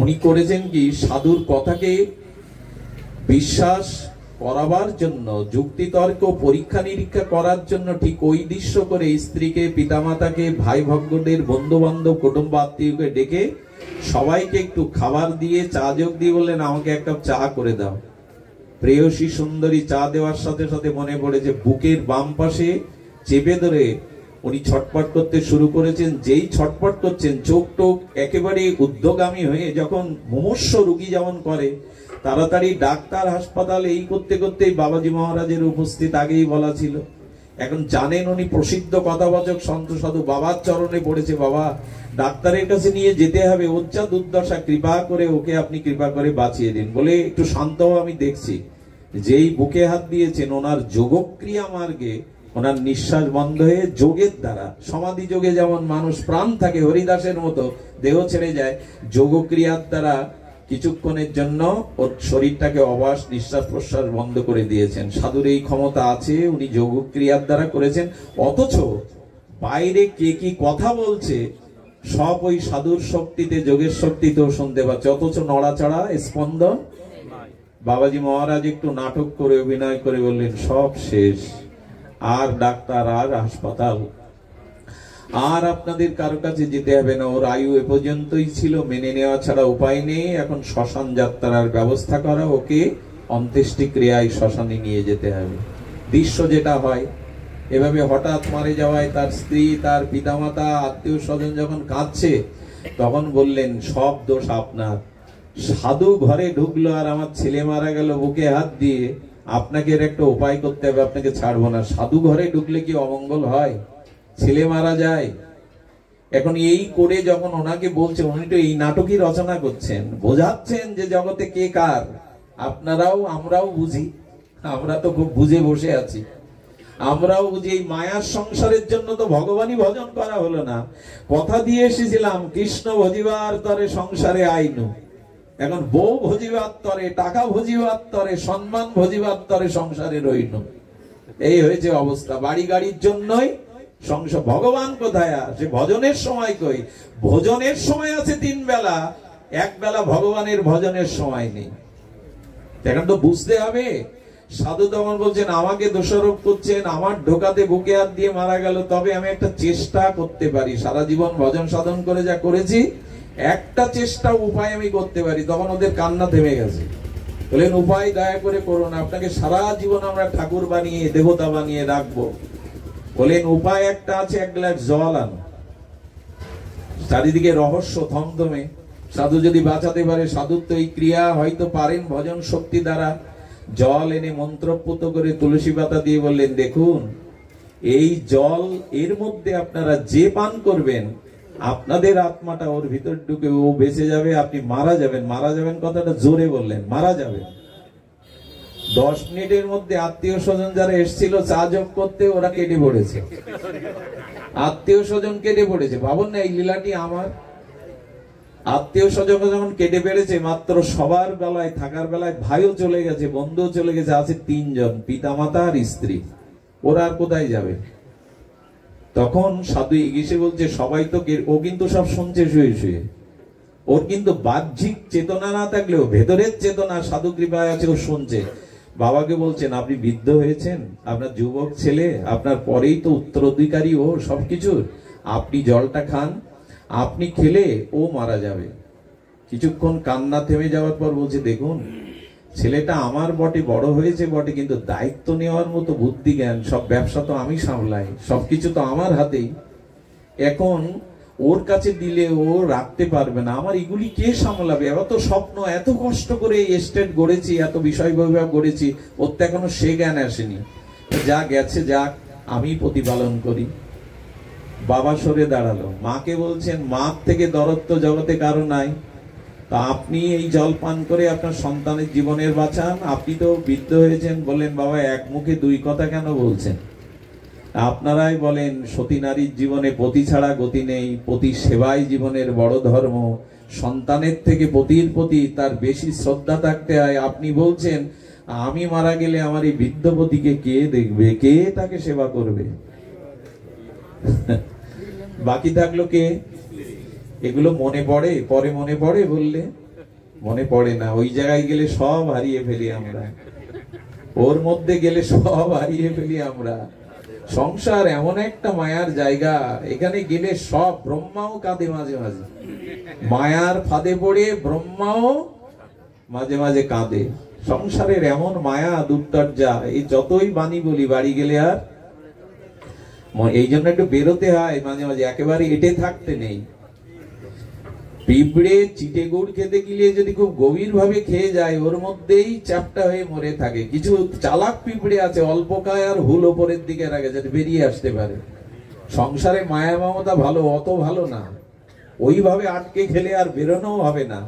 উনি করেছেন কি, সাধুর কথাকে বিশ্বাস করাবার জন্য, যুক্তি তর্ক পরীক্ষা নিরীক্ষা করার জন্য ঠিক ওই দৃশ্য করে স্ত্রীকে, পিতামাতাকে, ভাই ভগ্নদের, বন্ধু বান্ধব, কুটুম্ব আত্মীয়কে ডেকে সবাইকে একটু খাবার দিয়ে চা যোগ দিয়ে বললেন, আমাকে 1 কাপ চা করে দাও। প্রেয়সী সুন্দরী চা দেওয়ার সাথে সাথে মনে পড়ে যে বুকের বাম পাশে চেপে ধরে উনি ছটপট করতে শুরু করেছেন। যেই ছটপট করছেন, চোখ টোক একেবারে উদ্যোগামী হয়ে, যখন মুমূর্ষ রোগী যেমন করে, তাড়াতাড়ি ডাক্তার, হাসপাতাল, এই করতে করতেই বাবাজি মহারাজের উপস্থিত আগেই বলা ছিল। এখন জানেন উনি প্রসিদ্ধ কথাবাচক সন্ত সাধু, বাবার চরণে পড়েছে, বাবা ডাক্তারের কাছে নিয়ে যেতে হবে, ওর যা দুর্দশা, কৃপা করে ওকে আপনি কৃপা করে বাঁচিয়ে দিন। বলে একটু শান্ত হও, আমি দেখছি। যেই বুকে হাত দিয়েছেন, ওনার যোগক্রিয়া মার্গে ওনার নিঃশ্বাস বন্ধ হয়ে, যোগের দ্বারা, সমাধি যোগে যেমন মানুষ প্রাণ থাকে হরিদাসের মতো দেহ ছেড়ে যায়, যোগক্রিয়ার দ্বারা কিছুক্ষণের জন্য ওর শরীরটাকে অবাস নিঃশ্বাস প্রশ্বাস বন্ধ করে দিয়েছেন। সাধুর এই ক্ষমতা আছে, উনি যোগক্রিয়ার দ্বারা করেছেন। অথচ বাইরে কে কি কথা বলছে সব ওই সাধুর শক্তিতে, যোগের শক্তিতেও শুনতে পাচ্ছে, অথচ নড়াচড়া স্পন্দন। বাবাজি মহারাজ একটু নাটক করে, অভিনয় করে বললেন, সব শেষ, আর ডাক্তার, আর হাসপাতাল, আর আপনাদের কারো কাছে যেতে হবে না, ওর আয়ু এ পর্যন্তই ছিল, মেনে নেওয়া ছাড়া উপায় নেই, এখন শ্মশান যাত্রার ব্যবস্থা করা, ওকে অন্ত্যেষ্টি ক্রিয়ায় শ্মশানে নিয়ে যেতে হবে। দৃশ্য যেটা হয়, এভাবে হঠাৎ মারা যাওয়ায় তার স্ত্রী, তার পিতামাতা, আত্মীয় স্বজন যখন কাঁদছে, তখন বললেন, সব দোষ আপনার। সাধু ঘরে ঢুকলো আর আমার ছেলে মারা গেল বুকে হাত দিয়ে, আপনাকে এর একটা উপায় করতে হবে, আপনাকে ছাড়বো না। সাধু ঘরে ঢুকলে কি অমঙ্গল হয়? ছেলে মারা যায়। এখন এই করে যখন ওনাকে বলছে, উনি তো এই নাটকই রচনা করছেন, বোঝাচ্ছেন যে জগতে কে কার। আপনারাও আমরাও বুঝি, আমরা তো খুব বুঝে বসে আছি। আমরাও বুঝি এই মায়ার সংসারের জন্য তো ভগবানই ভজন করা হলো না। কথা দিয়ে এসেছিলাম কৃষ্ণ ভজিবার তরে সংসারে আইনু, এখন বউ ভজিবার তরে, টাকা ভজিবার তরে, সম্মান ভজিবার তরে সংসারে রইনু। এই হয়েছে অবস্থা। বাড়ি গাড়ির জন্যই সংসার। ভগবান কোথায়? সে ভজনের সময় কই? ভোজনের সময় আছে 3 বেলা, 1 বেলা ভগবানের ভজনের সময় নেই। এখন তো বুঝতে হবে। সাধু তখন বলছেন আমাকে দোষারোপ করছেন, আমার ঢোকাতে বুকে হাত দিয়ে মারা গেল, তবে আমি একটা চেষ্টা করতে পারি। সারা জীবন ভজন সাধন করে যা করেছি, একটা চেষ্টা উপায় আমি করতে পারি। তখন ওদের কান্না থেমে গেছে। বলেন উপায় দয়া করে করুন, আপনাকে সারা জীবন আমরা ঠাকুর বানিয়ে দেবতা বানিয়ে রাখবো। বলেন উপায় একটা আছে, 1 গ্লাস জল আনো। চারিদিকে রহস্য থমথমে। সাধু যদি বাঁচাতে পারে, সাধুর তো এই ক্রিয়া হয়তো পারেন ভজন শক্তি দ্বারা। জল এনে মন্ত্রপুত করে তুলসী পাতা দিয়ে বললেন দেখুন এই জল, এর মধ্যে আপনারা যে পান করবেন আপনাদের আত্মাটা ওর ভিতর ঢুকে ও বেঁচে যাবে, আপনি মারা যাবেন। মারা যাবেন কথাটা জোরে বললেন, মারা যাবেন। 10 মিনিটের মধ্যে আত্মীয় স্বজন যারা এসেছিল চা জপ করতে, ওরা কেটে পড়েছে। আত্মীয় স্বজন কেটে পড়েছে। ভাবুন না এই লীলাটি আমার। আত্মীয় স্বজন যখন কেটে পেরেছে, মাত্র সবার বেলায় থাকার বেলায় ভাইও চলে গেছে, বন্ধুও চলে গেছে, আছে 3 জন, পিতা মাতা আর স্ত্রী। ওরা আর কোথায় যাবে? তখন সাধু এগিয়ে বলছে সবাই তো, ও কিন্তু সব শুনছে শুয়ে শুয়ে। ওর কিন্তু বাহ্যিক চেতনা না থাকলেও ভেতরের চেতনা সাধু কৃপায় আছে, ও শুনছে। বাবাকে বলছেন আপনি বৃদ্ধ হয়েছেন, আপনার যুবক ছেলে, আপনার পরেই তো উত্তরাধিকারী ও সবকিছুর। আপনি জলটা খান, আপনি খেলে ও মারা যাবে। কিছুক্ষণ কান্না থেমে যাওয়ার পর বলছে দেখুন ছেলেটা আমার বটে বড় হয়েছে বটে, কিন্তু দায়িত্ব নেওয়ার মতো বুদ্ধি জ্ঞান, সব ব্যবসা তো আমি সামলাই, সবকিছু তো আমার হাতেই। এখন ওর কাছে দিলে ও রাখতে পারবে না, আমার এগুলি কে সামলাবে? এত স্বপ্ন, এত কষ্ট করে এই এস্টেট গড়েছি, এত বিষয় বৈভব গড়েছি, ওর তো এখনো সে জ্ঞান আসেনি। যা গেছে যাক, আমি প্রতিপালন করি। বাবা সরে দাঁড়ালো। মাকে বলছেন মার থেকে দরদ তো জগতে কারো নাই, তা আপনি এই জল পান করে আপনার সন্তানের জীবনের বাঁচান। আপনি তো বৃদ্ধ হয়েছেন। বললেন বাবা এক মুখে 2 কথা কেন বলছেন? আপনারাই বলেন সতী নারীর জীবনে পতি ছাড়া গতি নেই, পতির সেবাই জীবনের বড় ধর্ম, সন্তানের থেকে পতির প্রতি তার বেশি শ্রদ্ধা থাকতে হয়। আপনি বলছেন আমি মারা গেলে আমার এই বৃদ্ধ পতিকে কে দেখবে, কে তাকে সেবা করবে? বাকি থাকলো কে? এগুলো মনে পড়ে? পরে মনে পড়ে বললে মনে পড়ে না। ওই জায়গায় গেলে সব হারিয়ে ফেলি আমরা, ওর মধ্যে গেলে সব হারিয়ে ফেলি আমরা। সংসার এমন একটা মায়ার জায়গা, এখানে গেলে সব। ব্রহ্মাও কাঁদে মাঝে মাঝে, মায়ার ফাঁদে পড়ে ব্রহ্মাও মাঝে মাঝে কাঁদে। সংসারের এমন মায়া দুর্দশা, এই যতই বাণী বলি বাড়ি গেলে আর এই জন্য একটু বেরোতে হয় মাঝে মাঝে, একেবারে এটে থাকতে নেই। পিঁপড়ে চিটে গুড় খেতে গিয়ে যদি খুব গভীর ভাবে খেয়ে যায়, ওর মধ্যেই চ্যাপটা হয়ে মরে থাকে। কিছু চালাক পিঁপড়ে আছে, অল্প খায় আর হুল ওপরের দিকে রাখে যাতে বেরিয়ে আসতে পারে। সংসারে মায়া মমতা ভালো, অত ভালো না। ওইভাবে আটকে খেলে আর বেরোনো হবে না।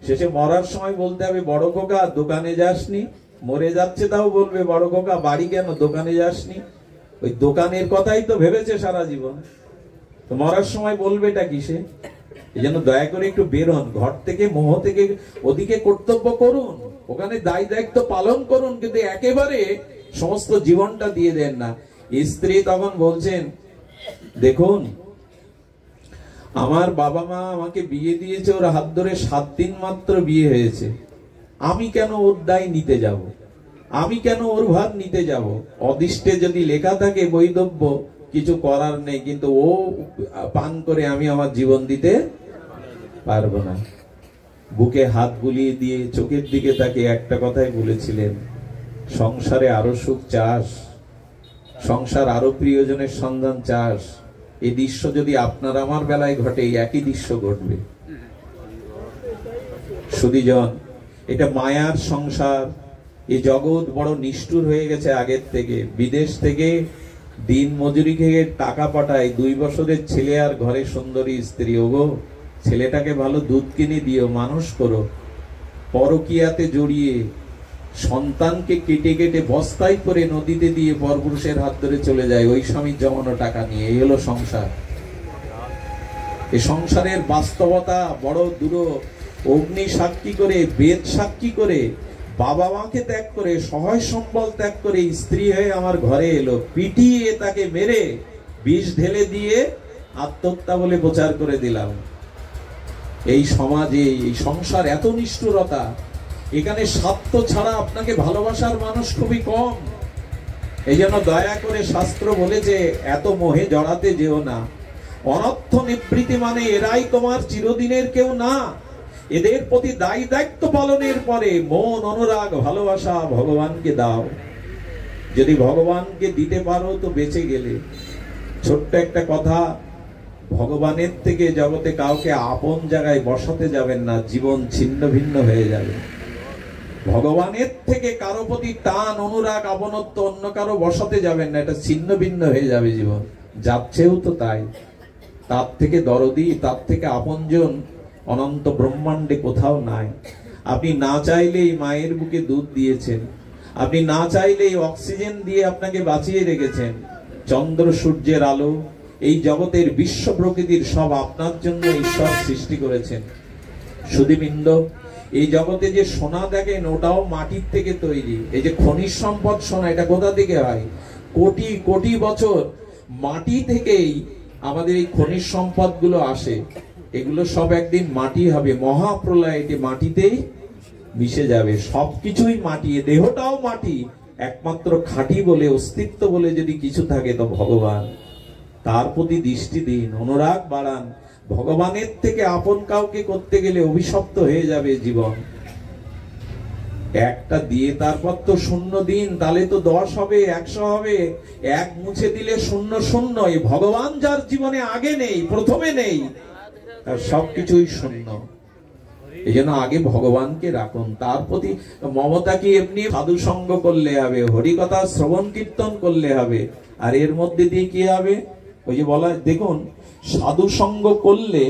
শেষে মরার সময় বলতে হবে বড় খোকা দোকানে যাসনি। মরে যাচ্ছে তাও বলবে বড় খোকা বাড়ি কেন, দোকানে যাসনি? ওই দোকানের কথাই তো ভেবেছে সারা জীবন। তো মরার সময় বলবেটা কিসে? এই জন্য দয়া করে একটু বেরোন ঘর থেকে, মোহ থেকে। ওদিকে কর্তব্য করুন, ওখানে দায় দায়িত্ব পালন করুন, কিন্তু একেবারে সমস্ত জীবনটা দিয়ে দেন না। স্ত্রী তখন বলছেন দেখুন আমার বাবা মা আমাকে বিয়ে দিয়েছে, ওর হাত ধরে 7 দিন মাত্র বিয়ে হয়েছে। আমি কেন ওর দায় নিতে যাব? আমি কেন ওর ভার নিতে যাব? অদিষ্টে যদি লেখা থাকে বৈধব্য, কিছু করার নেই, কিন্তু ও পান করে আমি আমার জীবন দিতে পারবো না। বুকে হাত বুলিয়ে দিয়ে চোখের দিকে তাকে একটা কথাই বলেছিলেন, সংসারে আরো সুখ চাস, সংসার আরো প্রিয়জনের সন্ধান চাস। এই দৃশ্য যদি আপনার আমার বেলায় ঘটে, একই দৃশ্য ঘটবে। সুধীজন, এটা মায়ার সংসার, এই জগৎ বড় নিষ্ঠুর হয়ে গেছে আগের থেকে। বিদেশ থেকে দিন মজুরি খেয়ে টাকা পাঠায়, 2 বছরের ছেলে আর ঘরে সুন্দরী স্ত্রী। ওগো, ছেলেটাকে ভালো দুধ কিনে দিও, মানুষ করো। পরকিয়াতে জড়িয়ে সন্তানকে কেটে কেটে বস্তায় করে নদীতে দিয়ে পরপুরুষের হাত ধরে চলে যায় ওই স্বামীর জমানো টাকা নিয়ে। এই হলো সংসার। এই সংসারের বাস্তবতা বড় দূর। অগ্নি সাক্ষী করে, বেদ সাক্ষী করে, বাবা মাকে ত্যাগ করে, সহায় সম্বল ত্যাগ করে স্ত্রী হয়ে আমার ঘরে এলো, পিটিয়ে তাকে মেরে বিষ ঢেলে দিয়ে আত্মহত্যা বলে প্রচার করে দিলাম। এই সমাজে, এই সংসার এত নিষ্ঠুরতা। এখানে স্বার্থ ছাড়া আপনাকে ভালোবাসার মানুষ খুবই কম। এই জন্য দয়া করে শাস্ত্র বলেছে, এত মোহে জড়াতে যেও না। অনর্থ নিবৃত্তি মানে এরাই তোমার চিরদিনের কেউ না। এদের প্রতি দায়ী দায়িত্ব পালনের পরে মন, অনুরাগ, ভালোবাসা ভগবানকে দাও। যদি ভগবানকে দিতে পারো তো বেঁচে গেলে। ছোট্ট একটা কথা, ভগবানের থেকে জগতে কাউকে আপন জায়গায় বসাতে যাবেন না, জীবন ছিন্ন ভিন্ন হয়ে যাবে। ভগবানের থেকে কারো প্রতি টান, অনুরাগ, আপনত্ব অন্য কারো বসাতে যাবেন না, এটা ছিন্ন ভিন্ন হয়ে যাবে জীবন। যাচ্ছেও তো তাই। তার থেকে দরদি, তার থেকে আপনজন অনন্ত ব্রহ্মাণ্ডে কোথাও নাই। আপনি না চাইলেই মায়ের বুকে দুধ দিয়েছেন, আপনি না চাইলেই অক্সিজেন দিয়ে আপনাকে বাঁচিয়ে রেখেছেন। চন্দ্র সূর্যের আলো, এই জগতের বিশ্ব প্রকৃতির সব আপনার জন্য ঈশ্বর সৃষ্টি করেছেন। সুধীবৃন্দ, এই জগতে যে সোনা দেখেন ওটাও মাটির থেকে তৈরি। এই যে খনিজ সম্পদ সোনা, এটা কোথা থেকে হয়? কোটি কোটি বছর মাটি থেকেই আমাদের এই খনিজ সম্পদ গুলো আসে। এগুলো সব একদিন মাটি হবে, মহাপ্রলয় এটি মাটিতেই মিশে যাবে। সবকিছুই মাটি, দেহটাও মাটি। একমাত্র খাঁটি বলে, অস্তিত্ব বলে যদি কিছু থাকে তো ভগবান। তার প্রতি দৃষ্টি দিন, অনুরাগ বাড়ান। ভগবানের থেকে আপন কাউকে করতে গেলে অভিশপ্ত হয়ে যাবে জীবন। একটা দিয়ে তারপর তো শূন্য দিন, তাহলে তো 10 হবে, 100 হবে। এক মুছে দিলে শূন্য শূন্য। এই ভগবান যার জীবনে আগে নেই, প্রথমে নেই, তার সবকিছুই শূন্য। এই জন্য আগে ভগবানকে রাখুন। তার প্রতি মমতা কি এমনি সাধু সঙ্গ করলে হবে, হরিকথা শ্রবণ কীর্তন করলে হবে। আর এর মধ্যে দিয়ে কি হবে? ওই যে বলা, দেখুন, সাধু সঙ্গ করলে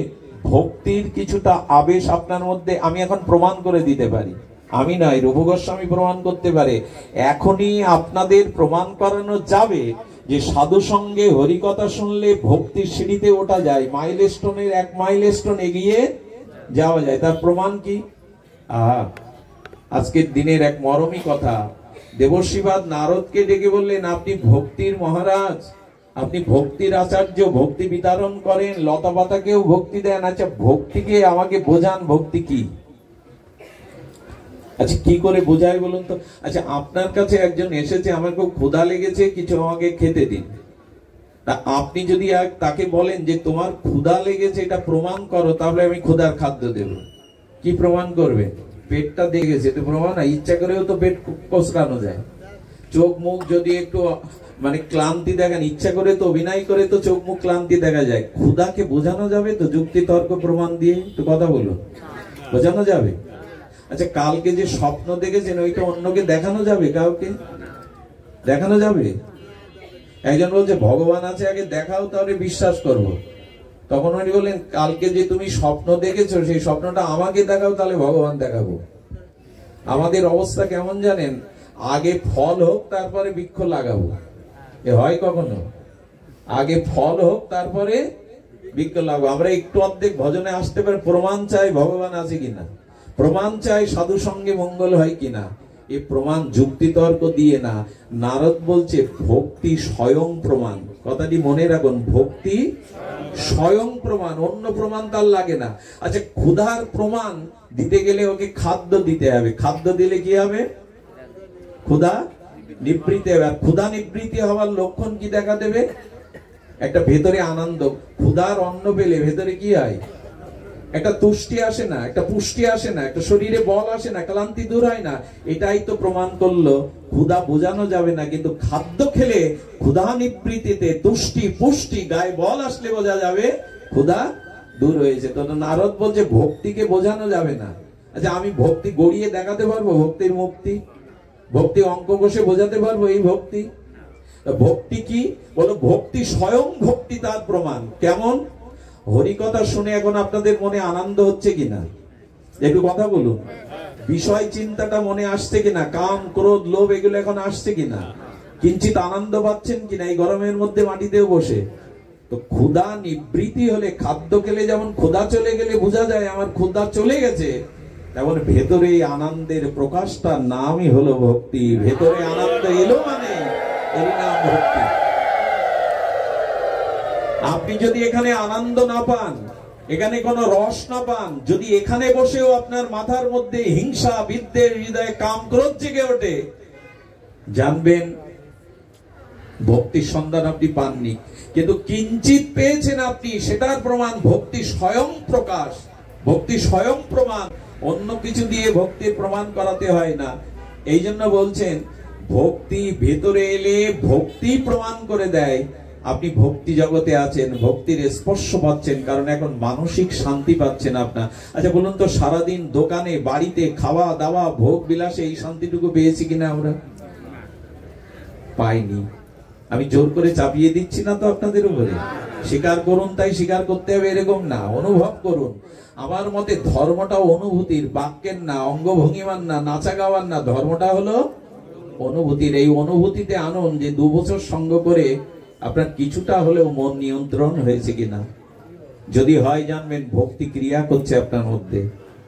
ভক্তির কিছুটা আবেশ আপনার মধ্যে, আমি এখন প্রমাণ করে দিতে পারি। আমি নয়, রূপ গোস্বামী প্রমাণ করতে পারে। এখনই আপনাদের প্রমাণ করানো যাবে যে সাধু সঙ্গে হরিকথা শুনলে ভক্তির সিঁড়িতে ওঠা যায়, মাইলস্টোনের 1 মাইলস্টোন এগিয়ে যাওয়া যায়। তার প্রমাণ কি? আজকের দিনের এক মরমী কথা। দেবর্ষিবাদ নারদকে ডেকে বললেন, আপনি ভক্তির মহারাজ, আপনি ভক্তির আচার্য, ভক্তি বিতরণ করেন, লতা পাতাকেও ভক্তি দেন। আচ্ছা, ভক্তিকে আমাকে বোঝান, ভক্তি কি? আচ্ছা, কি করে বোঝায় বলুন তো? আচ্ছা, আপনার কাছে একজন এসেছে, আমার খুব ক্ষুধা লেগেছে, কিছু আমাকে খেতে দিন। তা আপনি যদি তাকে বলেন যে তোমার ক্ষুধা লেগেছে, এটা প্রমাণ করো, তাহলে আমি ক্ষুধার খাদ্য দেব। কি প্রমাণ করবে? পেটটা দেখেছে, এটা প্রমাণ না। ইচ্ছা করেও তো পেট কোসকানো যায়। চোখ মুখ যদি একটু মানে ক্লান্তি দেখান, ইচ্ছা করে তো, অভিনয় করে তো চোখ মুখ ক্লান্তি দেখা যায়। ক্ষুধাকে বোঝানো যাবে তো যুক্তি তর্ক প্রমাণ দিয়ে? একটু কথা বলুন, বোঝানো যাবে? আচ্ছা, কালকে যে স্বপ্ন দেখেছেন ওইটা অন্যকে দেখানো যাবে? কাউকে দেখানো যাবে? একজন বলছে ভগবান আছে, আগে দেখাও তাহলে বিশ্বাস করব। তখন উনি বললেন, কালকে যে তুমি স্বপ্ন দেখেছো সেই স্বপ্নটা আমাকে দেখাও, তাহলে ভগবান দেখাবো। আমাদের অবস্থা কেমন জানেন? আগে ফল হোক তারপরে বৃক্ষ লাগাবো, এ হয় কখনো? আগে ফল হোক তারপরে বৃক্ষ লাগাবো। আমরা একটু অর্ধেক ভজনে আসতে পারি, প্রমাণ চাই ভগবান আছে কিনা, প্রমাণ চাই সাধু সঙ্গে মঙ্গল হয় কিনা। এই প্রমাণ যুক্তি তর্ক দিয়ে না। নারদ বলছে ভক্তি স্বয়ং প্রমাণ। কথাটি মনে রাখুন, ভক্তি স্বয়ং প্রমাণ, অন্য প্রমাণ তার লাগে না। আচ্ছা, ক্ষুধার প্রমাণ দিতে গেলে ওকে খাদ্য দিতে হবে। খাদ্য দিলে কি হবে? ক্ষুধা নিবৃত্তি হবে। আর ক্ষুধা নিবৃত্তি হওয়ার লক্ষণ কি দেখা দেবে? একটা ভেতরে আনন্দ। ক্ষুধার অন্ন পেলে ভেতরে কি হয়? একটা তুষ্টি আসে না, একটা পুষ্টি আসে না, একটা শরীরে বল আসে না, ক্লান্তি দূর হয় না। এটাই তো প্রমাণ করলো ক্ষুধা বোঝানো যাবে না, কিন্তু খাদ্য খেলে ক্ষুধা নিবৃত্তিতে তুষ্টি পুষ্টি, গায়ে বল আসলে বোঝা যাবে ক্ষুধা দূর হয়েছে। তো নারদ বলছে ভক্তিকে বোঝানো যাবে না। আচ্ছা, আমি ভক্তি গড়িয়ে দেখাতে পারবো ভক্তির মুক্তি? ভক্তি অঙ্ক কষে বোঝাতে পারবো এই ভক্তি? ভক্তি কি বলো? ভক্তি স্বয়ং ভক্তি তার প্রমাণ। কেমন? হরিকথা শুনে এখন আপনাদের মনে আনন্দ হচ্ছে কিনা একটু কথা বলুন। বিষয় চিন্তাটা মনে আসছে কিনা? কাম ক্রোধ লোভ এগুলো এখন আসছে কিনা? কিঞ্চিত আনন্দ পাচ্ছেন কিনা এই গরমের মধ্যে মাটিতেও বসে? তো ক্ষুধা নিবৃত্তি হলে, খাদ্য খেলে যেমন ক্ষুধা চলে গেলে বোঝা যায় আমার ক্ষুধা চলে গেছে, তেমন ভেতরে আনন্দের প্রকাশটার নামই হলো ভক্তি। ভেতরে আনন্দ এলো মানে এর নাম ভক্তি। আপনি যদি এখানে আনন্দ না পান, এখানে কোনো রস না পান, যদি এখানে বসেও আপনার মাথার মধ্যে হিংসা বিদ্বেষ, হৃদয়ে কাম ক্রোধ জেগে ওঠে, জানবেন ভক্তির সন্ধান আপনি পাননি। কিন্তু কিঞ্চিত পেয়েছেন আপনি, সেটার প্রমাণ ভক্তি স্বয়ং প্রকাশ, ভক্তি স্বয়ং প্রমাণ। অন্য কিছু দিয়ে ভক্তির প্রমাণ করাতে হয় না। এই জন্য বলছেন ভক্তি ভেতরে এলে ভক্তি প্রমাণ করে দেয় আপনি ভক্তি জগতে আছেন, ভক্তির স্পর্শ পাচ্ছেন, কারণ এখন মানসিক শান্তি পাচ্ছেন আপনার। আচ্ছা বলুন তো, সারাদিন দোকানে বাড়িতে খাওয়া দাওয়া ভোগ বিলাসে এই শান্তিটুকু পেয়েছি কিনা আমরা? পাইনি। আমি জোর করে চাপিয়ে দিচ্ছি না তো আপনাদের উপরে। স্বীকার করুন, তাই স্বীকার করতে হবে এরকম না, অনুভব করুন। আমার মতে ধর্মটা অনুভূতির, বাক্যের না, অঙ্গভঙ্গিমার না, নাচা গাওয়ার না। ধর্মটা হলো অনুভূতির। এই অনুভূতিতে আনুন যে 2 বছর সঙ্গ করে আপনার কিছুটা হলেও মন নিয়ন্ত্রণ হয়েছে কিনা। যদি হয় জানবেন ভক্তি ক্রিয়া করছে আপনার মধ্যে।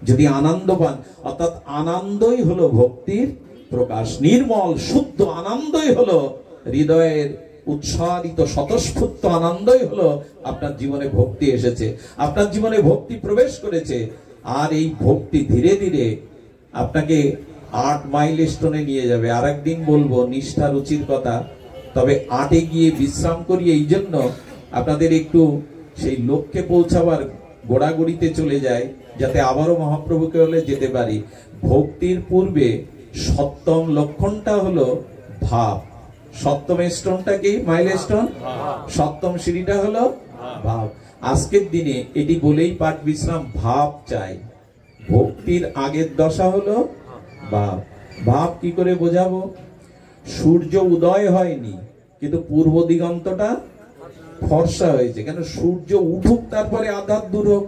যদি আনন্দ পান, অর্থাৎ আনন্দই হলো ভক্তির প্রকাশ। নির্মল শুদ্ধ আনন্দই হলো হৃদয়ের উৎসারিত স্বতঃস্ফূর্ত আনন্দই হলো আপনার জীবনে ভক্তি এসেছে, আপনার জীবনে ভক্তি প্রবেশ করেছে। আর এই ভক্তি ধীরে ধীরে আপনাকে 8 মাইলস্টোনে নিয়ে যাবে। আরেকদিন বলবো নিষ্ঠা রুচির কথা। তবে 8-এ গিয়ে বিশ্রাম করি এই জন্য আপনাদের একটু সেই লক্ষ্যে পৌঁছাবার গোড়াগড়িতে চলে যায়, যাতে আবারও মহাপ্রভুকে হলে যেতে পারি। ভক্তির পূর্বে সপ্তম লক্ষণটা হলো ভাব। সপ্তম স্টোনটা কি? মাইলস্টোন। সপ্তম সিঁড়িটা হলো ভাব। আজকের দিনে এটি বলেই পাঠ বিশ্রাম, ভাব চাই। ভক্তির আগের দশা হলো ভাব। ভাব কি করে বোঝাবো? সূর্য উদয় হয়নি, কিন্তু পূর্ব দিগন্তটা ফর্সা হয়েছে। কেন? সূর্য উঠুক, তারপরে আধার দূর হোক।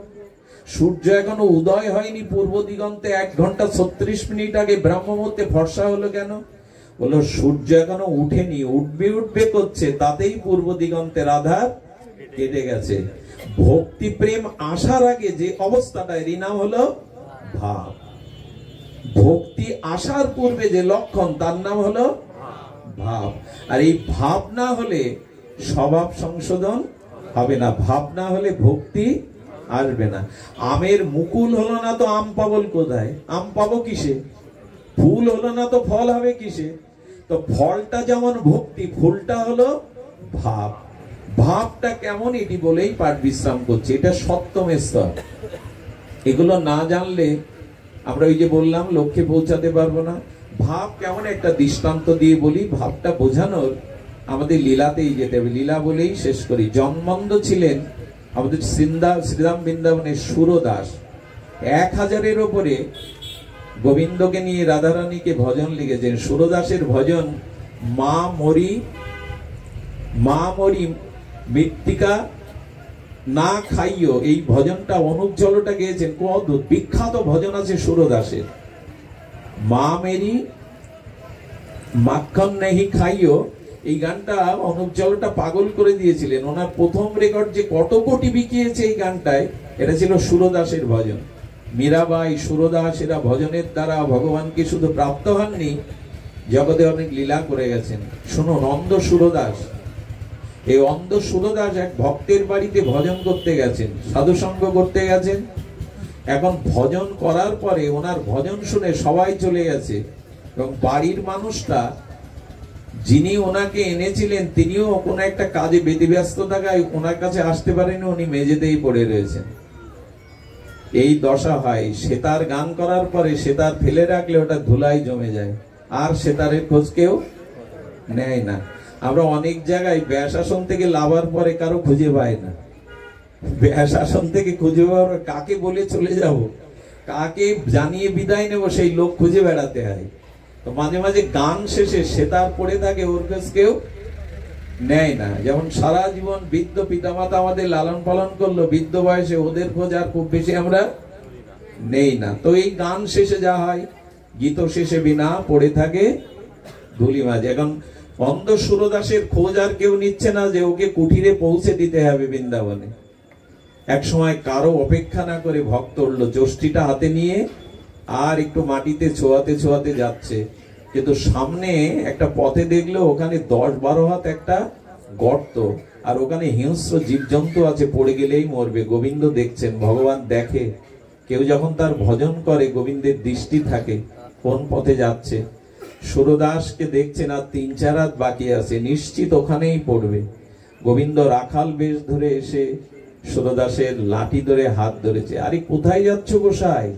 সূর্য এখনো উদয় হয়নি, পূর্ব দিগন্তে 1 ঘন্টা 36 মিনিট আগে ব্রাহ্ম মুহূর্তে ফর্সা হলো কেন? বলো সূর্য এখনো উঠেনি, উঠবে উঠবে করছে, তাতেই পূর্ব দিগন্তের আধার কেটে গেছে। ভক্তি প্রেম আসার আগে যে অবস্থাটা, এর নাম হলো ভাব। ভক্তি আসার পূর্বে যে লক্ষণ, তার নাম হলো ভাব। আর এই ভাব না হলে স্বভাব সংশোধন হবে না। ভাব না হলে ভক্তি আসবে না। আমের মুকুল হলো না তো আম পাবো কোথায়? আম পাবো কিসে? ফুল হলো না তো ফল হবে কিসে? তো ফলটা যেমন ভক্তি, ফুলটা হলো ভাব। ভাবটা কেমন এটি বলেই পাঠ বিশ্রাম করছে। এটা সপ্তম স্তর। এগুলো না জানলে আমরা ওই যে বললাম লক্ষ্যে পৌঁছাতে পারবো না। ভাব কেমন একটা দৃষ্টান্ত দিয়ে বলি। ভাবটা বোঝানোর আমাদের লীলাতেই যেতে হবে। লীলা বলেই শেষ করি। জন্মন্ধ ছিলেন আমাদের শ্রীরাম বৃন্দাবনের সুরদাস। 1000-এর ওপরে গোবিন্দকে নিয়ে রাধারানীকে ভজন লিখেছেন। সুরদাসের ভজন মা মরি মৃত্তিকা না খাইও, এই ভজনটা অনুপ জলটা গেয়েছেন। খুব অদ্ভুত বিখ্যাত ভজন আছে সুরদাসের। মা মেরি মাখন নেহি খাইও, এই গানটা অনুপ জলটা পাগল করে দিয়েছিলেন। ওনার প্রথম রেকর্ড যে কত কোটি বিকিয়েছে এই গানটায়, এটা ছিল সুরদাসের ভজন। মীরাবাই, সুরদাস এরা ভজনের দ্বারা ভগবানকে শুধু প্রাপ্ত হননি, জগতে অনেক লীলা করে গেছেন। শুনুন, অন্ধ সুরদাস। এই অন্ধ সুরদাস এক ভক্তের বাড়িতে ভজন করতে গেছেন, সাধুসঙ্গ করতে গেছেন। এখন ভজন করার পরে ওনার ভজন শুনে সবাই চলে গেছে, এবং বাড়ির মানুষটা যিনি ওনাকে এনেছিলেন তিনিও কোনো একটা কাজে ব্যতিব্যস্ত থাকায় ওনার কাছে আসতে পারেনি, উনি মেঝেতেই পড়ে রয়েছেন। এই দশা হয়। সেতার গান করার পরে সেতার ফেলে রাখলে ওটা ধুলাই জমে যায়, আর সেতারের খোঁজ কেউ নেয় না। আমরা অনেক জায়গায় ব্যাসাসন থেকে লাভার পরে কারো খুঁজে পাই না। ব্যাসাসন থেকে খুঁজে পাওয়ার কাকে বলে চলে যাব, কাকে জানিয়ে বিদায় নেব, সেই লোক খুঁজে বেড়াতে হয়। তো মাঝে মাঝে গান শেষে সেতার পড়ে থাকে, ওর কাছে কেউ নেয় না। যেমন সারা জীবন বৃদ্ধ পিতামাতা আমাদের লালন পালন করলো, বৃদ্ধ বয়সে ওদের খোঁজ আর খুব বেশি আমরা নেই না। তো এই গান শেষে যা হয়, গীত শেষে বিনা পড়ে থাকে ধুলি মাঝে। এখন অন্ধ সুরদাসের খোঁজ আর কেউ নিচ্ছে না যে ওকে কুঠিরে পৌঁছে দিতে হবে বৃন্দাবনে। এক সময় কারো অপেক্ষা না করে ভক্ত উঠলো, যষ্টিটা হাতে নিয়ে আর একটু মাটিতে ছোঁয়াতে ছোঁয়াতে যাচ্ছে, কিন্তু সামনে একটা পথে দেখলো ওখানে 10-12 হাত একটা গর্ত, আর ওখানে হিংস্র জীবজন্তু আছে, পড়ে গেলেই মরবে। গোবিন্দ দেখছেন, ভগবান দেখে, কেউ যখন তার ভজন করে গোবিন্দের দৃষ্টি থাকে কোন পথে যাচ্ছে। সুরদাসকে দেখছেন আর 3-4 হাত বাকি আছে, নিশ্চিত ওখানেই পড়বে। গোবিন্দ রাখাল বেশ ধরে এসে সুরদাসের লাঠি ধরে হাত ধরেছে। আরে কোথায় যাচ্ছ গোসাই?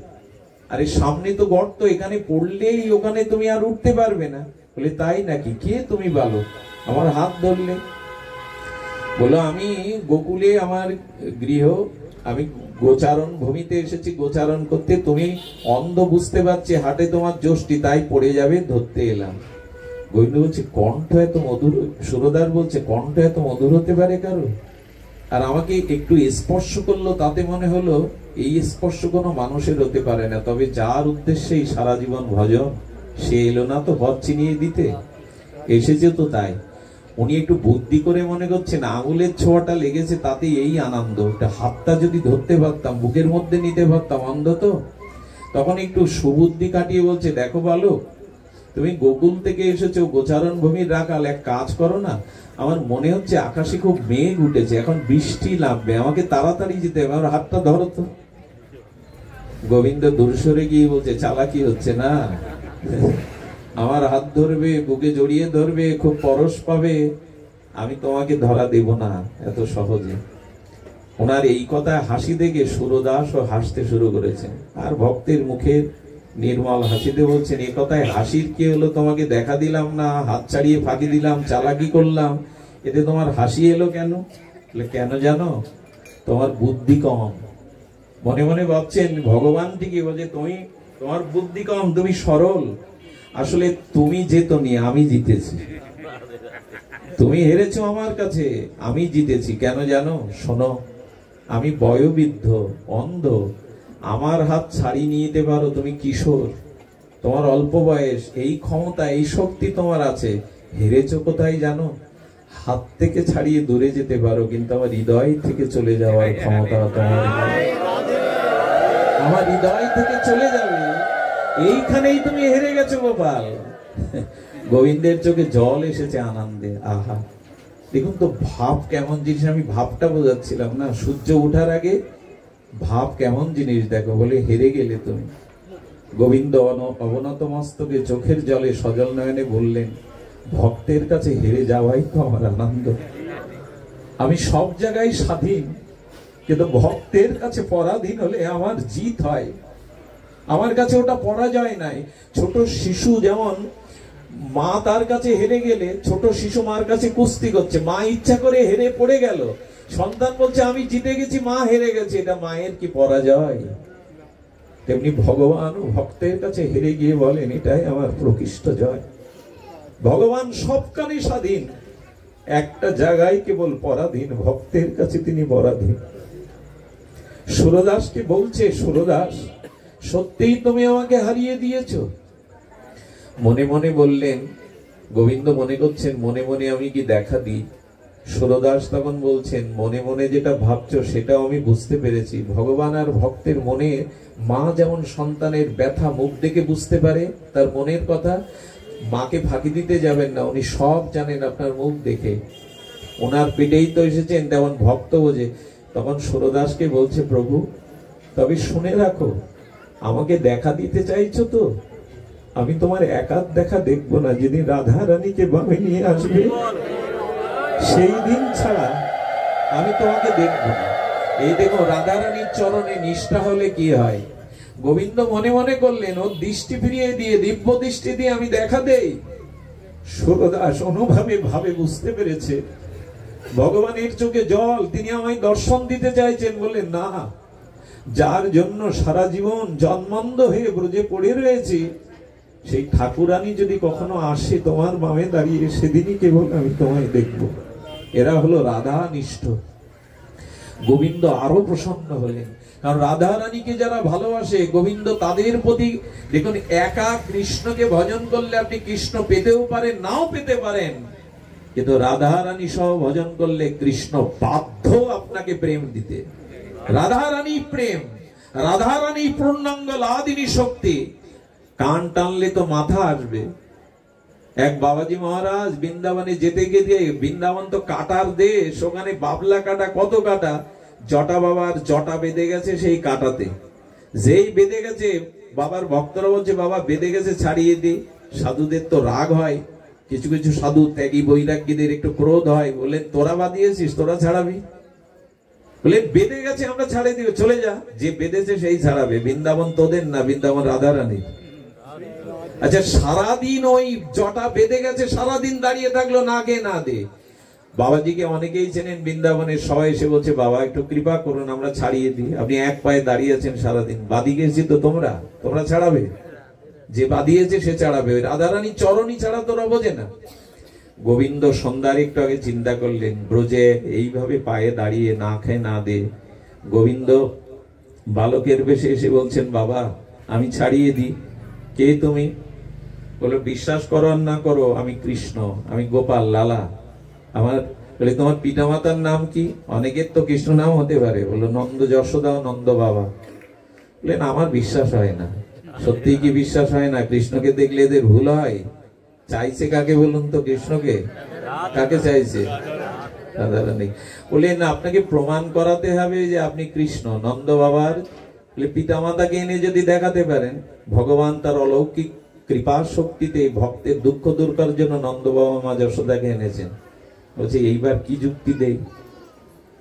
আরে সামনে তো গর্ত, এখানে পড়লেই ওখানে তুমি আর উঠতে পারবে না। বলে তাই নাকি? কে তুমি বলো? আমার হাত ধরলে। বলো আমি গোকুলে, আমার গৃহ, আমি গোচারণ ভূমিতে এসেছি গোচারণ করতে, তুমি অন্ধ বুঝতে পারছি, হাটে তোমার যষ্টি, তাই পড়ে যাবে, ধরতে এলাম। গোবিন্দ বলছে কণ্ঠ এত মধুর, সুরদাস বলছে কণ্ঠ এত মধুর হতে পারে কারো? আর আমাকে একটু স্পর্শ করলো, তাতে মনে হলো এই স্পর্শ কোনো মানুষের হতে পারে না, তবে যার উদ্দেশ্যেই সারা জীবন ভজন, সে এলো না তো পথ চিনিয়ে দিতে? এসেছে তো তাই। উনি একটু বুদ্ধি করে মনে করছেন আঙুলের ছোঁয়াটা লেগেছে, তাতে এই আনন্দ, হাতটা যদি ধরতে পারতাম, বুকের মধ্যে নিতে পারতাম, অন্ধ তো। তখন একটু সুবুদ্ধি কাটিয়ে বলছে, দেখো বালক, তুমি গোকুল থেকে এসেছো, গোচারণ ভূমির রাখাল, এক কাজ করো না, আমার মনে হচ্ছে আকাশে খুব মেঘ উঠেছে, এখন বৃষ্টি নামবে, আমাকে তাড়াতাড়ি যেতে হবে, আমার হাতটা ধরো তো। গোবিন্দ দূর সরে গিয়ে বলছে, চালাকি হচ্ছে না, আমার হাত ধরবে, বুকে জড়িয়ে ধরবে, খুব পরশ পাবে, আমি তোমাকে ধরা দেব না এত সহজে। ওনার এই কথায় হাসি দেখে সুরদাসও হাসতে শুরু করেছেন, আর ভক্তের মুখের নির্মল হাসিতে বলছেন, এই কথায় হাসির কি হলো? তোমাকে দেখা দিলাম না, হাত ছাড়িয়ে ফাঁকি দিলাম, চালাকি করলাম, এতে তোমার হাসি এলো কেন? কেন জানো? তোমার বুদ্ধি কম। মনে মনে ভাবছেন ভগবান ঠিকই বলছে, তোমার বুদ্ধি কম, তুমি সরল। আসলে তুমি জেতনি, আমি জিতেছি। তুমি হেরেছো আমার কাছে, আমি জিতেছি। কেন জানো? শোনো, আমি বয়োবৃদ্ধ, অন্ধ, আমার হাত ছাড়িয়ে নিতে পারো, তুমি কিশোর, তোমার অল্প বয়স, এই ক্ষমতা, এই শক্তি তোমার আছে। হেরেছো কোথায় জানো? হাত থেকে ছাড়িয়ে দূরে যেতে পারো, কিন্তু আমার হৃদয় থেকে চলে যাওয়ার ক্ষমতা তোমার, আমার হৃদয় থেকে চলে যাবে, এইখানেই তুমি হেরে গেছো গোপাল। গোবিন্দের চোখে জল এসেছে আনন্দে। আহা, দেখুন তো ভাব কেমন জিনিস, আমি ভাবটা বোঝাচ্ছিলাম না, সূর্য ওঠার আগে ভাব কেমন জিনিস দেখো। বলে হেরে গেলে তুমি। গোবিন্দ অবনত মস্তকে চোখের জলে সজল নয়নে বললেন, ভক্তের কাছে হেরে যাওয়াই তো আমার আনন্দ। আমি সব জায়গায় স্বাধীন, কিন্তু ভক্তের কাছে পরাধীন হলে আমার জিত হয়। আমার কাছে ওটা পরাজয় নাই। ছোট শিশু যেমন মা তার কাছে হেরে গেলে, ছোট শিশু মার কাছে কুস্তি করছে, মা ইচ্ছা করে হেরে পড়ে গেল, সন্তান বলছে আমি জিতে গেছি, মা হেরে গেছে, এটা মায়ের কি পরাজয়? তেমনি ভগবান ভক্তের কাছে হেরে গিয়ে বলেন, এটাই আমার প্রকৃষ্ট জয়। ভগবান সবখানে স্বাধীন, একটা জায়গায় কেবল পরাধীন, ভক্তের কাছে তিনি পরাধীন। সুরদাসকে বলছে, সুরদাস সত্যিই তুমি আমাকে হারিয়ে দিয়েছো? মনে মনে বললেন, গোবিন্দ মনে করছেন মনে মনে আমি কি দেখা দিই? সুরদাস তখন বলছেন, মনে মনে যেটা ভাবছো সেটাও আমি বুঝতে পেরেছি। ভগবান আর ভক্তের মনে, মা যেমন সন্তানের ব্যথা মুখ দেখে বুঝতে পারে তার মনের কথা, মাকে ফাঁকি দিতে যাবেন না, উনি সব জানেন আপনার মুখ দেখে। ওনার পেটেই তো এসেছেন, তেমন ভক্ত বোঝে। তখন সুরদাসকে বলছে, প্রভু তবে শুনে রাখো, আমাকে দেখা দিতে চাইছো তো? আমি তোমার একার দেখা দেখবো না, যেদিন রাধা রানীকে বামে নিয়ে আসবে সেই দিন ছাড়া আমি তোমাকে দেখবো না। এই দেখো, রাধা রানীর চরণে নিষ্ঠা হলে কি হয়। গোবিন্দ মনে মনে করলেন, ওর দৃষ্টি ফিরিয়ে দিয়ে, দিব্য দৃষ্টি দিয়ে আমি দেখা দেই। সুরদাস অনুভাবে ভাবে বুঝতে পেরেছে ভগবানের চোখে জল, তিনি আমায় দর্শন দিতে চাইছেন। বললেন, না, যার জন্য সারা জীবন জন্মন্ধ হয়ে ব্রজে পড়ে রয়েছি, সেই ঠাকুরানী যদি কখনো আসে তোমার বামে দাঁড়িয়ে, সেদিনই কেবল আমি তোমায় দেখব। এরা হলো রাধা নিষ্ঠ। গোবিন্দ আরো প্রসন্ন হলেন, কারণ রাধা রানীকে যারা ভালোবাসে গোবিন্দ তাদের প্রতি, দেখুন একা কৃষ্ণকে ভজন করলে আপনি কৃষ্ণ পেতেও পারেন, নাও পেতে পারেন, কিন্তু রাধা রানী সহ ভজন করলে কৃষ্ণ বাধ্য আপনাকে প্রেম দিতে। রাধা রানী প্রেম, রাধা রানী পূর্ণাঙ্গ লাদিনী শক্তি। কান টানলে তো মাথা আসবে। এক বাবাজি মহারাজ বৃন্দাবনে যেতে গিয়ে, বৃন্দাবন তো কাটার দেশ, ওখানে বাবলা কাটা, কত কাটা, জটা বাবার জটা বেঁধে গেছে সেই কাটাতে। যেই বেঁধে গেছে, বাবার ভক্তরা বলছে বাবা বেঁধে গেছে ছাড়িয়ে দি। সাধুদের তো রাগ হয়, কিছু কিছু সাধু ত্যাগী বৈরাগ্যীদের একটু ক্রোধ হয়, বলে তোরা বাঁধিয়েছিস, তোরা ছাড়াবি? বলে বেঁধে গেছে আমরা ছাড়িয়ে দিব, চলে যা, যে বেঁধেছে সেই ছাড়াবে। বৃন্দাবন তোদের না, বৃন্দাবন রাধা রানীর। আচ্ছা, সারাদিন ওই জটা বেঁধে গেছে, সারাদিন দাঁড়িয়ে থাকলো না গে না দে। বাবাজিকে অনেকেই চেনেন বৃন্দাবনের, সবাই এসে বলছে বাবা একটু কৃপা করুন আমরা ছাড়িয়ে দিই। আপনি এক পায়ে দাঁড়িয়ে আছেন সারাদিন, বাদি গেছি তো তোমরা ছাড়াবে? যে বাদিয়েছে সে ছাড়াবে। ওই রাধারানী চরণই ছাড়া তোরা বোঝে না। গোবিন্দ সন্ধ্যার একটু আগে চিন্তা করলেন, ব্রজে এইভাবে পায়ে দাঁড়িয়ে না খেয়ে না দে। গোবিন্দ বালকের বেশে এসে বলছেন বাবা আমি ছাড়িয়ে দিই। কে তুমি? বলে বিশ্বাস করো আর না করো আমি কৃষ্ণ, আমি গোপাল লালা। আমার বলে তোমার পিতামাতার নাম কি? অনেকের তো কৃষ্ণ নাম হতে পারে। বললো নন্দ যশোদা ও নন্দ বাবা। বললেন আমার বিশ্বাস হয় না। সত্যি কি বিশ্বাস হয় না? কৃষ্ণকে দেখলে এদের ভুল হয়? চাইছে কাকে বলুন তো? কৃষ্ণকে। কাকে চাইছে? রাধারানী। বললেন আপনাকে প্রমাণ করাতে হবে যে আপনি কৃষ্ণ। নন্দ বাবার পিতামাতাকে এনে যদি দেখাতে পারেন, ভগবান তার অলৌকিক কৃপা শক্তিতে ভক্তের দুঃখ দূর করার জন্য নন্দ বাবা মা যশোদাকে এনেছেন। বলছে এইবার কি যুক্তি দেই?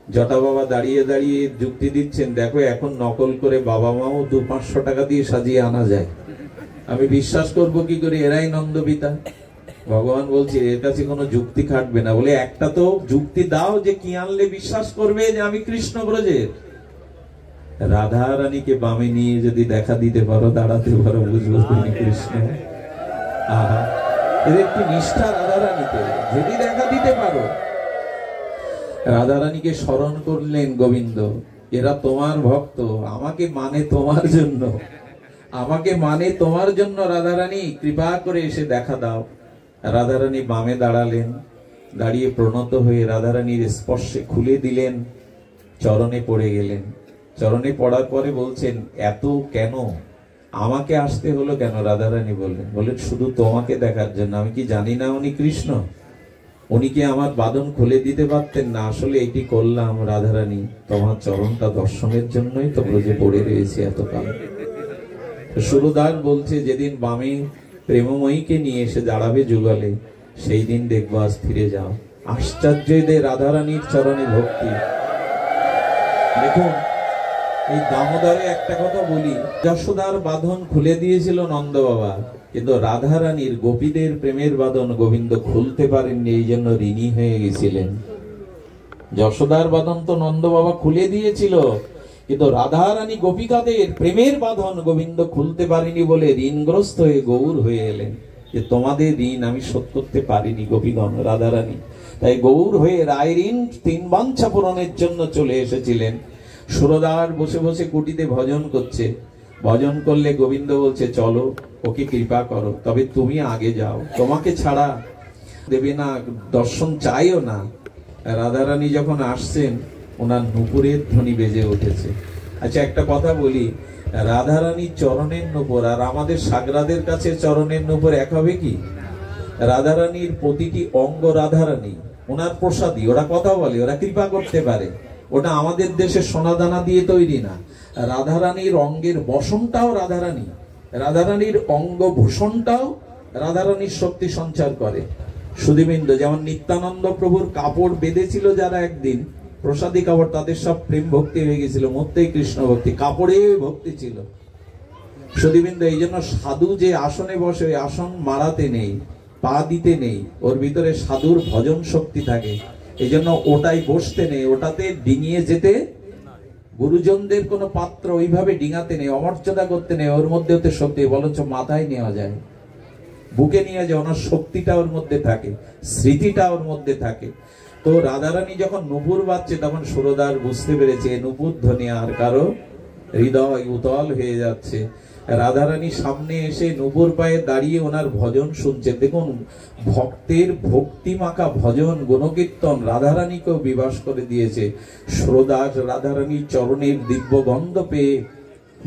জটা বাবা দাঁড়িয়ে দাঁড়িয়ে যুক্তি দিচ্ছেন, দেখো এখন নকল করে বাবা মাও 200-500 টাকা দিয়ে সাজিয়ে আনা যায়, আমি বিশ্বাস করব কি করে এরাই নন্দ পিতা? ভগবান বলছে এর কাছে কোনো যুক্তি খাটবে না। বলে একটা তো যুক্তি দাও যে কি আনলে বিশ্বাস করবে যে আমি কৃষ্ণ ব্রজের। রাধা রানীকে বামে নিয়ে যদি দেখা দিতে পারো, দাঁড়াতে পারো, বুঝবো তুমি কৃষ্ণ। আহা, এর একটু নিষ্ঠা রাধা রানীতে যদি দেখা দিতে পারো। রাধা রানীকে স্মরণ করলেন গোবিন্দ, এরা তোমার ভক্ত, আমাকে মানে তোমার জন্য, আমাকে মানে তোমার জন্য। রাধা রানী কৃপা করে এসে দেখা দাও। রাধা রানী বামে দাঁড়ালেন, দাঁড়িয়ে প্রণত হয়ে রাধা রানীর স্পর্শে খুলে দিলেন, চরণে পড়ে গেলেন। চরণে পড়ার পরে বলছেন এত কেন আমাকে আসতে হলো কেন? রাধা রানী বললেন শুধু তোমাকে দেখার জন্য। আমি কি জানি না উনি কৃষ্ণ? উনি কি আমার বাঁধন খুলে দিতে পারতেন না? আসলে এটি করলাম রাধা রানী তোমার চরণটা দর্শনের জন্যই তো ব্রজে পড়ে রয়েছে এতকাল। সুরদাস বলছে যেদিন বামে প্রেমময়ীকে নিয়ে এসে দাঁড়াবে যুগলে, সেই দিন দেখবো আজ ফিরে যাও। আশ্চর্য দে রাধা রানীর চরণে ভক্তি। দেখুন এই দামোদরে একটা কথা বলি, যশোদার বাঁধন খুলে দিয়েছিল নন্দ বাবা, কিন্তু রাধা রানীর গোপীদের প্রেমের বাঁধন গোবিন্দ খুলতে পারেননি, এই জন্য ঋণী হয়ে গেছিলেন। যশোদার বাঁধন তো নন্দ বাবা খুলে দিয়েছিল, কিন্তু রাধা রানী গোপিকাদের প্রেমের বাঁধন গোবিন্দ খুলতে পারেনি বলে ঋণগ্রস্ত হয়ে গৌর হয়ে এলেন, যে তোমাদের ঋণ আমি শোধ করতে পারিনি গোপীগণ। রাধা রানী তাই গৌর হয়ে রায়ের ঋণ 3 বাঞ্ছা পূরণের জন্য চলে এসেছিলেন। সুরদার বসে বসে কুটিতে ভজন করছে, ভজন করলে গোবিন্দ বলছে চলো ওকে কৃপা করো, তবে তুমি আগে যাও, তোমাকে ছাড়া দেবে না, দর্শন চাইও না। রাধারানী যখন আসছেন ওনার নুপুরের ধ্বনি বেজে উঠেছে। আচ্ছা একটা কথা বলি, রাধারানীর চরণের নুপুর আর আমাদের সাগরাদের কাছে চরণের নুপুর এক হবে কি? রাধারানীর প্রতিটি অঙ্গ রাধারানী, ওনার প্রসাদী, ওরা কথা বলে, ওরা কৃপা করতে পারে। ওটা আমাদের দেশে সোনাদানা দিয়ে তৈরি না। রাধারানীর অঙ্গের বসনটাও রাধারানী, রাধারানীর অঙ্গভূষণটাও রাধারানীর শক্তি সঞ্চার করে। সুধীবৃন্দ যেমন নিত্যানন্দ প্রভুর কাপড় বেঁধেছিল যারা একদিন প্রসাদী কাপড়, তাদের সব প্রেম ভক্তি হয়ে গেছিল, মধ্যেই কৃষ্ণ ভক্তি, কাপড়ে ভক্তি ছিল। সুধীবৃন্দ এই জন্য সাধু যে আসনে বসে ওই আসন মারাতে নেই, পা দিতে নেই, ওর ভিতরে সাধুর ভজন শক্তি থাকে, এই জন্য ওটাই বসতে নেই, ওটাতে ডিঙিয়ে যেতে, গুরুজনদের কোনো পাত্র ওইভাবে ডিঙাতে নেই, অমর্যাদা করতে নেই, ওর মধ্যে ওতে শক্তি, বরঞ্চ মাথায় নেওয়া যায়। বুকে নিয়ে যায়, ওনার শক্তিটা ওর মধ্যে থাকে, স্মৃতিটা ওর মধ্যে থাকে। তো রাধারানী যখন নুপুর বাজছে তখন সুরদাস বুঝতে পেরেছে নুপুর ধ্বনি আর কারো হৃদয় উতল হয়ে যাচ্ছে। রাধারানী সামনে এসে নুপুর পায়ে দাঁড়িয়ে ওনার ভজন শুনছে। দেখুন, ভক্তের ভক্তি মাখা ভজন গুণকীর্তন রাধারানীকেও বিবাস করে দিয়েছে। সুরদাস রাধারানীর চরণের দিব্য গন্ধ পেয়ে,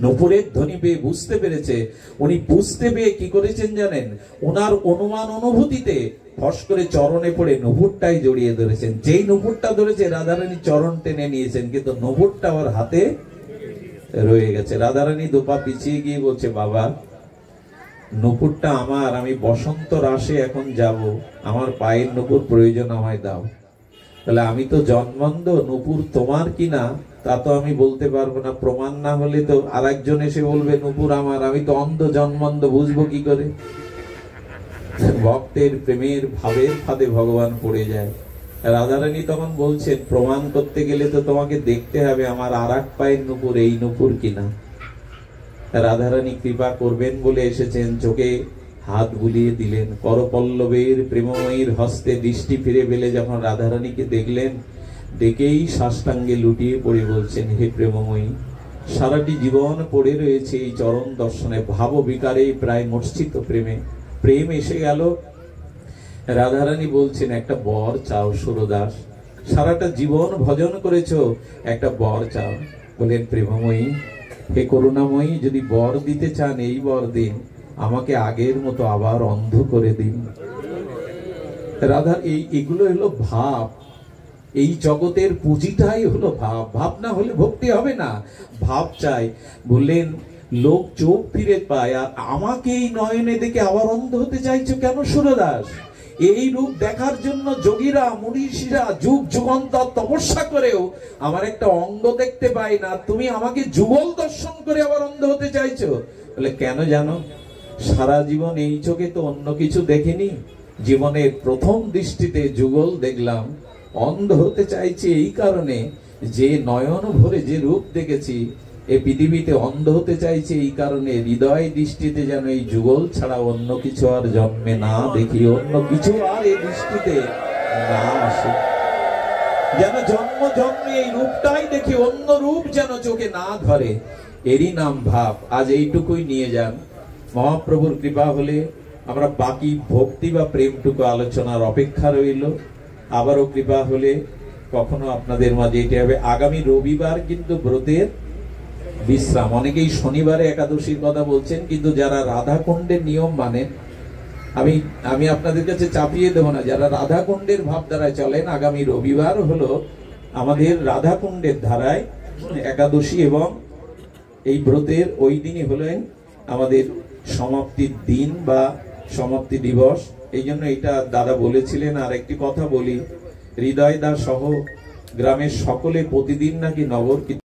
নুপুরের ধ্বনি পেয়ে বুঝতে পেরেছে। উনি বুঝতে পেয়ে কি করেছেন জানেন? ওনার অনুমান অনুভূতিতে ফস করে চরণে পড়ে নুপুরটাই জড়িয়ে ধরেছেন। যেই নুপুরটা ধরেছে রাধারানী চরণ টেনে নিয়েছেন, কিন্তু নুপুরটা ওর হাতে রয়ে গেছে। রাধারানী দুপা পিছিয়ে গিয়ে বলছে, বাবা নুপুরটা আমার, আমি বসন্ত রাসে এখন যাব, আমার পায়ের নুপুর প্রয়োজন, আমায় দাও। তাহলে আমি তো জন্মান্ধ, নুপুর তোমার কিনা তা তো আমি বলতে পারবো না, প্রমাণ না হলে তো আরেকজন এসে বলবে নুপুর আমার, আমি তো অন্ধ জন্মান্ধ, বুঝবো কি করে? ভক্তের প্রেমের ভাবের ফাঁদে ভগবান পড়ে যায়। রাধারানী তখন বলছেন, প্রমাণ করতে গেলে তো তোমাকে দেখতে হবে আমার আর এক পায়ের নুপুর এই নুপুর কিনা। রাধারানী কৃপা করবেন বলে এসেছেন, চোখে হাত বুলিয়ে দিলেন। করপল্লবের প্রেমময়ীর হস্তে দৃষ্টি ফিরে পেলে যখন রাধারানীকে দেখলেন, দেখেই সাষ্টাঙ্গে লুটিয়ে পড়ে বলছেন, হে প্রেমময়ী, সারাটি জীবন পড়ে রয়েছে এই চরণ দর্শনে, ভাব বিকারে প্রায় মূর্ছিত প্রেমে। প্রেম এসে গেল। রাধারানী বলছেন, একটা বর চাও সুরদাস, সারাটা জীবন ভজন করেছো, একটা বর চাও। বলেন, প্রেমময়ী, হে করুণাময়ী, যদি বর দিতে চান এই বর দিন, আমাকে আগের মতো আবার অন্ধ করে দিন। রাধা, এগুলো হলো ভাব। এই জগতের পুঁজিটাই হলো ভাব। ভাব না হলে ভক্তি হবে না, ভাব চাই। বললেন, লোক চোখ ফিরে পায়, আর আমাকে এই নয়নে দেখে আবার অন্ধ হতে চাইছো কেন সুরদাস? এই রূপ দেখার জন্য যোগীরা মুনিষীরা যুগ যুগান্তর তপস্যা করেও আমার একটা অঙ্গ দেখতে পাই না, তুমি আমাকে যুগল দর্শন করে আবার অন্ধ হতে চাইছো। বলে, কেন জানো? সারা জীবন এই চোখে তো অন্য কিছু দেখিনি, জীবনের প্রথম দৃষ্টিতে যুগল দেখলাম। অন্ধ হতে চাইছি এই কারণে যে নয়ন ভরে যে রূপ দেখেছি, এই পৃথিবীতে অন্ধ হতে চাইছে এই কারণে হৃদয় দৃষ্টিতে যেন এই যুগল ছাড়া অন্য কিছু আর জন্মে না দেখি, অন্য কিছু আর এই দৃষ্টিতে না আসে, যেন জন্ম জন্মে এই রূপটাই দেখি, অন্য রূপ যেন চোখে না ধরে। এরই নাম ভাব। আজ এইটুকুই নিয়ে যান। মহাপ্রভুর কৃপা হলে আমরা বাকি ভক্তি বা প্রেমটুকু আলোচনার অপেক্ষা রইল। আবারও কৃপা হলে কখনো আপনাদের মাঝে এটি হবে। আগামী রবিবার কিন্তু ব্রতের বিশ্রাম। অনেকেই শনিবারে একাদশীর কথা বলছেন, কিন্তু যারা রাধাকুণ্ডের নিয়ম মানেন, আমি আপনাদের কাছে চাপিয়ে দেব না, যারা রাধাকুণ্ডের ভাবধারায় চলেন, আগামী রবিবার হলো আমাদের রাধাকুণ্ডের ধারায় একাদশী, এবং এই ব্রতের ওই দিনই হলেন আমাদের সমাপ্তির দিন বা সমাপ্তি দিবস। এই জন্য এটা দাদা বলেছিলেন। আর একটি কথা বলি, হৃদয় দা সহ গ্রামের সকলে প্রতিদিন নাকি নগর